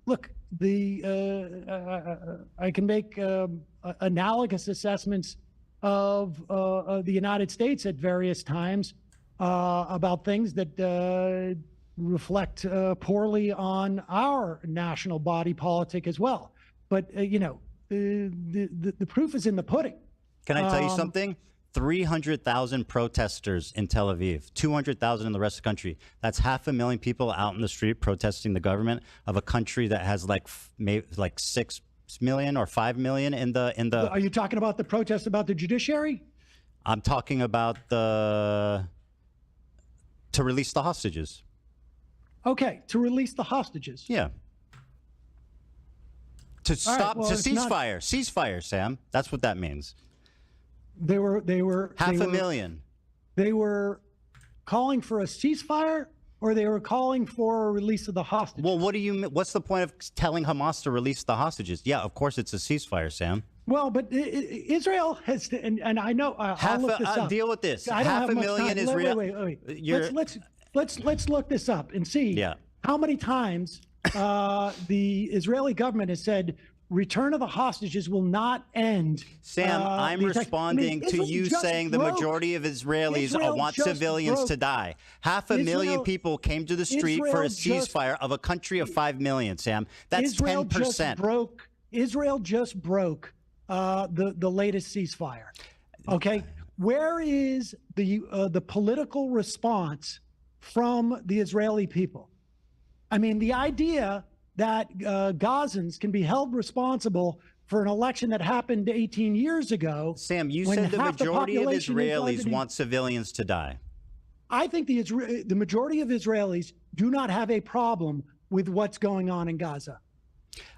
Speaker 7: look, I can make analogous assessments of the United States at various times about things that reflect poorly on our national body politic as well. But the proof is in the pudding.
Speaker 6: Can I tell you something? 300,000 protesters in Tel Aviv, 200,000 in the rest of the country. That's 500,000 people out in the street protesting the government of a country that has like 6 million or 5 million in the.
Speaker 7: Are you talking about the protest about the judiciary?
Speaker 6: I'm talking about to release the hostages.
Speaker 7: Okay, to release the hostages.
Speaker 6: Yeah. To stop,
Speaker 7: well,
Speaker 6: to ceasefire, ceasefire, Sam. That's what that means.
Speaker 7: They were
Speaker 6: 500,000.
Speaker 7: They were calling for a ceasefire, or they were calling for a release of the hostages.
Speaker 6: Well, what's the point of telling Hamas to release the hostages? Yeah, of course it's a ceasefire, Sam.
Speaker 7: Well, but Israel has to, and I know I'll look this up.
Speaker 6: Deal with this.
Speaker 7: I don't have much
Speaker 6: 500,000
Speaker 7: time.
Speaker 6: Israel.
Speaker 7: Wait. Let's look this up and see how many times the Israeli government has said return of the hostages will not end.
Speaker 6: Sam, I'm responding to you saying the majority of Israelis want civilians to die. 500,000 people came to the street for a ceasefire of a country of 5 million, Sam. That's 10%.
Speaker 7: Israel just broke the latest ceasefire. Okay? where is the political response from the Israeli people? I mean, the idea that Gazans can be held responsible for an election that happened 18 years ago.
Speaker 6: Sam, you said the majority of Israelis want civilians to die.
Speaker 7: I think the majority of Israelis do not have a problem with what's going on in Gaza.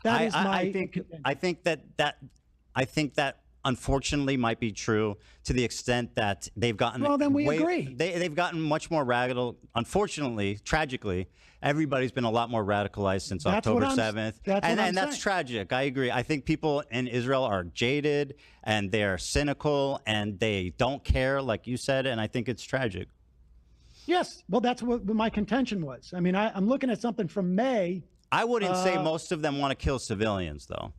Speaker 7: That is my
Speaker 6: I think that unfortunately might be true to the extent that they've gotten.
Speaker 7: Well, then we agree.
Speaker 6: They've gotten much more radical. Unfortunately, tragically, everybody's been a lot more radicalized since October 7th. And that's tragic. I agree. I think people in Israel are jaded and they're cynical and they don't care, like you said. And I think it's tragic.
Speaker 7: Yes. Well, that's what my contention was. I mean, I'm looking at something from May.
Speaker 6: I wouldn't say most of them want to kill civilians, though.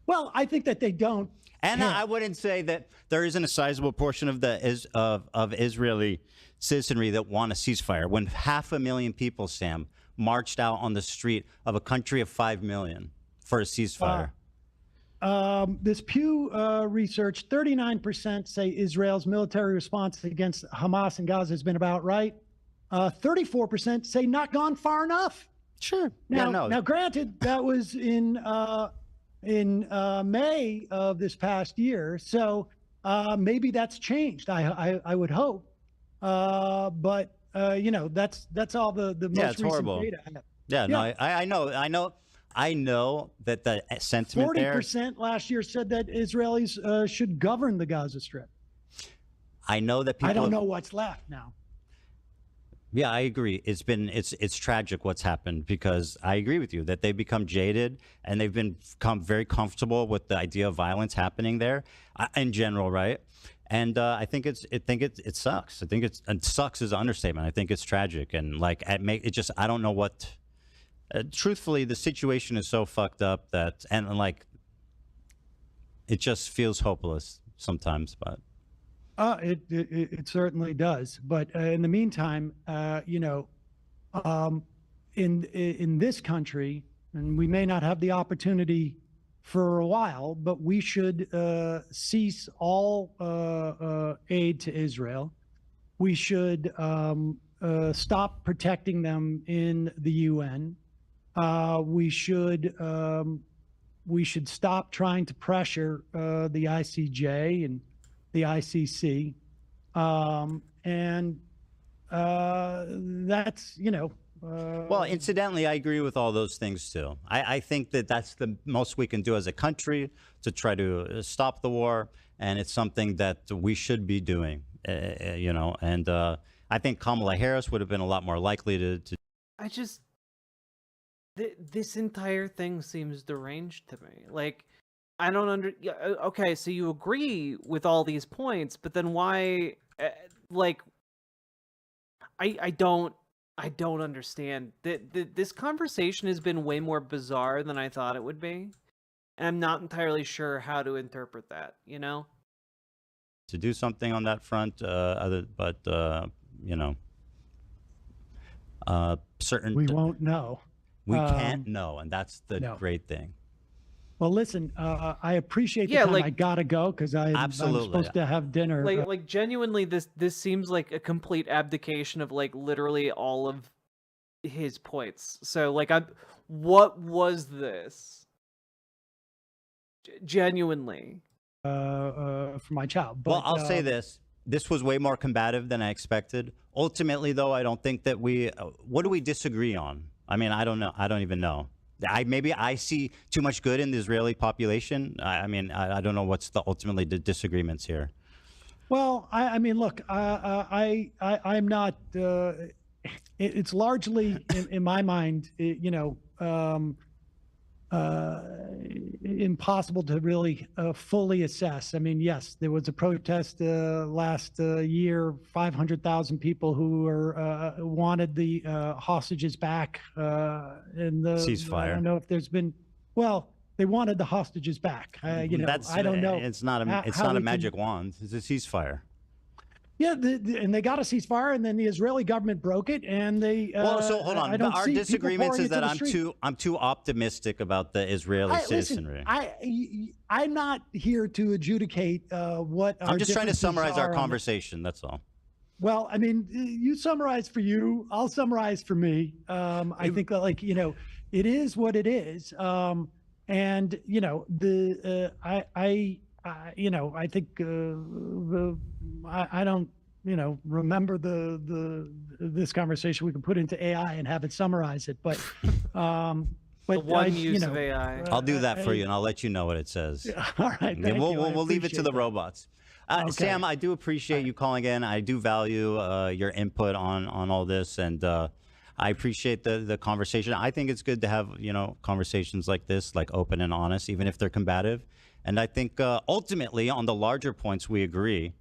Speaker 7: Well, I think that they don't.
Speaker 6: And I wouldn't say that there isn't a sizable portion of the of Israeli citizenry that want a ceasefire. When 500,000 people, Sam, marched out on the street of a country of 5 million for a ceasefire.
Speaker 7: This Pew research, 39% say Israel's military response against Hamas in Gaza has been about right. 34% say not gone far enough.
Speaker 6: Sure.
Speaker 7: Now, granted, that was in May of this past year, so maybe that's changed. I would hope, but that's all the most recent
Speaker 6: horrible
Speaker 7: data.
Speaker 6: I know that the sentiment
Speaker 7: 40% last year said that Israelis should govern the Gaza Strip.
Speaker 6: I know that people.
Speaker 7: I don't know what's left now.
Speaker 6: Yeah, I agree. It's tragic what's happened, because I agree with you that they've become jaded and they've become very comfortable with the idea of violence happening there in general, right? And I think it sucks. I think it sucks is an understatement. I think it's tragic, and like I don't know what. Truthfully, the situation is so fucked up that it just feels hopeless sometimes, but.
Speaker 7: It certainly does. But in the meantime, in this country, and we may not have the opportunity for a while, but we should cease all aid to Israel. We should stop protecting them in the UN. We should stop trying to pressure the ICJ and the ICC, and that's
Speaker 6: well, incidentally, I agree with all those things too. I think that that's the most we can do as a country to try to stop the war, and it's something that we should be doing. And I think Kamala Harris would have been a lot more likely to.
Speaker 2: This entire thing seems deranged to me. Like, I don't okay, so you agree with all these points, but then why, I don't understand. This conversation has been way more bizarre than I thought it would be, and I'm not entirely sure how to interpret that,
Speaker 6: To do something on that front, certain.
Speaker 7: We won't know.
Speaker 6: We can't know, and that's the great thing.
Speaker 7: Well, listen, I appreciate the time. I gotta go because I'm supposed to have dinner.
Speaker 2: Like genuinely, this seems like a complete abdication of literally all of his points. So what was this? Genuinely,
Speaker 7: for my child. But,
Speaker 6: well, I'll say this: this was way more combative than I expected. Ultimately, though, I don't think that we. What do we disagree on? I mean, I don't know. I don't even know. Maybe I see too much good in the Israeli population. I mean, I don't know what's ultimately the disagreements here.
Speaker 7: Well, I mean, look, I'm not. It's largely, in my mind, impossible to really fully assess. I mean, yes, there was a protest last year, 500,000 people who wanted the hostages back in the
Speaker 6: ceasefire.
Speaker 7: I don't know if there's been, well, they wanted the hostages back. I don't know.
Speaker 6: It's not a magic wand. It's a ceasefire.
Speaker 7: Yeah, and they got a ceasefire, and then the Israeli government broke it, and they.
Speaker 6: Well, so hold on.
Speaker 7: I don't
Speaker 6: Our
Speaker 7: see people
Speaker 6: disagreements
Speaker 7: pouring
Speaker 6: is that
Speaker 7: into the
Speaker 6: I'm too optimistic about the Israeli citizenry.
Speaker 7: I'm not here to adjudicate what.
Speaker 6: I'm just trying to summarize our
Speaker 7: are
Speaker 6: conversation. That's all.
Speaker 7: Well, I mean, you summarize for you. I'll summarize for me. I think that, like, it is what it is. And I think I don't remember this conversation. We can put into AI and have it summarize it, but
Speaker 2: the one use of AI.
Speaker 6: I'll do that for you, and I'll let you know what it says.
Speaker 7: All right,
Speaker 6: we'll leave it to the robots.
Speaker 7: Okay.
Speaker 6: Sam, I do appreciate you calling in. I do value your input on all this, and I appreciate the conversation. I think it's good to have conversations like this, like open and honest, even if they're combative. And I think ultimately on the larger points we agree,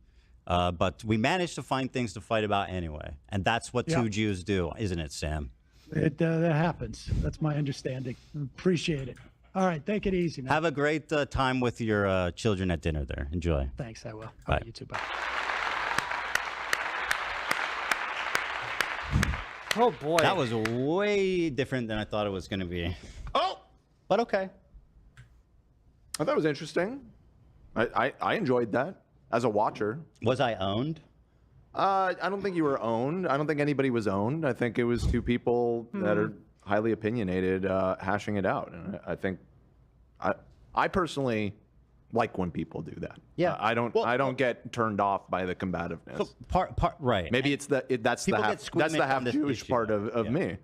Speaker 6: but we managed to find things to fight about anyway, and that's what two Jews do, isn't it, Sam?
Speaker 7: That happens. That's my understanding. Appreciate it. All right, take it easy, man.
Speaker 6: Have a great time with your children at dinner there. Enjoy.
Speaker 7: Thanks, I will.
Speaker 6: Bye.
Speaker 7: You too. Bye.
Speaker 2: Oh boy,
Speaker 6: that was way different than I thought it was going to be.
Speaker 9: Oh,
Speaker 6: but okay.
Speaker 9: I thought it was interesting. I enjoyed that as a watcher.
Speaker 6: Was I owned?
Speaker 9: I don't think you were owned. I don't think anybody was owned. I think it was two people that are highly opinionated hashing it out. And I think I personally like when people do that.
Speaker 6: Yeah.
Speaker 9: I don't get turned off by the combativeness.
Speaker 6: Right.
Speaker 9: Maybe it's that's the half Jewish part of me.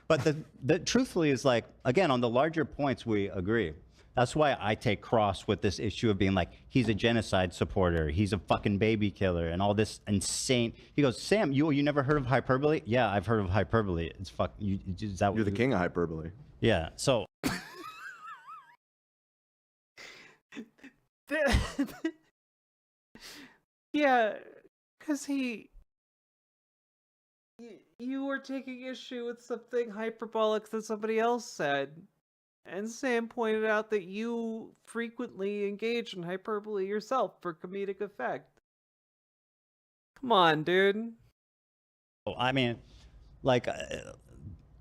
Speaker 6: But the truthfully is, like, again, on the larger points we agree. That's why I take cross with this issue of being like, he's a genocide supporter, he's a fucking baby killer, and all this insane. He goes, Sam, you never heard of hyperbole? Yeah, I've heard of hyperbole. It's
Speaker 9: You're the king of hyperbole.
Speaker 6: Yeah. So.
Speaker 2: Yeah, because you were taking issue with something hyperbolic that somebody else said. And Sam pointed out that you frequently engage in hyperbole yourself for comedic effect. Come on, dude.
Speaker 6: I mean, like,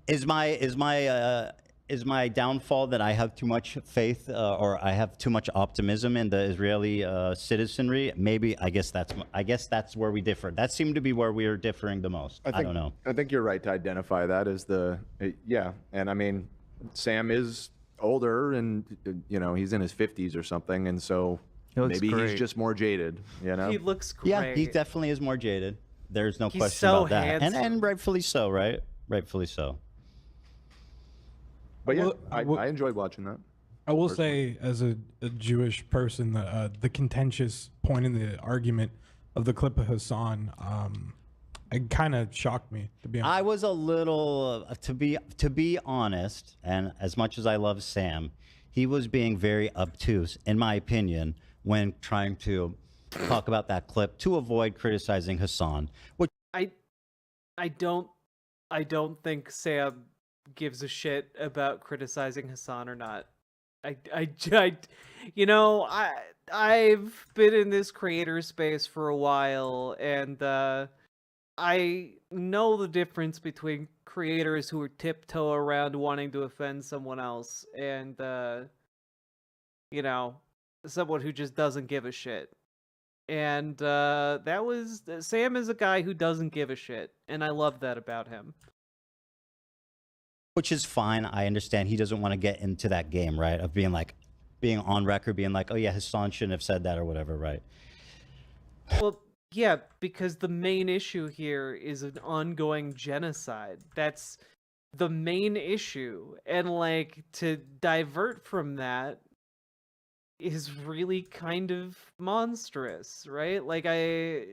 Speaker 6: is my downfall that I have too much faith or I have too much optimism in the Israeli citizenry? Maybe. I guess that's where we differ. That seemed to be where we are differing the most. I don't know.
Speaker 9: I think you're right to identify that as and I mean, Sam is older, and he's in his 50s or something, and so maybe he's just more jaded.
Speaker 2: He looks great.
Speaker 6: Yeah, he definitely is more jaded. There's no question
Speaker 2: so
Speaker 6: about that,
Speaker 2: handsome.
Speaker 6: and rightfully so, right? Rightfully so.
Speaker 9: But yeah, I enjoyed watching that.
Speaker 10: I will say, as a Jewish person, the contentious point in the argument of the clip of Hassan, it kind of shocked me, to be honest.
Speaker 6: I was a little, to be honest, and as much as I love Sam, he was being very obtuse, in my opinion, when trying to talk about that clip to avoid criticizing Hassan. Which
Speaker 2: I don't think Sam gives a shit about criticizing Hassan or not. I've been in this creator space for a while, and I know the difference between creators who are tiptoe around wanting to offend someone else and, someone who just doesn't give a shit. And Sam is a guy who doesn't give a shit, and I love that about him.
Speaker 6: Which is fine. I understand he doesn't want to get into that game, right? Of being on record, being like, oh yeah, Hassan shouldn't have said that or whatever, right?
Speaker 2: Well, yeah, because the main issue here is an ongoing genocide. That's the main issue. And, to divert from that is really kind of monstrous, right? I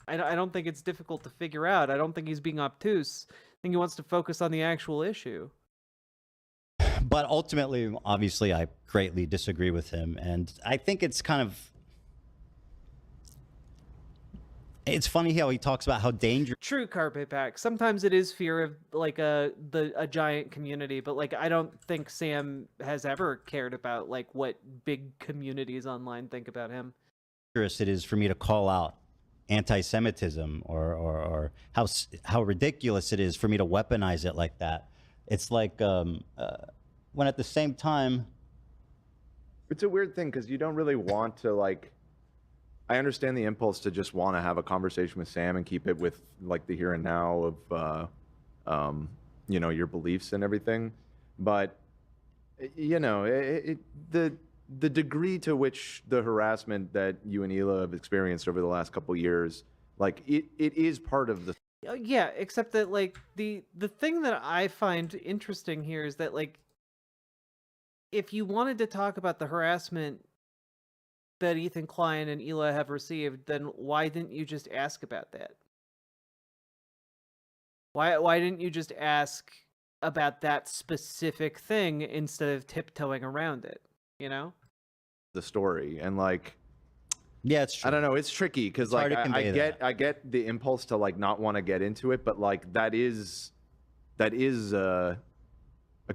Speaker 2: don't think it's difficult to figure out. I don't think he's being obtuse. I think he wants to focus on the actual issue.
Speaker 6: But ultimately, obviously, I greatly disagree with him. And I think it's kind of... It's funny how he talks about how dangerous...
Speaker 2: True, Carpet Pack. Sometimes it is fear of, a giant community, but, I don't think Sam has ever cared about, what big communities online think about him.
Speaker 6: It is for me to call out anti-Semitism or how ridiculous it is for me to weaponize it like that. It's like when at the same time.
Speaker 9: It's a weird thing because you don't really want to like. I understand the impulse to just want to have a conversation with Sam and keep it with like the here and now of, you know, your beliefs and everything, but you know, the degree to which the harassment that you and Hila have experienced over the last couple of years, like it is part of the.
Speaker 2: Yeah, except that like the thing that I find interesting here is that like if you wanted to talk about the harassment that Ethan Klein and Hila have received, then why didn't you just ask about that? Why didn't you just ask about that specific thing instead of tiptoeing around it, you know?
Speaker 9: The story and like,
Speaker 6: yeah, it's true.
Speaker 9: I don't know, it's tricky because like I get the impulse to like not want to get into it, but like that is a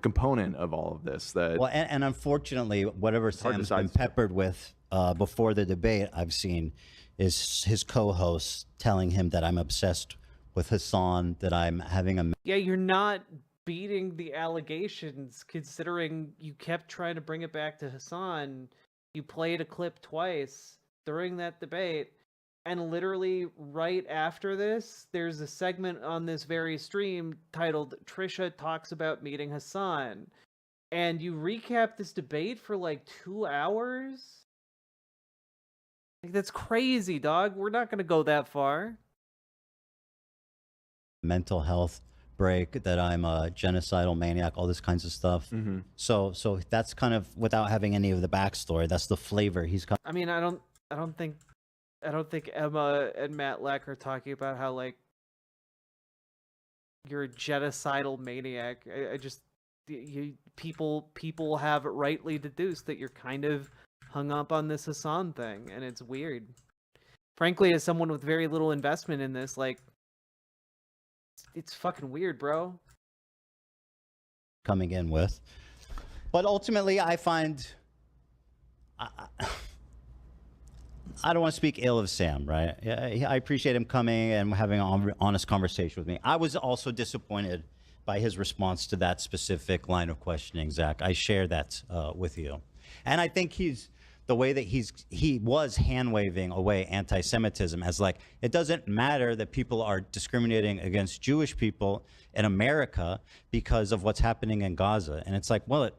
Speaker 9: component of all of this. That
Speaker 6: well, and unfortunately, whatever Sam's been peppered with before the debate, I've seen is his co-host telling him that I'm obsessed with Hassan, that I'm having a.
Speaker 2: Yeah, you're not beating the allegations, considering you kept trying to bring it back to Hassan. You played a clip twice during that debate, and literally right after this, there's a segment on this very stream titled Trisha Talks About Meeting Hassan. And you recap this debate for like 2 hours? Like, that's crazy, dog. We're not going to go that far.
Speaker 6: Mental health break, that I'm a genocidal maniac, all this kinds of stuff.
Speaker 9: Mm-hmm.
Speaker 6: So that's kind of without having any of the backstory. That's the flavor he's.
Speaker 2: I mean, I don't think Emma and Matt Leck are talking about how like you're a genocidal maniac. I just people have rightly deduced that you're kind of hung up on this Hassan thing, and it's weird. Frankly, as someone with very little investment in this, like, it's fucking weird, bro.
Speaker 6: Coming in with, but ultimately, I find. I don't want to speak ill of Sam, right? I appreciate him coming and having an honest conversation with me. I was also disappointed by his response to that specific line of questioning, Zach. I share that with you. And I think the way that he was hand-waving away anti-Semitism as like, it doesn't matter that people are discriminating against Jewish people in America because of what's happening in Gaza. And it's like, well,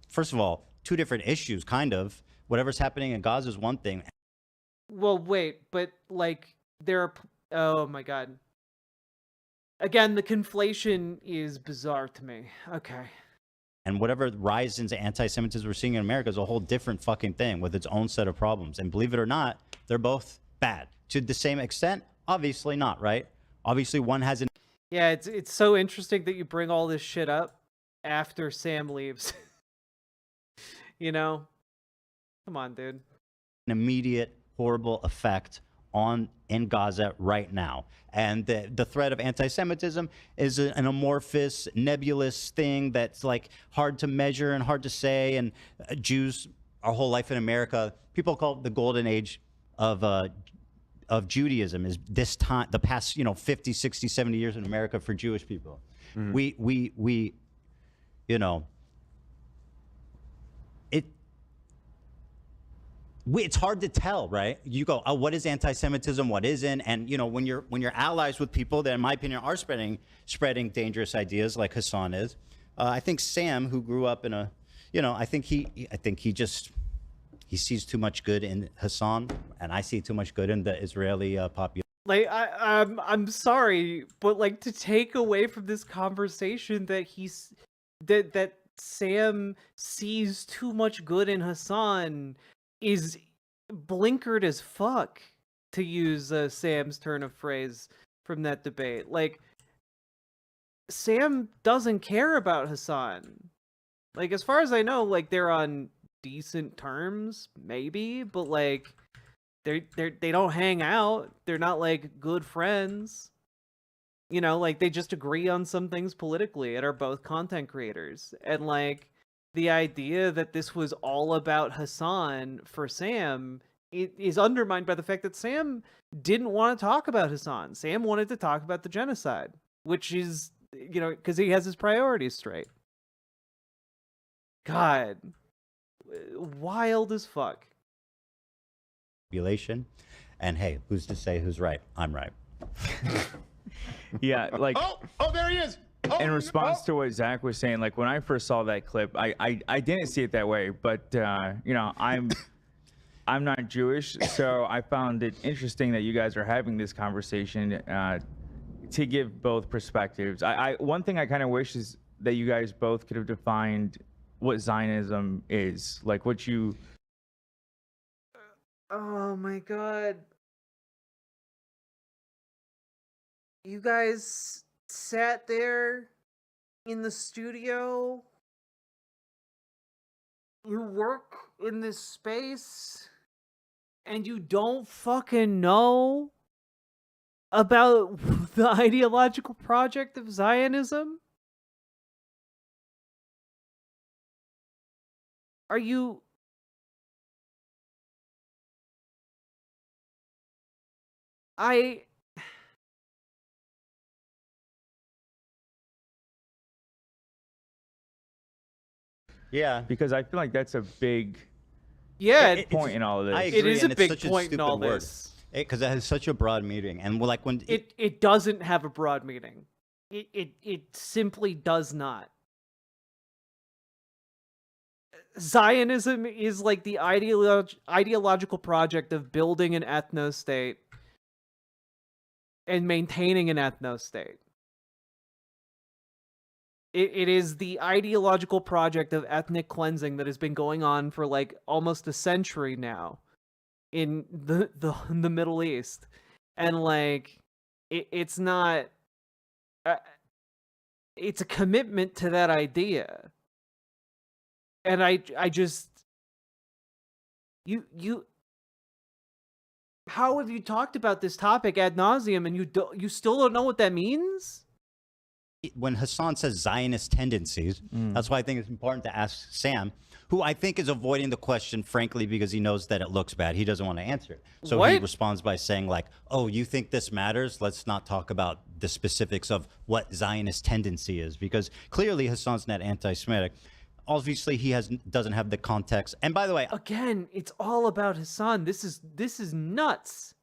Speaker 6: first of all, two different issues, kind of. Whatever's happening in Gaza is one thing.
Speaker 2: Well, wait, but like there are. Oh my god. Again, the conflation is bizarre to me. Okay.
Speaker 6: And whatever rise into anti-Semitism we're seeing in America is a whole different fucking thing with its own set of problems. And believe it or not, they're both bad to the same extent. Obviously not, right? Obviously, one has an.
Speaker 2: Yeah, it's so interesting that you bring all this shit up after Sam leaves. You know, come on, dude.
Speaker 6: An immediate horrible effect in Gaza right now, and the threat of anti-Semitism is an amorphous, nebulous thing that's like hard to measure and hard to say. And Jews, our whole life in America, people call it the golden age of Judaism, is this time, the past 50, 60, 70 years in America for Jewish people. Mm-hmm. We it's hard to tell, right? You go, oh, what is anti-Semitism? What isn't? And when you're allies with people that, in my opinion, are spreading dangerous ideas, like Hassan is. I think Sam, who grew up in a, I think he sees too much good in Hassan, and I see too much good in the Israeli population.
Speaker 2: Like I'm sorry, but like to take away from this conversation that that Sam sees too much good in Hassan is blinkered as fuck, to use Sam's turn of phrase from that debate. Like, Sam doesn't care about Hassan. Like, as far as I know, like, they're on decent terms, maybe, but like they don't hang out. They're not like good friends. Like they just agree on some things politically and are both content creators. And like the idea that this was all about Hassan for Sam it is undermined by the fact that Sam didn't want to talk about Hassan. Sam wanted to talk about the genocide, which is, you know, because he has his priorities straight. God, wild as fuck.
Speaker 6: And hey, who's to say who's right? I'm right.
Speaker 11: Yeah, like
Speaker 9: Oh, there he is.
Speaker 11: in response to what Zach was saying, like when I first saw that clip, I didn't see it that way, but you know, I'm not Jewish, so I found it interesting that you guys are having this conversation to give both perspectives. One thing I kind of wish is that you guys both could have defined what Zionism is, like what you.
Speaker 2: Oh my god. You guys sat there in the studio. You work in this space and you don't fucking know about the ideological project of Zionism? Are you...
Speaker 6: Yeah,
Speaker 11: because I feel like that's a big point in all of this.
Speaker 6: I agree,
Speaker 2: It is
Speaker 6: and
Speaker 2: a
Speaker 6: it's
Speaker 2: big
Speaker 6: such
Speaker 2: point in
Speaker 6: stupid
Speaker 2: all
Speaker 6: word.
Speaker 2: this.
Speaker 6: Because it has such a broad meaning, and like when
Speaker 2: It doesn't have a broad meaning. It simply does not. Zionism is like the ideological project of building an ethno-state and maintaining an ethno-state. It is the ideological project of ethnic cleansing that has been going on for like almost a century now in the Middle East. And like it's not it's a commitment to that idea. And I just you how have you talked about this topic ad nauseum and you still don't know what that means?
Speaker 6: When Hassan says Zionist tendencies, that's why I think it's important to ask Sam, who I think is avoiding the question, frankly, because he knows that it looks bad. He doesn't want to answer it. So he responds by saying like, oh, you think this matters? Let's not talk about the specifics of what Zionist tendency is, because clearly Hassan's not anti-Semitic. Obviously, he doesn't have the context. And by the way,
Speaker 2: again, it's all about Hassan. This is nuts.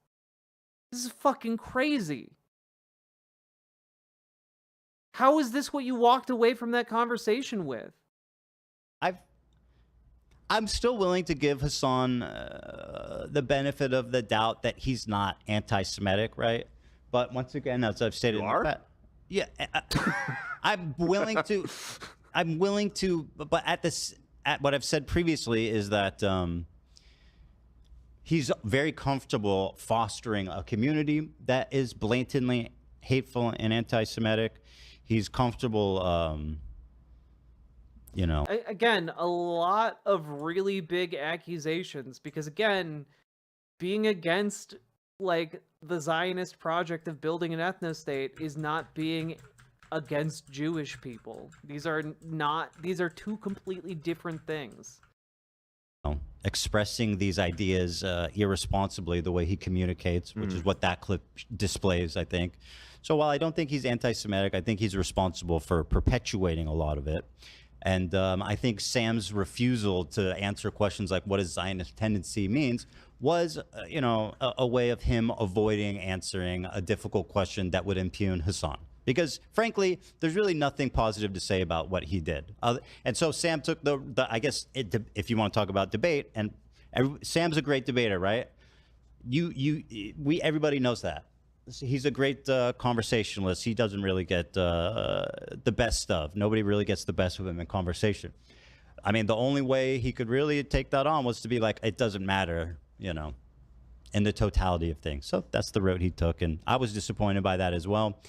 Speaker 2: This is fucking crazy. How is this what you walked away from that conversation with?
Speaker 6: I'm still willing to give Hassan the benefit of the doubt that he's not anti-Semitic, right? But once again, as I've stated, yeah, I'm willing to. But at what I've said previously is that he's very comfortable fostering a community that is blatantly hateful and anti-Semitic. He's comfortable, you know.
Speaker 2: Again, a lot of really big accusations because, again, being against like the Zionist project of building an ethno-state is not being against Jewish people. These are two completely different things.
Speaker 6: Expressing these ideas irresponsibly the way he communicates, which is what that clip displays, I think. So while I don't think he's anti-Semitic, I think he's responsible for perpetuating a lot of it. And I think Sam's refusal to answer questions like what does Zionist tendency means was, you know, a way of him avoiding answering a difficult question that would impugn Hassan. Because, frankly, there's really nothing positive to say about what he did. And so Sam took I guess, if you want to talk about debate, and Sam's a great debater, right? Everybody knows that. He's a great conversationalist. He doesn't really get the best of. Nobody really gets the best of him in conversation. I mean, the only way he could really take that on was to be like, it doesn't matter, you know, in the totality of things. So that's the road he took, and I was disappointed by that as well.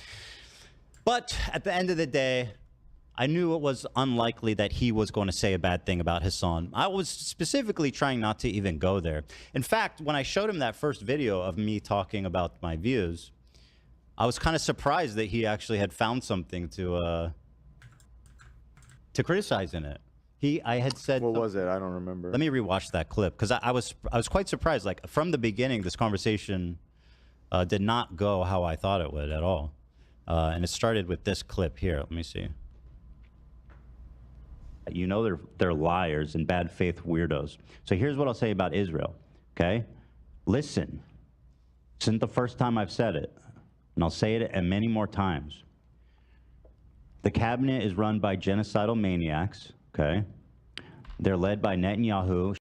Speaker 6: But at the end of the day, I knew it was unlikely that he was going to say a bad thing about Hassan. I was specifically trying not to even go there. In fact, when I showed him that first video of me talking about my views, I was kind of surprised that he actually had found something to criticize in it. I had said.
Speaker 9: What was it? I don't remember.
Speaker 6: Let me rewatch that clip because I was quite surprised. Like from the beginning, this conversation did not go how I thought it would at all, and it started with this clip here. Let me see. You know they're liars and bad faith weirdos. So here's what I'll say about Israel. Okay, listen. This isn't the first time I've said it, and I'll say it and many more times. The cabinet is run by genocidal maniacs. Okay, they're led by Netanyahu.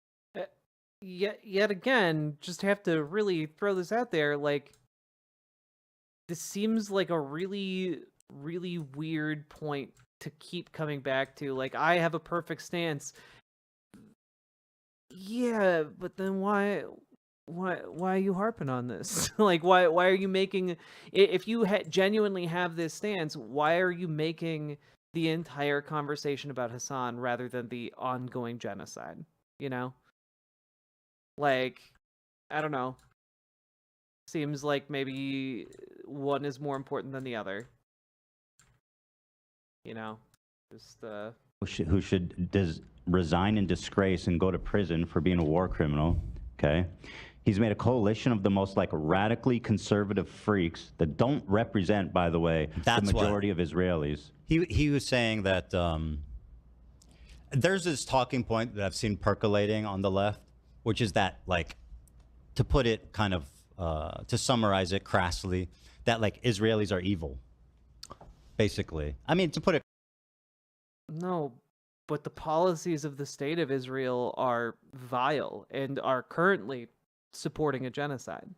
Speaker 2: Yet again, just have to really throw this out there. Like, this seems like a really, really weird point to keep coming back to. Like, I have a perfect stance. Yeah, but then why are you harping on this? Like, why are you making, if you genuinely have this stance, why are you making the entire conversation about Hassan rather than the ongoing genocide? You know? Like, I don't know. Seems like maybe one is more important than the other. You know? Just,
Speaker 6: Who should resign in disgrace and go to prison for being a war criminal. Okay? He's made a coalition of the most like radically conservative freaks that don't represent, by the way, the majority of Israelis. He was saying that there's this talking point that I've seen percolating on the left, which is that, like, to put it kind of, to summarize it crassly, that like Israelis are evil, basically. I mean, to put it.
Speaker 2: No, but the policies of the state of Israel are vile and are currently supporting a genocide.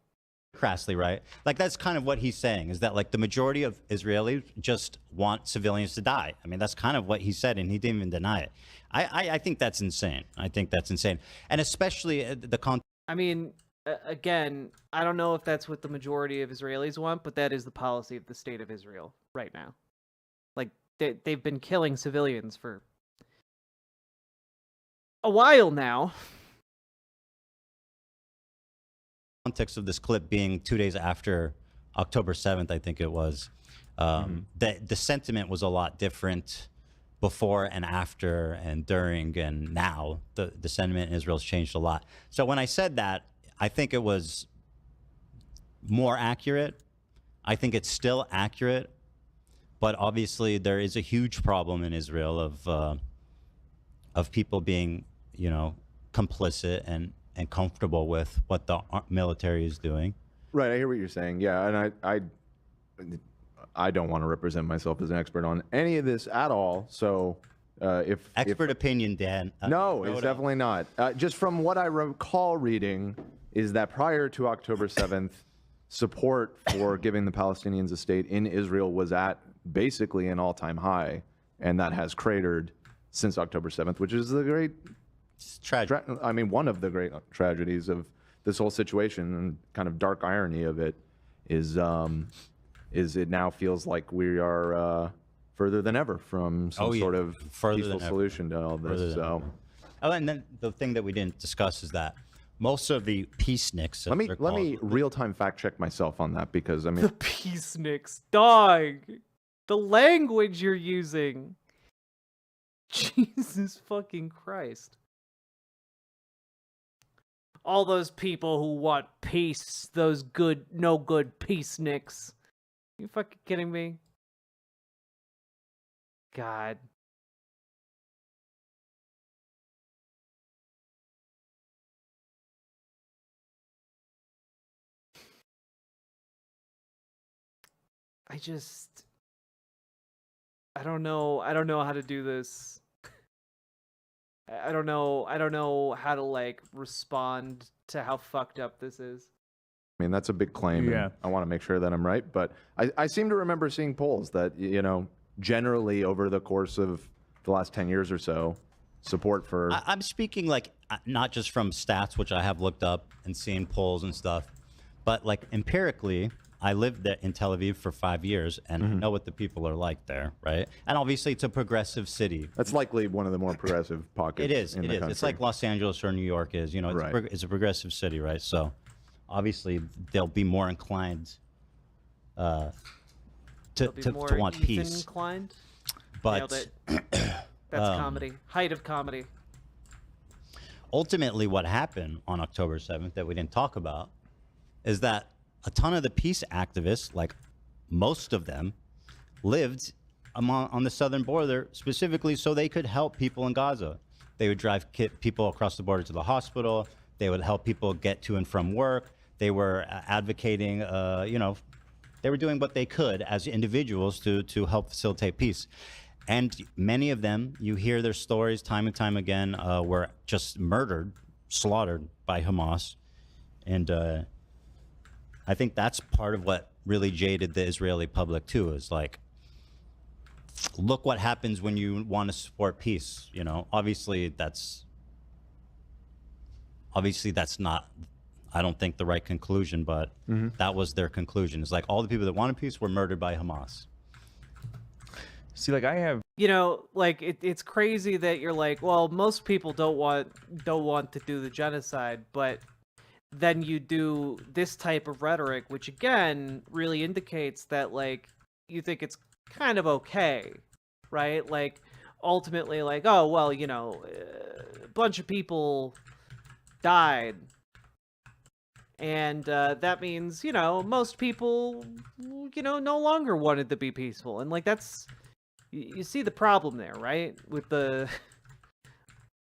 Speaker 6: Crassly, right? Like, that's kind of what he's saying, is that like the majority of Israelis just want civilians to die. I mean, that's kind of what he said, and he didn't even deny it. I think that's insane. I think that's insane. And especially the
Speaker 2: I mean, again, I don't know if that's what the majority of Israelis want, but that is the policy of the state of Israel right now. Like, they've been killing civilians for a while now.
Speaker 6: Context of this clip being 2 days after October 7th, I think it was, the sentiment was a lot different before and after and during and now. The sentiment in Israel's changed a lot. So when I said that, I think it was more accurate. I think it's still accurate, but obviously there is a huge problem in Israel of people being, you know, complicit and comfortable with what the military is doing.
Speaker 9: Right, I hear what you're saying. Yeah, and I don't want to represent myself as an expert on any of this at all. So if
Speaker 6: opinion, Dan.
Speaker 9: No, it's definitely not. Just from what I recall reading, is that prior to October 7th, support for giving the Palestinians a state in Israel was at basically an all-time high, and that has cratered since October 7th, which is the great. I mean, one of the great tragedies of this whole situation and kind of dark irony of it is it now feels like we are further than ever from some sort of peaceful solution to all this. So,
Speaker 6: and then the thing that we didn't discuss is that most of the peaceniks.
Speaker 9: Let me real-time fact check myself on that, because I mean
Speaker 2: the peaceniks, dog, the language you're using. Jesus fucking Christ. All those people who want peace, those no good peaceniks. You fucking kidding me? God. I don't know how to do this. I don't know how to like respond to how fucked up this is.
Speaker 9: I mean, that's a big claim.
Speaker 11: Yeah.
Speaker 9: And I want to make sure that I'm right, but I seem to remember seeing polls that, you know, generally over the course of the last 10 years or so, support for.
Speaker 6: I'm speaking like not just from stats, which I have looked up and seen polls and stuff, but like empirically, I lived there in Tel Aviv for 5 years, and I know what the people are like there, right? And obviously, it's a progressive city.
Speaker 9: That's likely one of the more progressive pockets.
Speaker 6: It is.
Speaker 9: In
Speaker 6: It
Speaker 9: the
Speaker 6: is.
Speaker 9: country.
Speaker 6: It's like Los Angeles or New York is. You know, it's,
Speaker 9: Right.
Speaker 6: it's a progressive city, right? So, obviously, they'll be more inclined to
Speaker 2: They'll be more
Speaker 6: want
Speaker 2: Ethan
Speaker 6: peace.
Speaker 2: inclined.
Speaker 6: But
Speaker 2: That's comedy. Height of comedy.
Speaker 6: Ultimately, what happened on October 7th that we didn't talk about is that a ton of the peace activists, like most of them, lived on the southern border specifically so they could help people in Gaza. They would drive people across the border to the hospital. They would help people get to and from work. They were advocating, they were doing what they could as individuals to help facilitate peace. And many of them, you hear their stories time and time again, were just murdered, slaughtered by Hamas. And I think that's part of what really jaded the Israeli public too, is like, look what happens when you want to support peace. Obviously that's not, I don't think, the right conclusion, but that was their conclusion. It's like all the people that wanted peace were murdered by Hamas.
Speaker 11: See, like I have,
Speaker 2: it's crazy that you're like, well, most people don't want to do the genocide, but then you do this type of rhetoric, which again really indicates that like you think it's kind of okay, right? Like ultimately, like, oh well, a bunch of people died, and that means most people no longer wanted to be peaceful, and like that's. You see the problem there, right? With the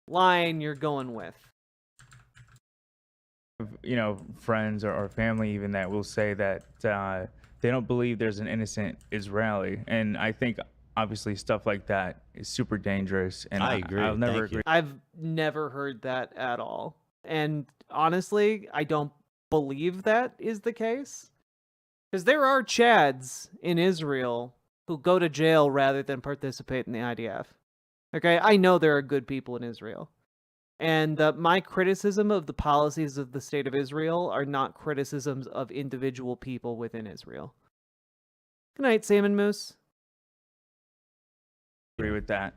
Speaker 2: line you're going with.
Speaker 11: Friends or family even that will say that they don't believe there's an innocent Israeli. And I think, obviously, stuff like that is super dangerous. And
Speaker 6: I agree.
Speaker 11: I'll never agree.
Speaker 2: I've never heard that at all. And honestly, I don't believe that is the case. Because there are Chads in Israel who go to jail rather than participate in the IDF. Okay, I know there are good people in Israel. And my criticism of the policies of the state of Israel are not criticisms of individual people within Israel. Good night, Salmon Moose.
Speaker 11: Agree with that.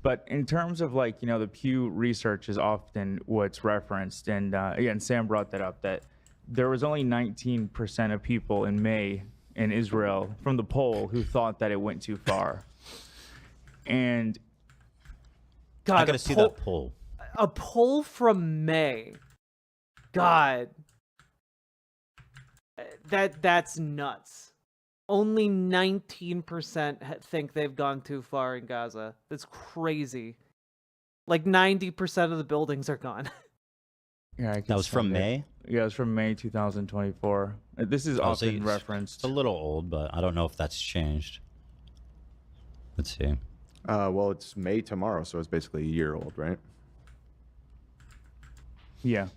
Speaker 11: But in terms of like, the Pew research is often what's referenced. And again, Sam brought that up, that there was only 19% of people in May in Israel from the poll who thought that it went too far. And
Speaker 2: God,
Speaker 6: I gotta see that poll.
Speaker 2: A poll from May. God. That's nuts. Only 19% think they've gone too far in Gaza. That's crazy. Like 90% of the buildings are gone.
Speaker 11: Yeah,
Speaker 6: that was from May?
Speaker 11: Yeah, it was from May 2024. This is often referenced.
Speaker 6: It's a little old, but I don't know if that's changed. Let's see.
Speaker 9: Well, it's May tomorrow, so it's basically a year old, right?
Speaker 11: Yeah.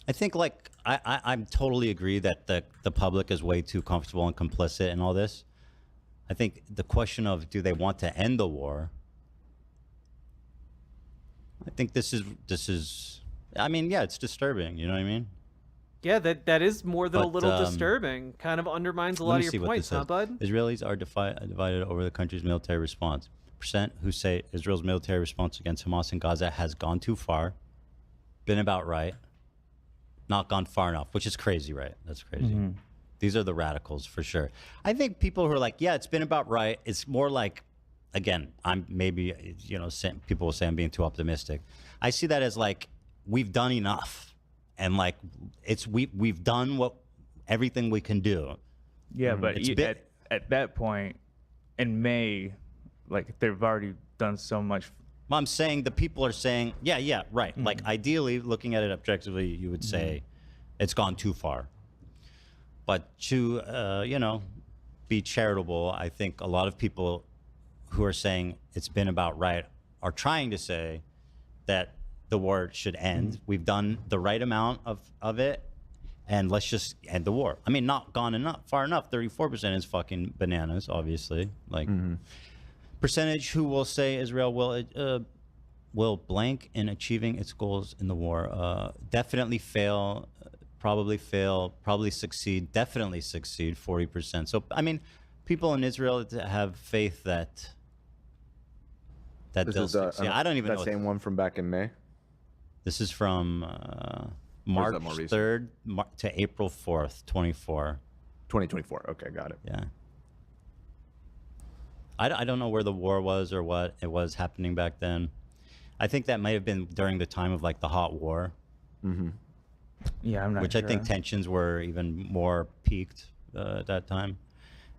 Speaker 6: I think, like, I totally agree that the public is way too comfortable and complicit in all this. I think the question of do they want to end the war, I think this is I mean, yeah, it's disturbing, you know what I mean?
Speaker 2: Yeah, that is more than a little disturbing. Kind of undermines a lot of your points, huh, bud?
Speaker 6: Israelis are divided over the country's military response. Percent who say Israel's military response against Hamas in Gaza has gone too far, been about right, not gone far enough, which is crazy, right? That's crazy. These are the radicals for sure. I think people who are like, yeah, it's been about right. It's more like, again, I'm maybe, people will say I'm being too optimistic. I see that as like, we've done enough. And like we've done everything we can do.
Speaker 11: Yeah, but at that point in May, like they've already done so much.
Speaker 6: Well, I'm saying the people are saying, yeah, right. Like ideally, looking at it objectively, you would say it's gone too far. But to be charitable, I think a lot of people who are saying it's been about right are trying to say that the war should end. We've done the right amount of it, and let's just end the war. I mean, not gone far enough. 34% is fucking bananas, obviously. Like percentage who will say Israel will blank in achieving its goals in the war. Definitely fail, probably succeed, definitely succeed, 40%. So I mean, people in Israel have faith that they'll succeed. I don't even know.
Speaker 9: That same one from back in May.
Speaker 6: This is from March 3rd to April 4th, 2024.
Speaker 9: 2024. Okay, got it.
Speaker 6: Yeah. I don't know where the war was or what it was happening back then. I think that might have been during the time of like the hot war.
Speaker 9: Mm-hmm.
Speaker 11: Yeah, I'm not
Speaker 6: Which
Speaker 11: sure.
Speaker 6: I think tensions were even more peaked at that time.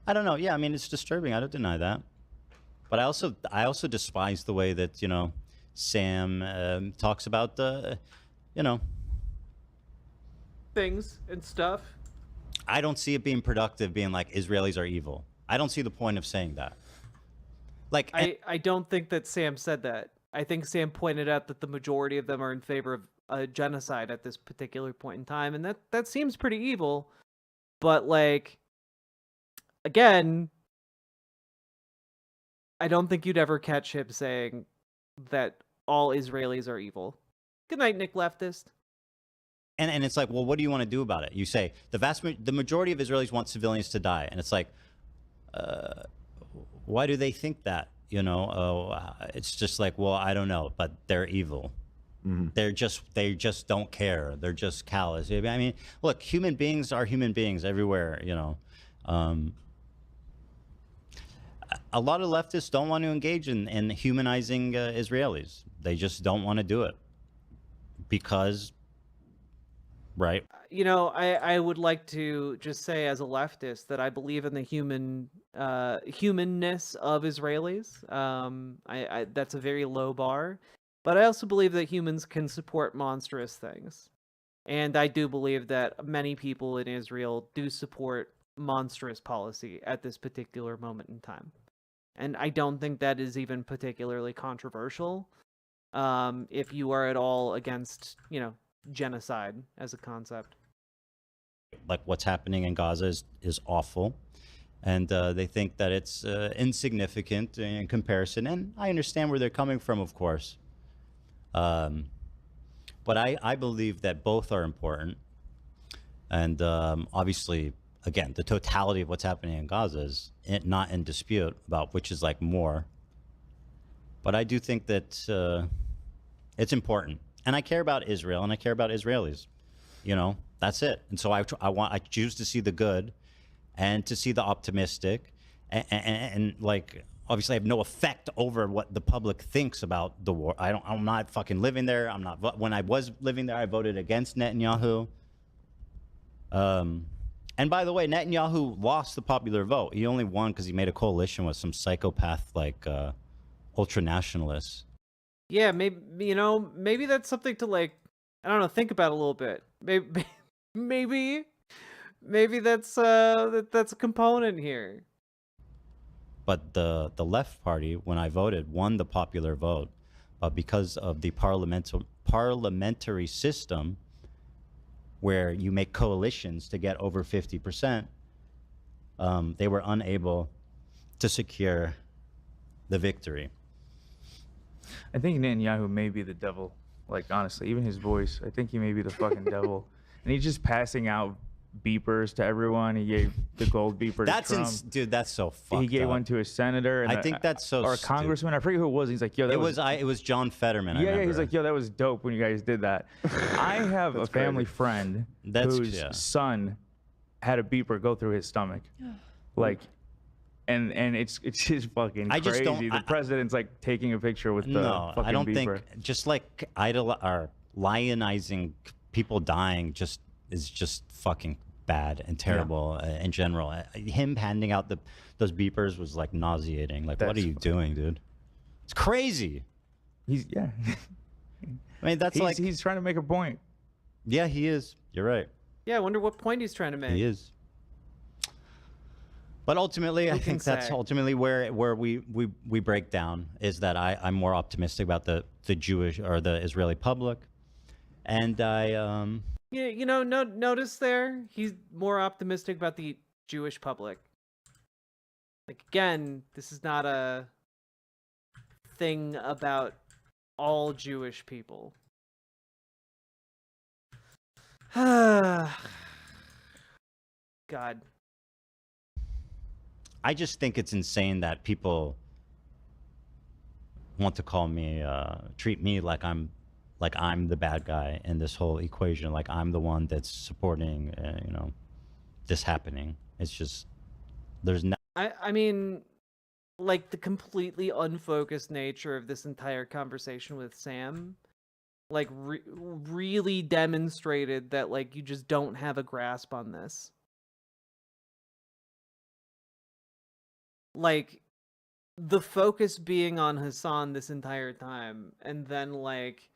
Speaker 6: I don't know. Yeah, I mean, it's disturbing. I don't deny that. But I also despise the way that, you know, Sam talks about the, you know,
Speaker 2: things and stuff.
Speaker 6: I don't see it being productive being like Israelis are evil. I don't see the point of saying that. Like
Speaker 2: I don't think that Sam said that. I think Sam pointed out that the majority of them are in favor of a genocide at this particular point in time, and that seems pretty evil. But like, again, I don't think you'd ever catch him saying that all Israelis are evil. Good night, Nick Leftist.
Speaker 6: And it's like, well, what do you want to do about it? You say the majority of Israelis want civilians to die, and it's like, why do they think that? You know, it's just like, well, I don't know, but they're evil.
Speaker 9: Mm-hmm.
Speaker 6: They just don't care. They're just callous. I mean, look, human beings are human beings everywhere. You know, a lot of leftists don't want to engage in humanizing Israelis. They just don't want to do it because, right?
Speaker 2: You know, I would like to just say as a leftist that I believe in the humanness of Israelis. I that's a very low bar, but I also believe that humans can support monstrous things. And I do believe that many people in Israel do support monstrous policy at this particular moment in time. And I don't think that is even particularly controversial. If you are at all against, you know, genocide as a concept.
Speaker 6: Like what's happening in Gaza is awful, and they think that it's insignificant in comparison. And I understand where they're coming from, of course. But I believe that both are important, and obviously, again, the totality of what's happening in Gaza is not in dispute about which is like more. But I do think that it's important, and I care about Israel, and I care about Israelis. You know, that's it. And so I choose to see the good, and to see the optimistic, and like obviously I have no effect over what the public thinks about the war. I'm not fucking living there. I'm not. When I was living there, I voted against Netanyahu. And by the way, Netanyahu lost the popular vote. He only won because he made a coalition with some psychopath like ultra-nationalists.
Speaker 2: Yeah, maybe, you know, maybe that's something to like, I don't know, think about a little bit. Maybe that's that's a component here.
Speaker 6: But the left party, when I voted, won the popular vote, but because of the parliamentary system, where you make coalitions to get over 50%, they were unable to secure the victory.
Speaker 11: I think Netanyahu may be the devil. Like, honestly, even his voice, I think he may be the fucking devil. And he's just passing out beepers to everyone. He gave the gold beeper to Trump.
Speaker 6: Dude, that's so fucked
Speaker 11: He gave
Speaker 6: up.
Speaker 11: one to a senator. And
Speaker 6: I think that's so
Speaker 11: or a congressman. I forget who it was. He's like, yo, that
Speaker 6: it was John Fetterman.
Speaker 11: Yeah, he's like, yo, that was dope when you guys did that. I have a family friend whose son had a beeper go through his stomach. Like, and it's just fucking
Speaker 6: I just
Speaker 11: crazy.
Speaker 6: don't-
Speaker 11: The president's like taking a picture with the fucking
Speaker 6: I don't
Speaker 11: beeper.
Speaker 6: think just like or lionizing people dying is just fucking bad and terrible in general. Him handing out those beepers was like nauseating. Like, what are you doing, dude? It's crazy.
Speaker 11: I
Speaker 6: mean, that's
Speaker 11: he's trying to make a point.
Speaker 6: Yeah, he is. You're right.
Speaker 2: Yeah, I wonder what point he's trying to make.
Speaker 6: He is. But ultimately, I think that's ultimately where we break down, is that I'm more optimistic about the Jewish or the Israeli public, and I
Speaker 2: Yeah, you know, notice there, he's more optimistic about the Jewish public. Like, again, this is not a thing about all Jewish people. God.
Speaker 6: I just think it's insane that people want to call me, treat me like I'm the bad guy in this whole equation. Like I'm the one that's supporting, you know, this happening. It's just, there's no.
Speaker 2: I mean, like the completely unfocused nature of this entire conversation with Sam, like really demonstrated that like you just don't have a grasp on this. Like the focus being on Hassan this entire time, and then like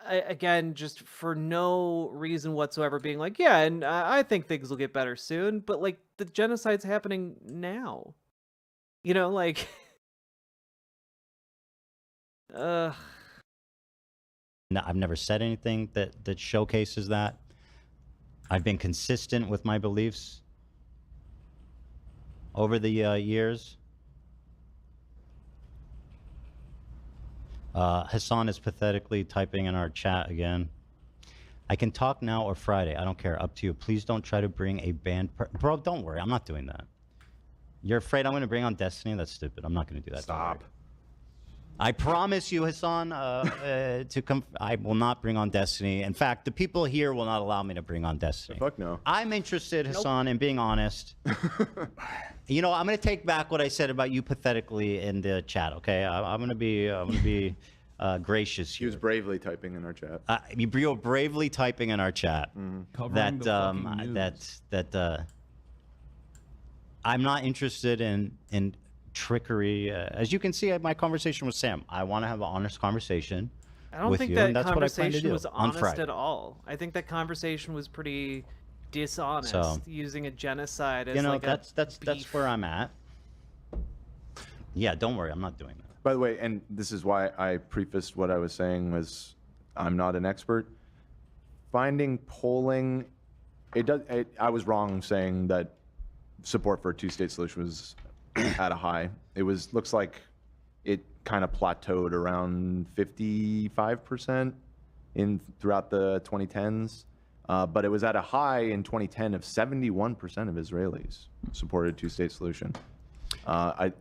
Speaker 2: again, just for no reason whatsoever, being like, yeah, and I think things will get better soon, but like the genocide's happening now, you know, like,
Speaker 6: No, I've never said anything that showcases that. I've been consistent with my beliefs over the years. Hassan is pathetically typing in our chat again. I can talk now or Friday. I don't care. Up to you. Please don't try to bring a band. Bro, don't worry. I'm not doing that. You're afraid I'm going to bring on Destiny? That's stupid. I'm not going to do that.
Speaker 9: Stop.
Speaker 6: I promise you, Hassan, I will not bring on Destiny. In fact, the people here will not allow me to bring on Destiny.
Speaker 9: Fuck no.
Speaker 6: I'm interested, Hassan, in being honest. You know, I'm going to take back what I said about you pathetically in the chat, okay? I'm going to be gracious here.
Speaker 9: He was bravely typing in our chat.
Speaker 6: You're bravely typing in our chat
Speaker 8: Covering the fucking news.
Speaker 6: that I'm not interested in trickery. As you can see at my conversation with Sam, I want to have an honest conversation.
Speaker 2: I don't
Speaker 6: with
Speaker 2: think
Speaker 6: you,
Speaker 2: that
Speaker 6: and that's what I plan to
Speaker 2: conversation
Speaker 6: do
Speaker 2: was
Speaker 6: on
Speaker 2: honest
Speaker 6: Friday.
Speaker 2: at all. I think that conversation was pretty dishonest,
Speaker 6: So,
Speaker 2: using a genocide as
Speaker 6: You know,
Speaker 2: like
Speaker 6: that's
Speaker 2: beef.
Speaker 6: where I'm at. Yeah, don't worry, I'm not doing that.
Speaker 9: By the way, and this is why I prefaced what I was saying was I'm not an expert. Finding polling, I was wrong saying that support for a two-state solution was at a high. It looks like it kind of plateaued around 55% throughout the 2010s. But it was at a high in 2010 of 71% of Israelis supported two-state solution.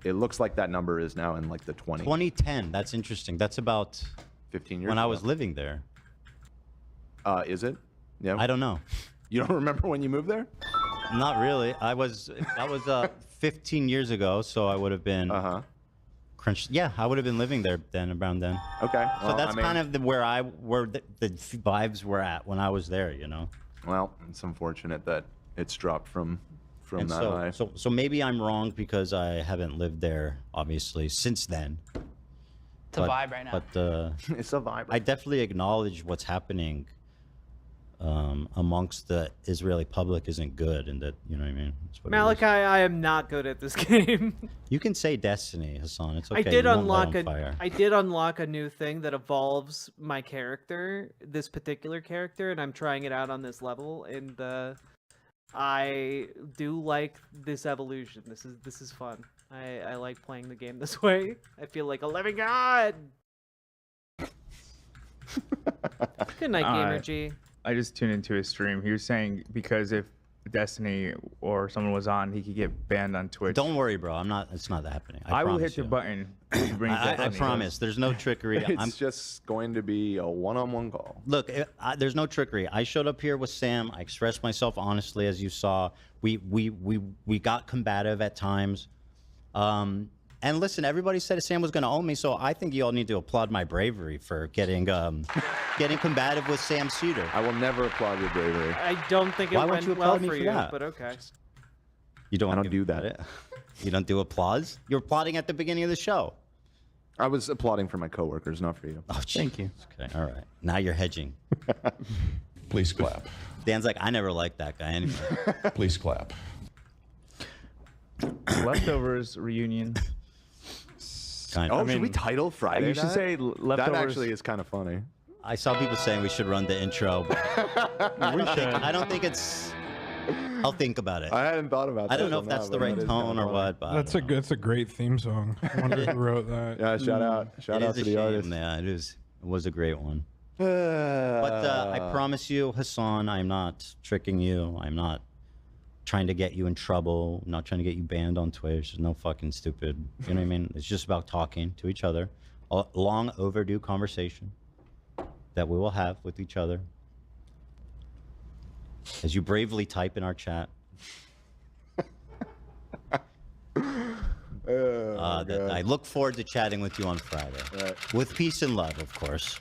Speaker 9: It looks like that number is now in like the 20s.
Speaker 6: 2010, that's interesting. That's about
Speaker 9: 15 years
Speaker 6: when
Speaker 9: ago.
Speaker 6: I was living there.
Speaker 9: Is it? Yeah.
Speaker 6: I don't know.
Speaker 9: You don't remember when you moved there?
Speaker 6: Not really. That was 15 years ago, so I would have been. Yeah, I would have been living there then, around then.
Speaker 9: Okay.
Speaker 6: So that's kind of where the vibes were at when I was there, you know.
Speaker 9: Well, it's unfortunate that it's dropped from
Speaker 6: And
Speaker 9: that high.
Speaker 6: so maybe I'm wrong because I haven't lived there, obviously, since then.
Speaker 12: It's a vibe right now.
Speaker 6: But
Speaker 9: it's a vibe.
Speaker 6: I definitely acknowledge what's happening amongst the Israeli public isn't good, and that, you know what I mean. That's what it is.
Speaker 2: Malachi, I am not good at this game.
Speaker 6: You can say Destiny, Hassan. It's okay.
Speaker 2: I did
Speaker 6: You won't light
Speaker 2: unlock
Speaker 6: on fire.
Speaker 2: I did unlock a new thing that evolves my character, this particular character, and I'm trying it out on this level. And I do like this evolution. This is fun. I like playing the game this way. I feel like a living god. Good night, Gamer G.
Speaker 11: I just tuned into his stream. He was saying because if Destiny or someone was on, he could get banned on Twitch.
Speaker 6: Don't worry, bro. I'm not. It's not happening.
Speaker 11: I will
Speaker 6: promise
Speaker 11: hit the
Speaker 6: you.
Speaker 11: button. If he brings
Speaker 6: I
Speaker 11: Destiny.
Speaker 6: promise. There's no trickery.
Speaker 9: It's just going to be a one-on-one call.
Speaker 6: Look, there's no trickery. I showed up here with Sam. I expressed myself honestly, as you saw. We got combative at times. And listen, everybody said Sam was going to own me, so I think you all need to applaud my bravery for getting combative with Sam Seder.
Speaker 9: I will never applaud your bravery.
Speaker 2: I don't think it
Speaker 6: Why
Speaker 2: went
Speaker 6: won't you
Speaker 2: well
Speaker 6: applaud me
Speaker 2: for
Speaker 6: for
Speaker 2: you,
Speaker 6: that?
Speaker 2: but okay.
Speaker 6: You don't.
Speaker 9: I don't do that.
Speaker 6: You don't do applause. You're applauding at the beginning of the show.
Speaker 9: I was applauding for my coworkers, not for you.
Speaker 6: Oh, thank you. Okay, all right. Now you're hedging.
Speaker 13: Please clap.
Speaker 6: Dan's like, I never liked that guy anyway.
Speaker 13: Please clap.
Speaker 11: Leftovers reunion.
Speaker 6: Kind
Speaker 9: Oh,
Speaker 6: of.
Speaker 9: should we title Friday?
Speaker 11: You should
Speaker 9: that?
Speaker 11: say
Speaker 9: That
Speaker 11: leftovers.
Speaker 9: actually is kind of funny.
Speaker 6: I saw people saying we should run the intro. But
Speaker 11: We should.
Speaker 6: I don't think it's. I'll think about it.
Speaker 9: I hadn't thought about that.
Speaker 6: I don't know if
Speaker 9: till
Speaker 6: that's
Speaker 9: now,
Speaker 6: the
Speaker 9: but
Speaker 6: right
Speaker 9: that is
Speaker 6: tone
Speaker 9: kinda
Speaker 6: or
Speaker 9: funny.
Speaker 6: what, but
Speaker 10: That's a great theme song. I wonder who wrote that.
Speaker 9: Yeah, shout out
Speaker 6: it
Speaker 9: to
Speaker 6: is a
Speaker 9: the
Speaker 6: shame.
Speaker 9: artist.
Speaker 6: Yeah, it is. It was a great one. But I promise you, Hassan, I'm not tricking you. I'm not trying to get you in trouble. I'm not trying to get you banned on Twitch. There's no fucking stupid. You know what I mean? It's just about talking to each other. A long overdue conversation that we will have with each other. As you bravely type in our chat. I look forward to chatting with you on Friday.
Speaker 9: Right.
Speaker 6: With peace and love, of course.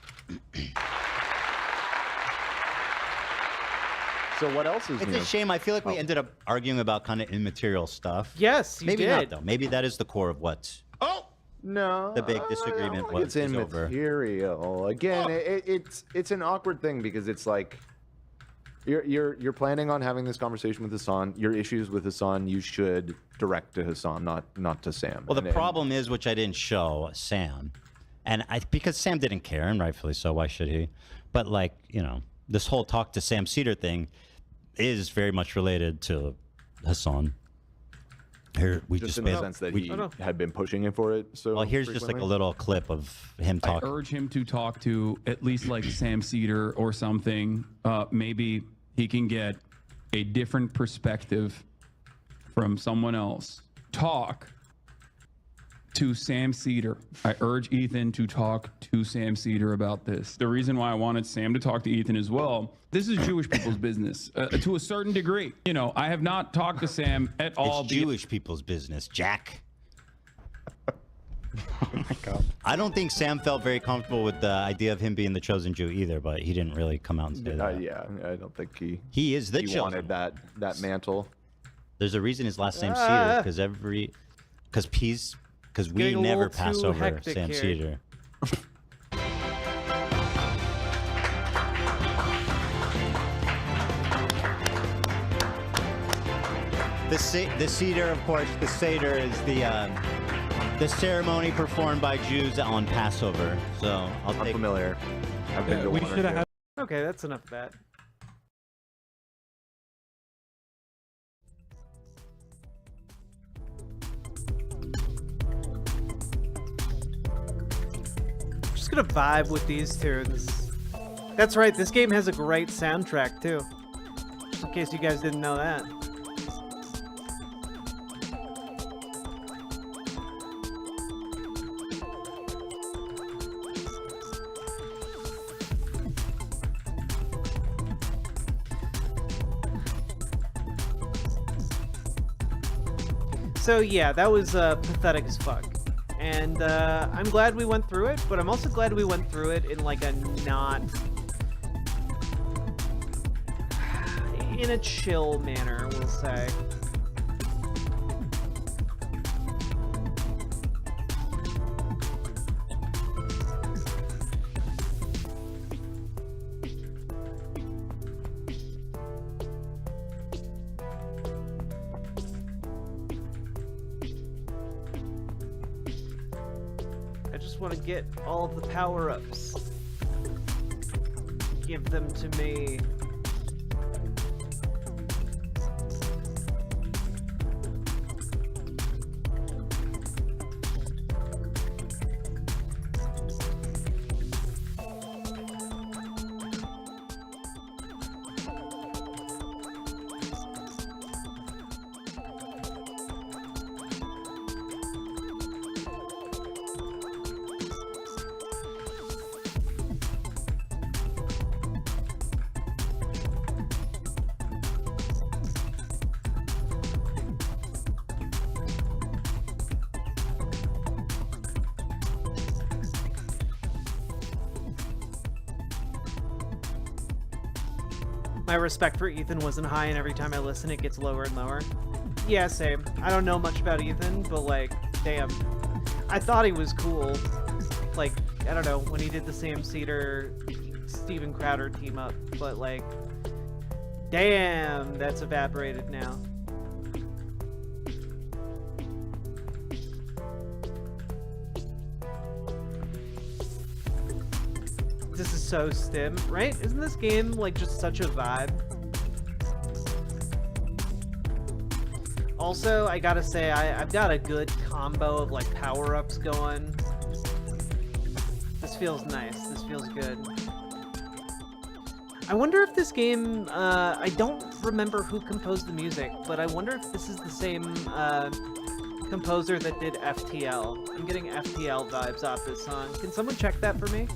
Speaker 9: So what else is
Speaker 6: It's
Speaker 9: new?
Speaker 6: a shame. I feel like we ended up arguing about kind of immaterial stuff.
Speaker 2: Yes, you
Speaker 6: Maybe
Speaker 2: did.
Speaker 6: not, though. Maybe that is the core of what
Speaker 9: No,
Speaker 6: the big disagreement was.
Speaker 9: It's
Speaker 6: is over.
Speaker 9: immaterial. Again, it's an awkward thing because it's like you're planning on having this conversation with Hassan. Your issues with Hassan, you should direct to Hassan, not to Sam.
Speaker 6: Well, the problem is, which I didn't show Sam, and because Sam didn't care, and rightfully so. Why should he? But like, you know, this whole talk to Sam Seder thing is very much related to Hassan. Here we
Speaker 9: just
Speaker 6: just
Speaker 9: in
Speaker 6: made
Speaker 9: the sense that he had been pushing it for it. So
Speaker 6: well, here's just like a little clip of him
Speaker 8: I
Speaker 6: talking.
Speaker 8: urge him to talk to at least like Sam Seder or something. Maybe he can get a different perspective from someone else. Talk to Sam Seder. I urge Ethan to talk to Sam Seder about this. The reason why I wanted Sam to talk to Ethan as well, this is Jewish people's business to a certain degree. You know, I have not talked to Sam at all.
Speaker 6: It's Jewish people's business, Jack.
Speaker 10: Oh my God.
Speaker 6: I don't think Sam felt very comfortable with the idea of him being the chosen Jew either, but he didn't really come out and say that.
Speaker 9: Yeah, I don't think
Speaker 6: he is the
Speaker 9: he
Speaker 6: chosen
Speaker 9: wanted that mantle.
Speaker 6: There's a reason his last name's Seder, because we never pass over Sam Seder. The Seder, of course, the Seder is the ceremony performed by Jews on Passover. So I'm
Speaker 9: familiar. I've been to
Speaker 10: we
Speaker 9: one or
Speaker 10: should
Speaker 9: two.
Speaker 10: have.
Speaker 2: Okay, that's enough of that. Just gonna vibe with these tunes. That's right, this game has a great soundtrack too. Just in case you guys didn't know that. So yeah, that was pathetic as fuck. And I'm glad we went through it, but I'm also glad we went through it in like a in a chill manner, we'll say. I just want to get all of the power-ups. Give them to me. My respect for Ethan wasn't high, and every time I listen, it gets lower and lower. Yeah, same. I don't know much about Ethan, but like, damn. I thought he was cool. Like, I don't know, when he did the Sam Seder, Steven Crowder team up, but like, damn, that's evaporated now. This is so stim, right? Isn't this game like just such a vibe? Also, I gotta say, I've got a good combo of like power-ups going. This feels nice. This feels good. I wonder if this game, I don't remember who composed the music, but I wonder if this is the same composer that did FTL. I'm getting FTL vibes off this song. Can someone check that for me?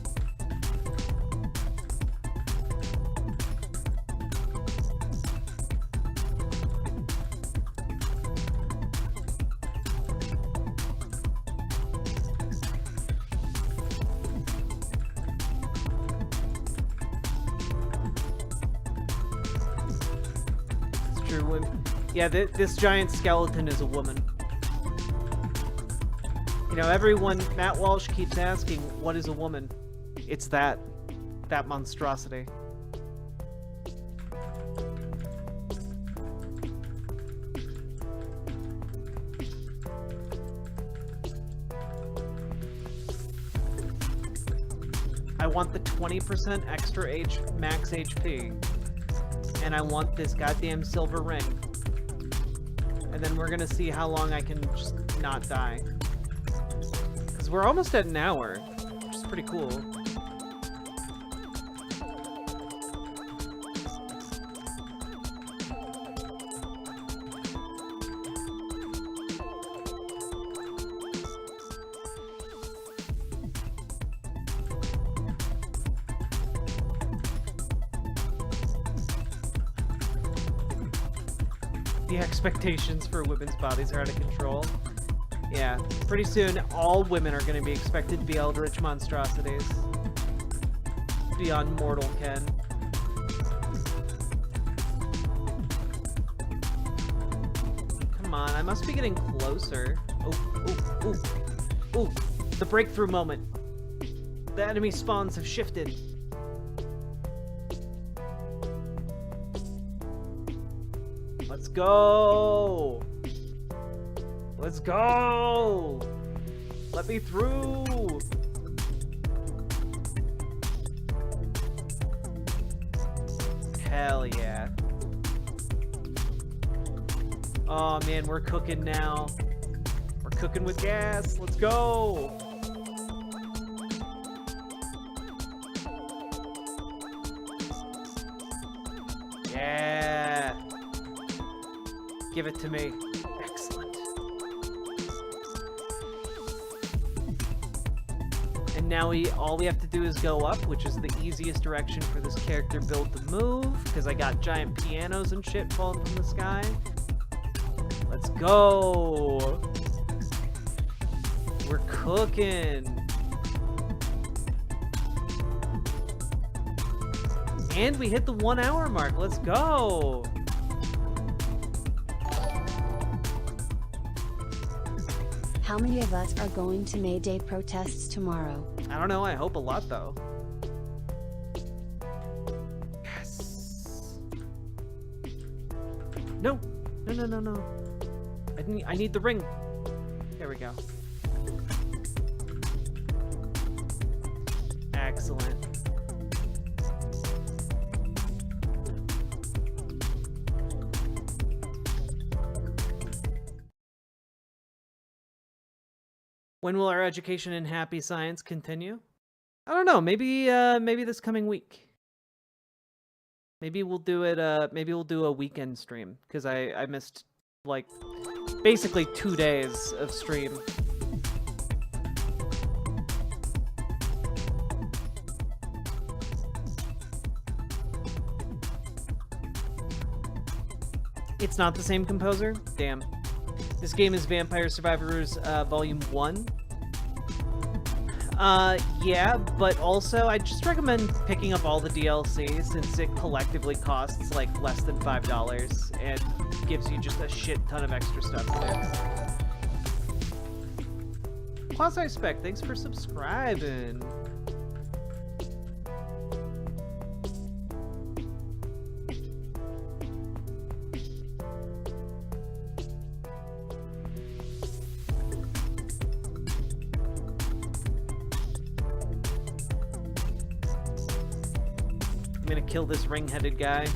Speaker 2: future women. Yeah, this giant skeleton is a woman. You know, everyone, Matt Walsh keeps asking, what is a woman? It's that monstrosity. I want the 20% extra max HP. And I want this goddamn silver ring. And then we're gonna see how long I can just not die. Because we're almost at an hour, which is pretty cool. The expectations for women's bodies are out of control. Yeah, pretty soon all women are going to be expected to be eldritch monstrosities. Beyond mortal ken. Come on, I must be getting closer. Ooh. The breakthrough moment. The enemy spawns have shifted. Let's go! Let's go! Let me through! Hell yeah. Oh man, we're cooking now. We're cooking with gas. Let's go! Yeah! Give it to me. Excellent. And now all we have to do is go up, which is the easiest direction for this character build to move, because I got giant pianos and shit falling from the sky. Let's go! We're cooking! And we hit the 1 hour mark. Let's go!
Speaker 3: How many of us are going to May Day protests tomorrow?
Speaker 2: I don't know, I hope a lot though. Yes. No. I need the ring. There we go. Excellent. When will our education in happy science continue? I don't know. Maybe this coming week. Maybe we'll do it. Maybe we'll do a weekend stream because I missed like basically 2 days of stream. It's not the same composer? Damn. This game is Vampire Survivors Volume 1. Yeah, but also I just recommend picking up all the DLC since it collectively costs like less than $5 and gives you just a shit ton of extra stuff to do. Quasi-Spec, thanks for subscribing. I'm gonna kill this ring-headed guy.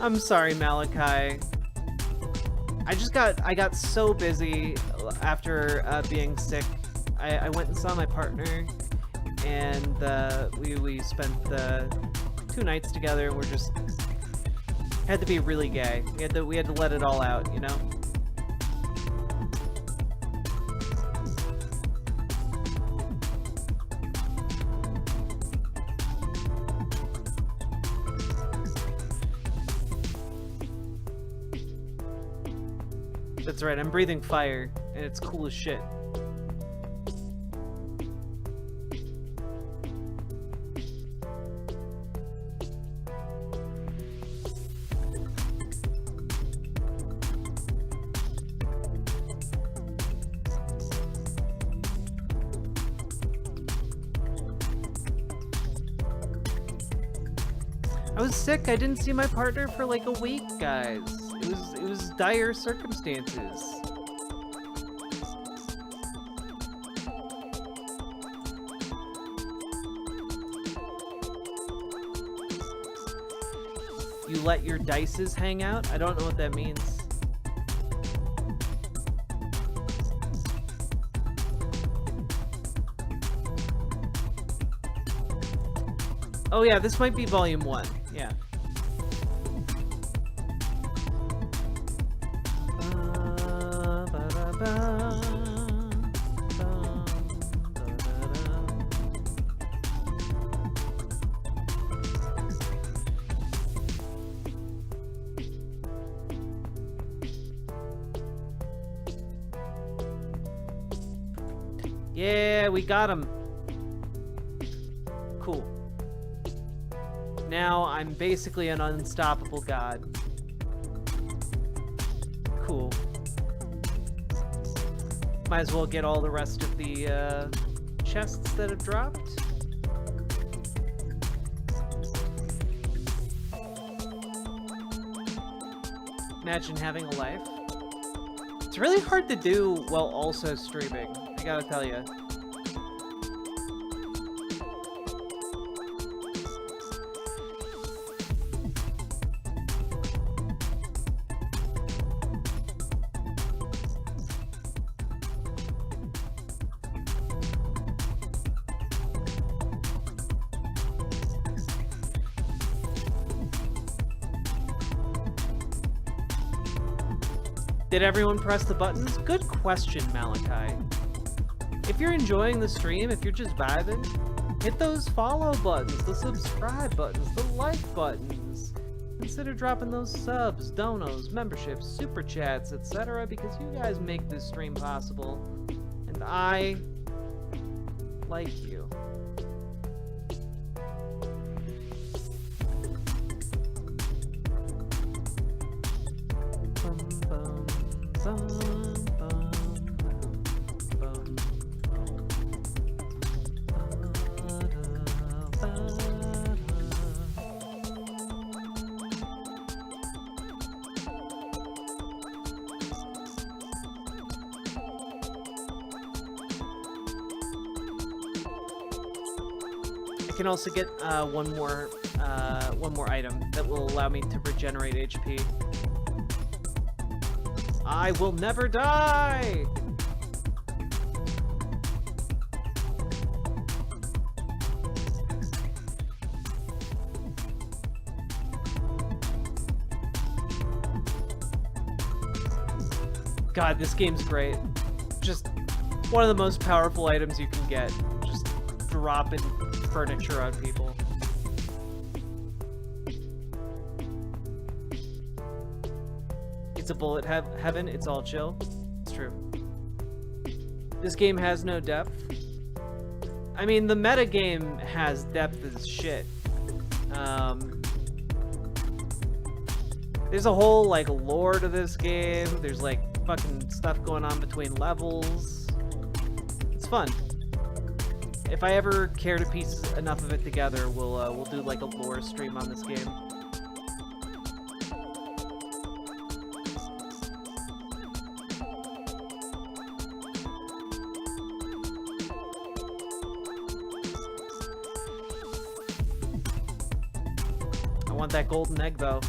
Speaker 2: I'm sorry, Malachi. I got so busy after being sick. I went and saw my partner, and we spent 2 nights together. We're just had to be really gay. We had to let it all out, you know. That's right, I'm breathing fire, and it's cool as shit. I was sick. I didn't see my partner for like a week, guys. It was dire circumstances. You let your dices hang out? I don't know what that means. Oh yeah, this might be volume 1. Yeah. Yeah, we got him. Cool. Now I'm basically an unstoppable god. Cool. Might as well get all the rest of the chests that have dropped. Imagine having a life. It's really hard to do while also streaming, I gotta tell you. Did everyone press the buttons? Good question, Malachi. If you're enjoying the stream, if you're just vibing, hit those follow buttons, the subscribe buttons, the like buttons. Consider dropping those subs, donos, memberships, super chats, etc. because you guys make this stream possible. And I like you. I can also get one more item that will allow me to regenerate HP. I will never die! God, this game's great. Just one of the most powerful items you can get. Just dropping furniture on people. It's a bullet heaven, it's all chill. It's true. This game has no depth. I mean, the meta game has depth as shit. There's a whole, like, lore to this game. There's, like, fucking stuff going on between levels. It's fun. If I ever care to piece enough of it together, we'll do, like, a lore stream on this game. I want that golden egg, though.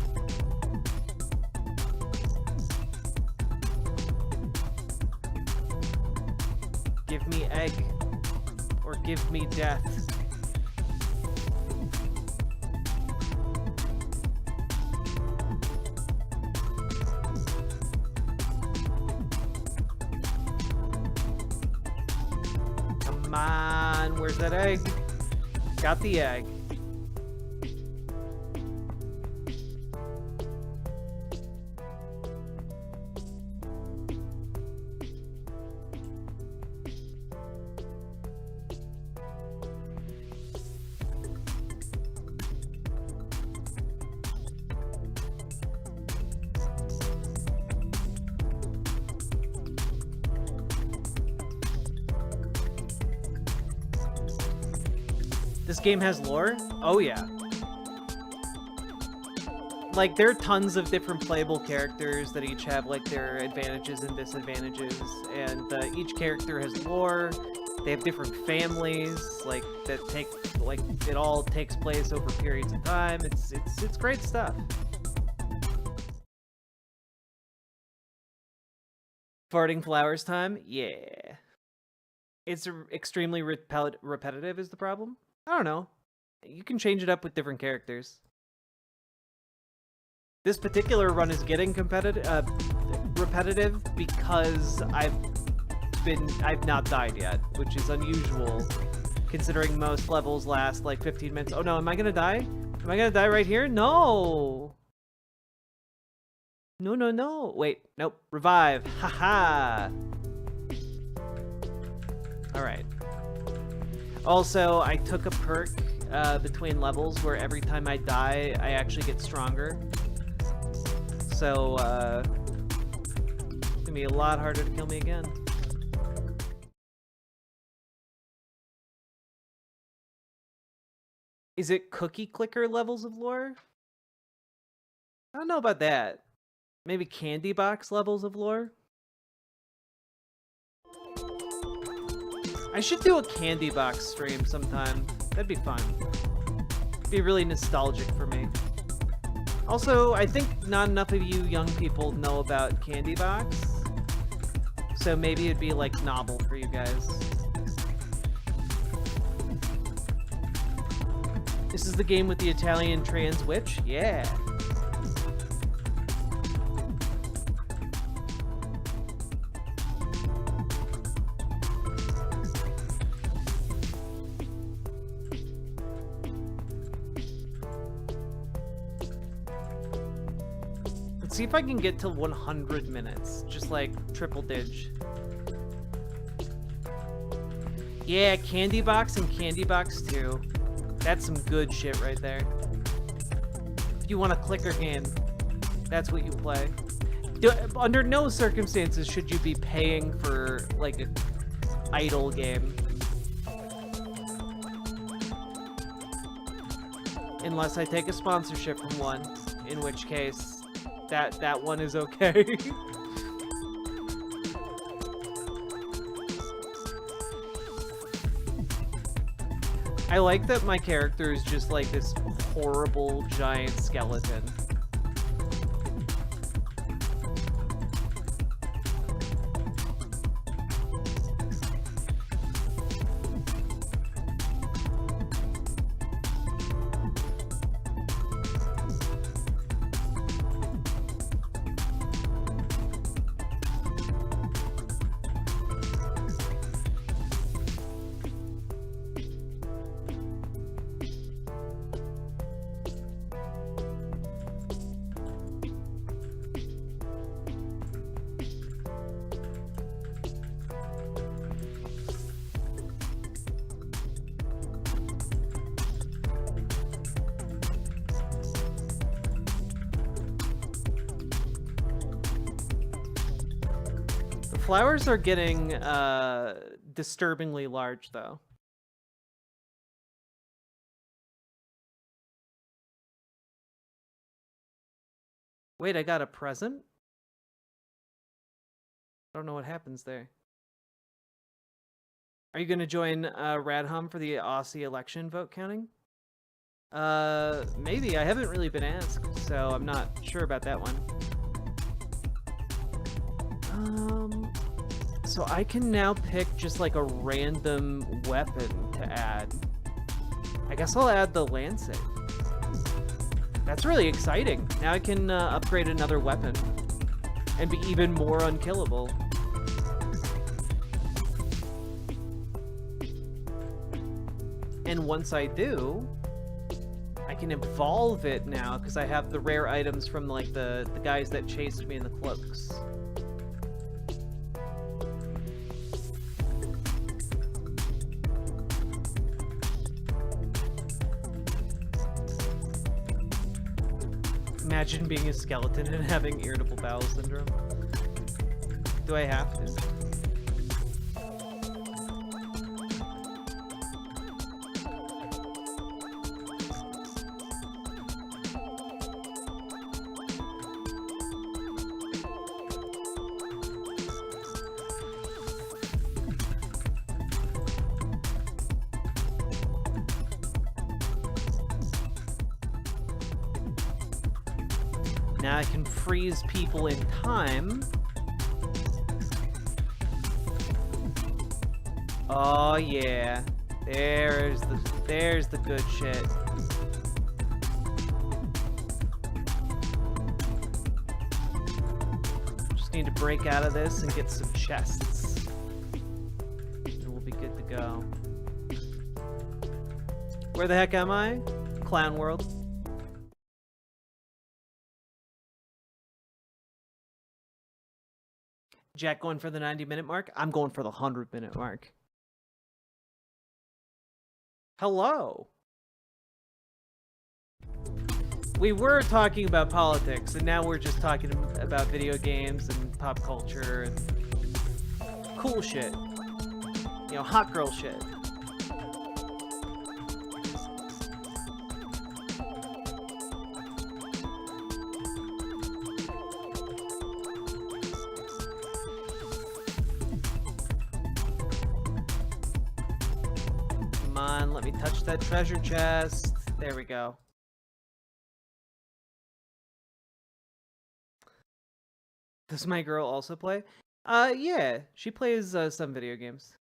Speaker 2: Give me egg, or give me death. Come on, where's that egg? Got the egg. This game has lore? Oh yeah. Like, there are tons of different playable characters that each have, like, their advantages and disadvantages, and each character has lore. They have different families, like, that take, like, it all takes place over periods of time. It's great stuff. Farting flowers time? Yeah. It's extremely repetitive is the problem? I don't know. You can change it up with different characters. This particular run is getting repetitive because I've not died yet, which is unusual considering most levels last like 15 minutes. Oh no, am I gonna die? Am I gonna die right here? No! No, no, no. Wait, nope. Revive. Haha. Alright. Also, I took a perk between levels where every time I die, I actually get stronger. So, it's gonna be a lot harder to kill me again. Is it cookie clicker levels of lore? I don't know about that. Maybe candy box levels of lore? I should do a candy box stream sometime. That'd be fun. It'd be really nostalgic for me. Also, I think not enough of you young people know about candy box. So maybe it'd be like novel for you guys. This is the game with the Italian trans witch? Yeah. Let's see if I can get to 100 minutes. Just like triple dig. Yeah, Candy Box and Candy Box 2. That's some good shit right there. If you want a clicker game, that's what you play. Under no circumstances should you be paying for, like, an idle game. Unless I take a sponsorship from one, in which case, that one is okay. I like that my character is just like this horrible giant skeleton. Flowers are getting disturbingly large, though. Wait, I got a present? I don't know what happens there. Are you going to join Radham for the Aussie election vote counting? Maybe. I haven't really been asked, so I'm not sure about that one. So I can now pick just like a random weapon to add. I guess I'll add the lancet. That's really exciting. Now I can upgrade another weapon and be even more unkillable. And once I do, I can evolve it now because I have the rare items from like the guys that chased me in the cloaks. Imagine being a skeleton and having irritable bowel syndrome. Do I have to? Now I can freeze people in time. Oh yeah. There's the good shit. Just need to break out of this and get some chests. And we'll be good to go. Where the heck am I? Clown World. Jack going for the 90-minute mark? I'm going for the 100-minute mark. Hello. We were talking about politics, and now we're just talking about video games and pop culture and cool shit. You know, hot girl shit. Come on, let me touch that treasure chest. There we go. Does my girl also play? Yeah, she plays some video games.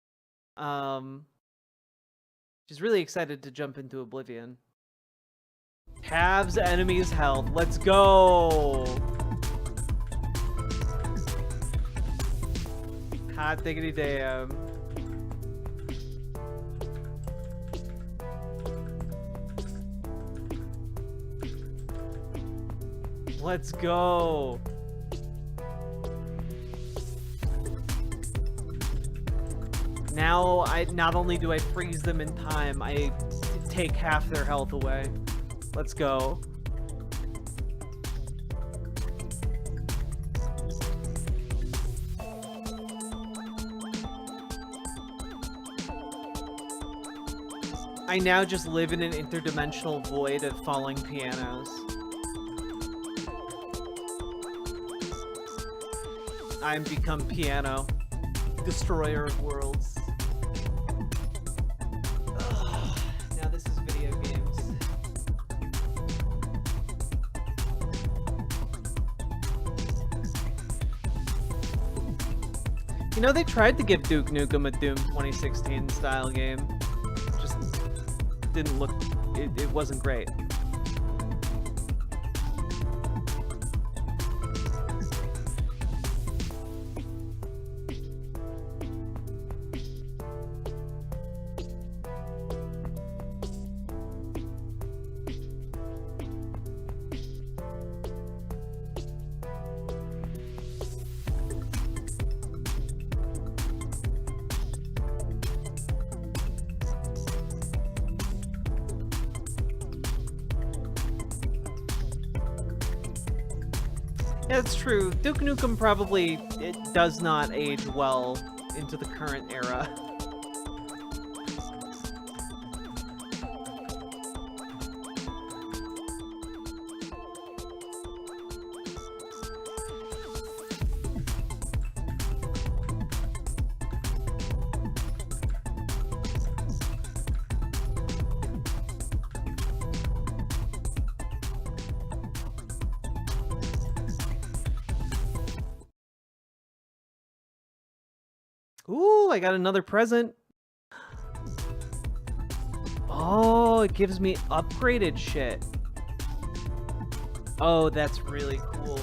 Speaker 2: She's really excited to jump into Oblivion. Halves enemies' health. Let's go! Hot diggity damn. Let's go! Now, not only do I freeze them in time, I take half their health away. Let's go. I now just live in an interdimensional void of falling pianos. I'm become piano. Destroyer of worlds. Ugh, now this is video games. You know, they tried to give Duke Nukem a Doom 2016 style game. Just didn't look, it wasn't great. Yeah, it's true. Duke Nukem probably it does not age well into the current era. Ooh, I got another present. Oh, it gives me upgraded shit. Oh, that's really cool.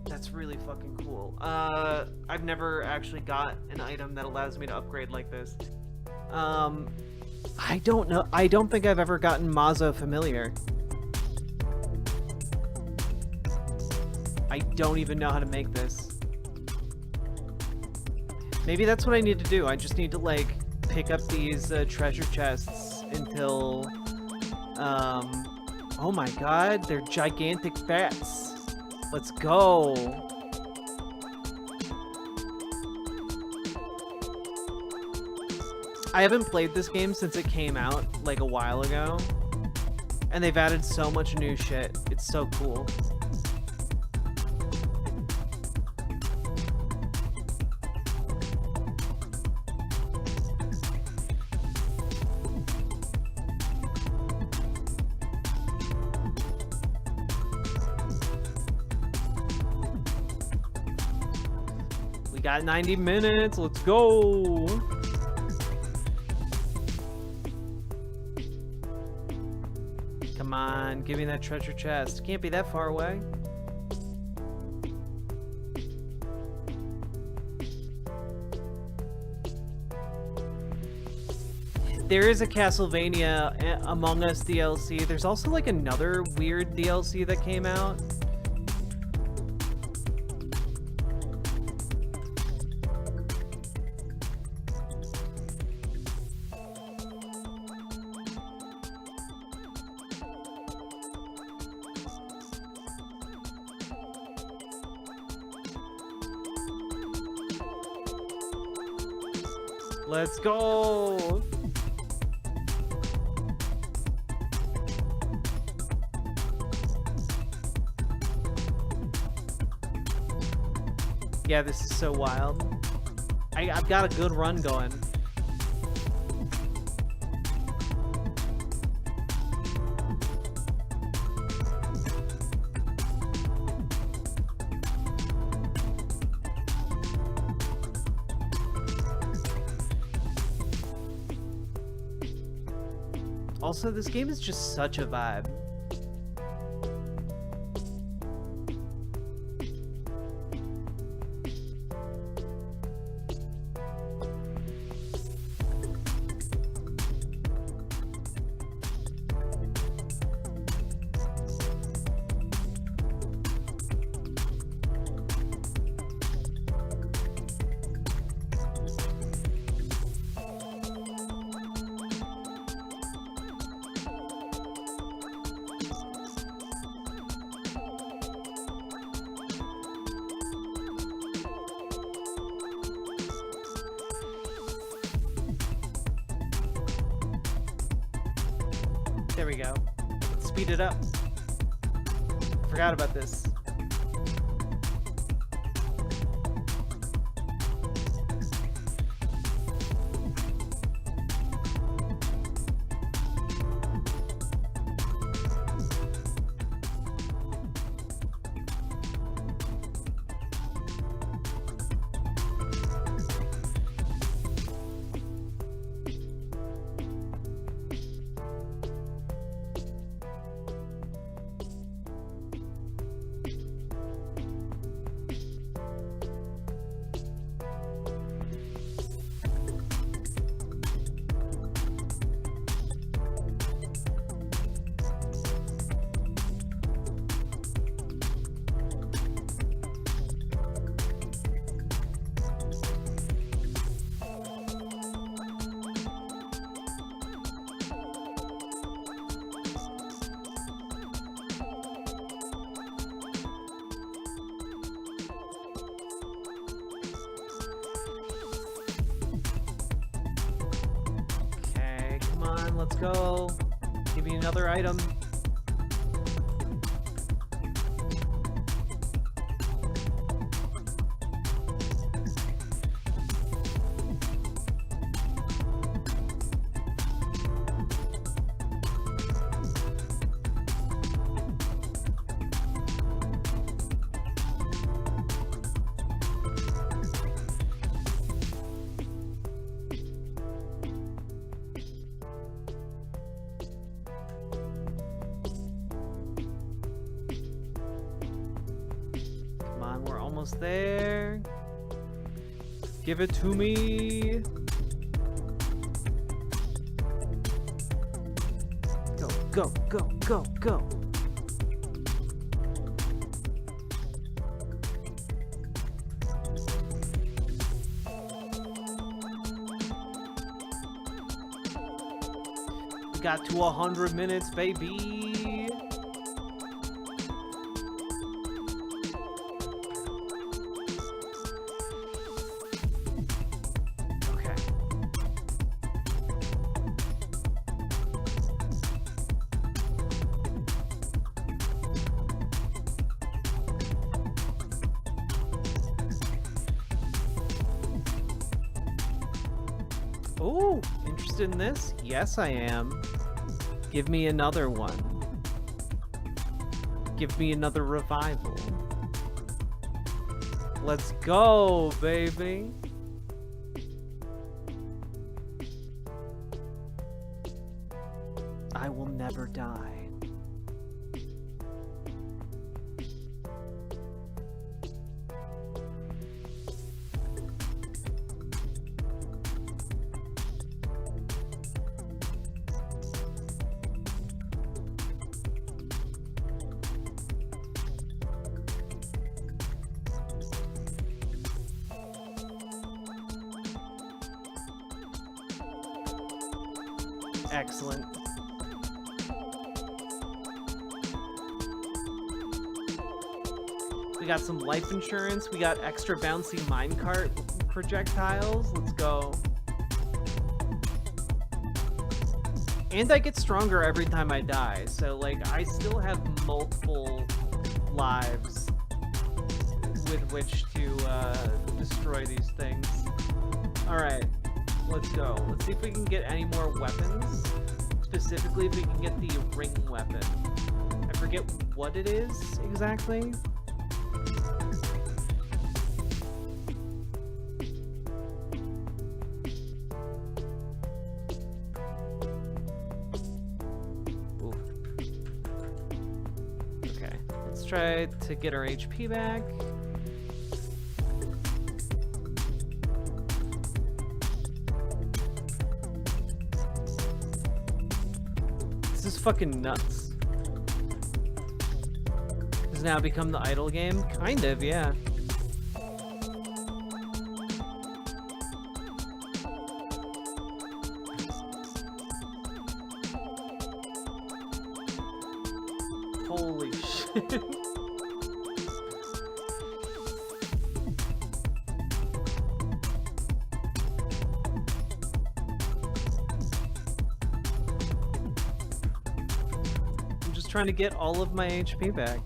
Speaker 2: That's really fucking cool. I've never actually got an item that allows me to upgrade like this. I don't know. I don't think I've ever gotten Mazo Familiar. I don't even know how to make this. Maybe that's what I need to do. I just need to, like, pick up these treasure chests until... Oh my god, they're gigantic bats. Let's go. I haven't played this game since it came out, like, a while ago. And they've added so much new shit. It's so cool. got 90 minutes. Let's go. Come on, give me that treasure chest. Can't be that far away. There is a Castlevania Among Us DLC. There's also like another weird DLC that came out. Let's go. Yeah, this is so wild. I've got a good run going. Also, this game is just such a vibe. There we go. Speed it up. Forgot about this. Let's go. Give me another item. There. Give it to me. Go, go, go, go, go. We got to 100 minutes, baby. Oh, interested in this? Yes, I am. Give me another one. Give me another revival. Let's go, baby. I will never die. Excellent. We got some life insurance. We got extra bouncy minecart projectiles. Let's go. And I get stronger every time I die. So, like, I still have multiple lives with which to destroy these things. Alright. Let's go. Let's see if we can get any more weapons. Specifically, if we can get the ring weapon. I forget what it is exactly. Ooh. Okay. Let's try to get our HP back. This is fucking nuts. Has now become the idle game? Kind of, yeah. Holy shit. Trying to get all of my HP back.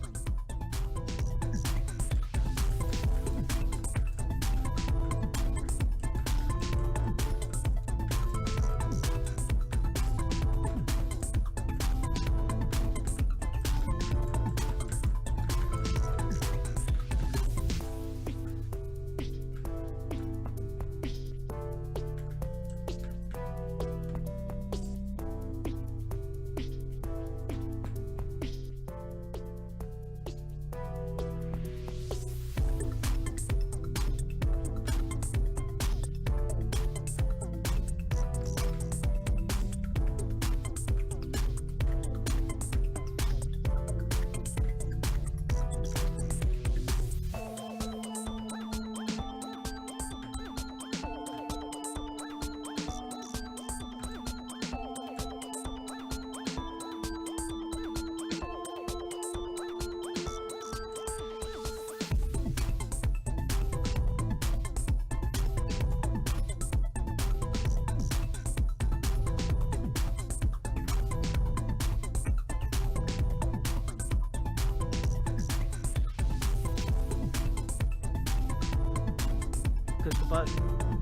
Speaker 2: Click the button.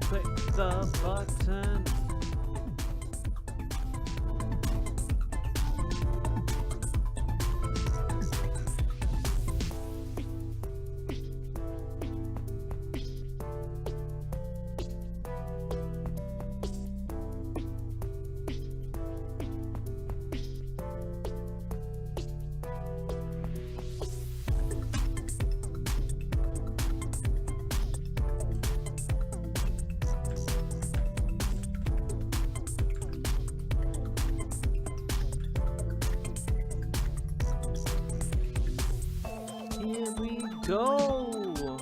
Speaker 2: Click the button. Here we go.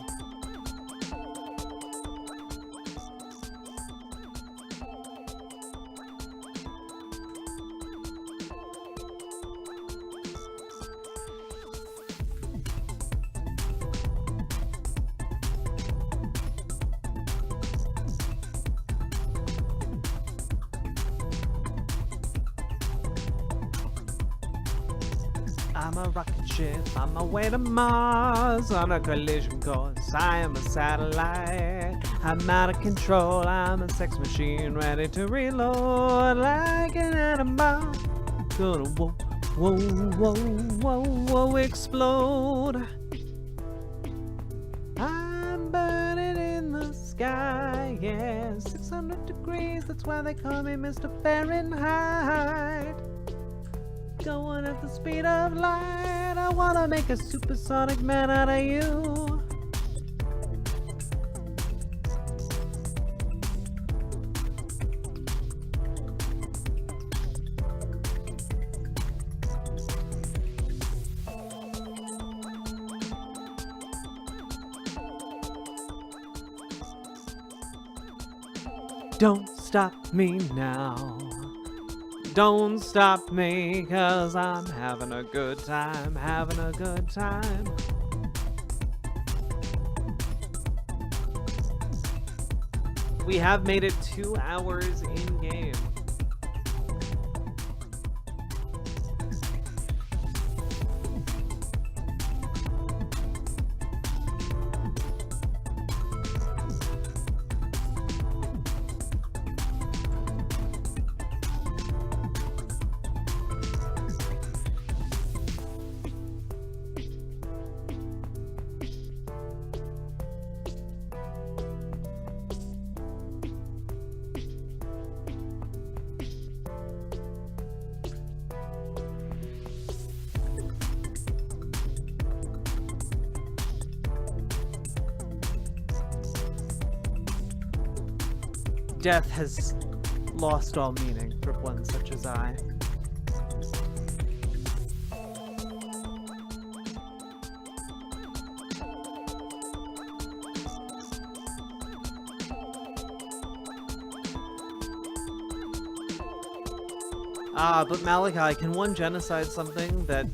Speaker 2: I'm a rocket ship on my way to Mars on a collision course. I am a satellite. I'm out of control. I'm a sex machine ready to reload like an animal. Gonna whoa, whoa, whoa, whoa, whoa, explode. sky, yeah, 600 degrees, that's why they call me Mr. Fahrenheit. Going at the speed of light, I wanna make a supersonic man out of you. Don't stop me now. Don't stop me, 'cause I'm having a good time, having a good time. We have made it 2 hours in game. Death has lost all meaning for one such as I. But Malachi, can one genocide something that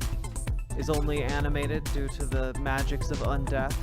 Speaker 2: is only animated due to the magics of undeath?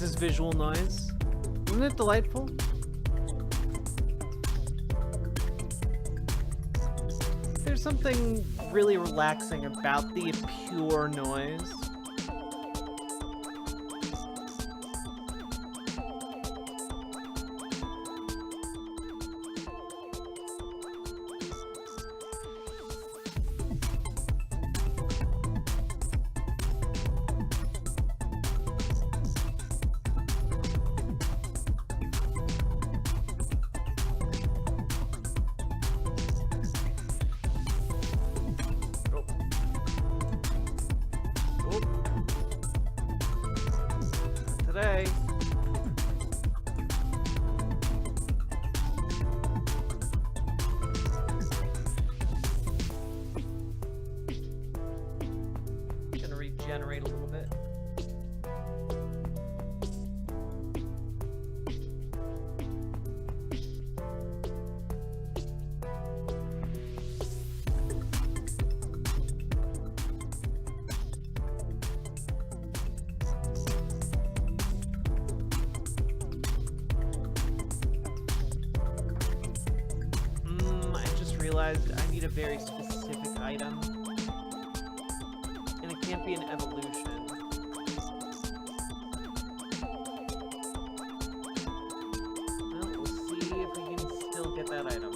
Speaker 2: This is visual noise. Isn't it delightful? There's something really relaxing about the pure noise. Today. Gonna regenerate a little bit. a very specific item. And it can't be an evolution. Well, we'll see if we can still get that item.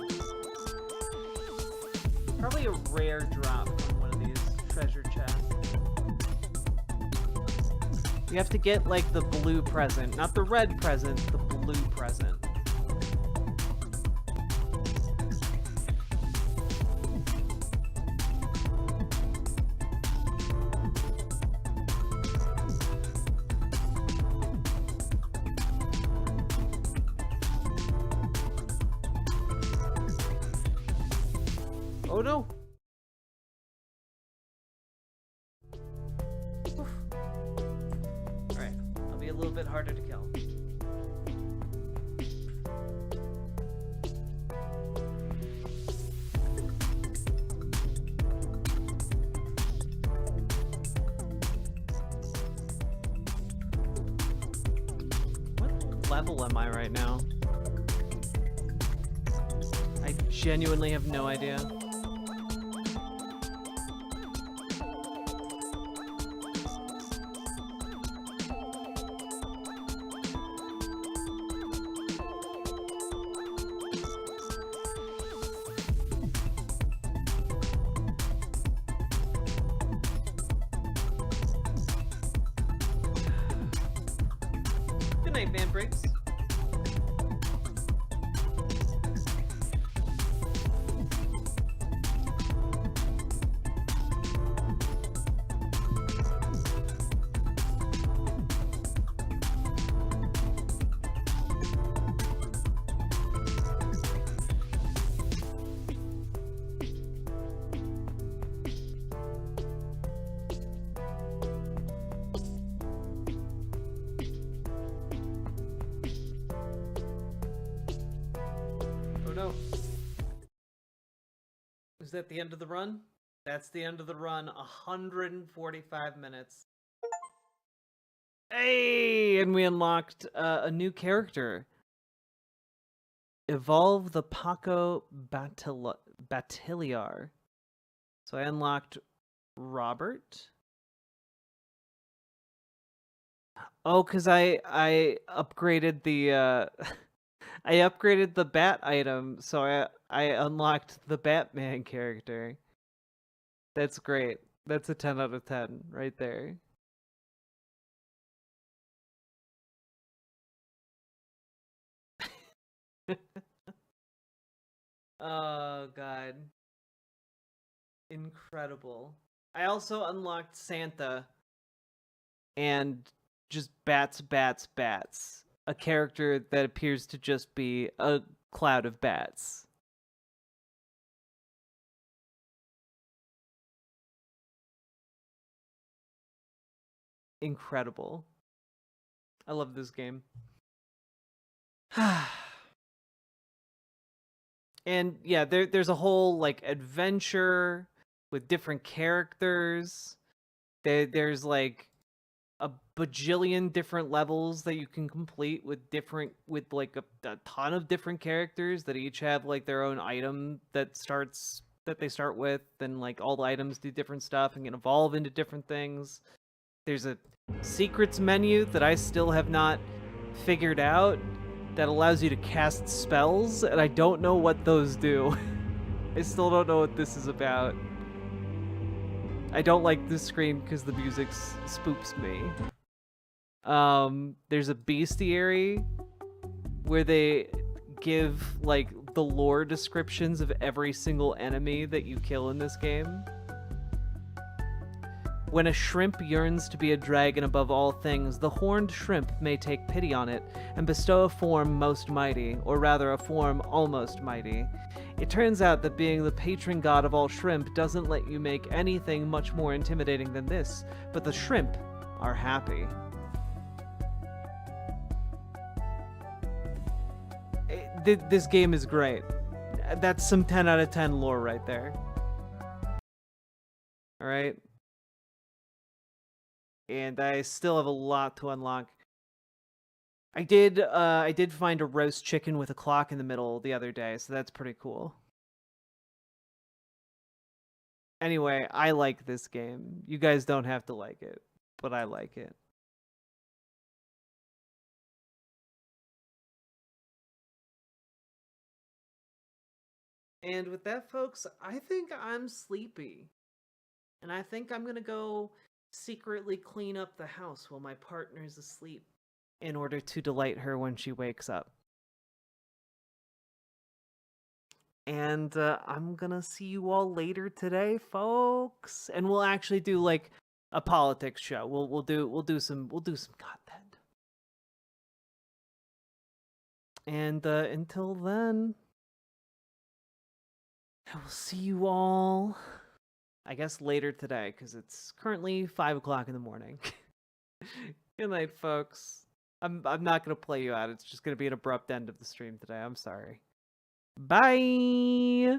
Speaker 2: Probably a rare drop from one of these treasure chests. You have to get, like, the blue present. Not the red present, the blue present. Oh no! Alright, I'll be a little bit harder to kill. What level am I right now? I genuinely have no idea. Good night, Van Briggs. Oh no. Is that the end of the run? That's the end of the run. 145 minutes. Hey! And we unlocked a new character. Evolve the Paco Batiliar. So I unlocked Robert. Oh, because I upgraded the I upgraded the bat item, so I unlocked the Batman character. That's great. That's a 10 out of 10 right there. Oh god. Incredible. I also unlocked Santa and just bats. A character that appears to just be a cloud of bats. Incredible. I love this game. And yeah, there's a whole like adventure with different characters. There's like a bajillion different levels that you can complete with like a ton of different characters that each have like their own item that they start with, and like all the items do different stuff and can evolve into different things. There's a secrets menu that I still have not figured out that allows you to cast spells, and I don't know what those do. I still don't know what this is about. I don't like this screen because the music spooks me. There's a bestiary where they give like the lore descriptions of every single enemy that you kill in this game. When a shrimp yearns to be a dragon above all things, the horned shrimp may take pity on it and bestow a form most mighty, or rather a form almost mighty. It turns out that being the patron god of all shrimp doesn't let you make anything much more intimidating than this, but the shrimp are happy. This game is great. That's some 10 out of 10 lore right there. Alright. And I still have a lot to unlock. I did find a roast chicken with a clock in the middle the other day, so that's pretty cool. Anyway, I like this game. You guys don't have to like it, but I like it. And with that, folks, I think I'm sleepy. And I think I'm going to go secretly clean up the house while my partner's asleep in order to delight her when she wakes up. And I'm going to see you all later today, folks. And we'll actually do like a politics show. We'll do some content. And until then, I will see you all, I guess, later today, because it's currently 5 o'clock in the morning. Good night, folks. I'm not going to play you out. It's just going to be an abrupt end of the stream today. I'm sorry. Bye!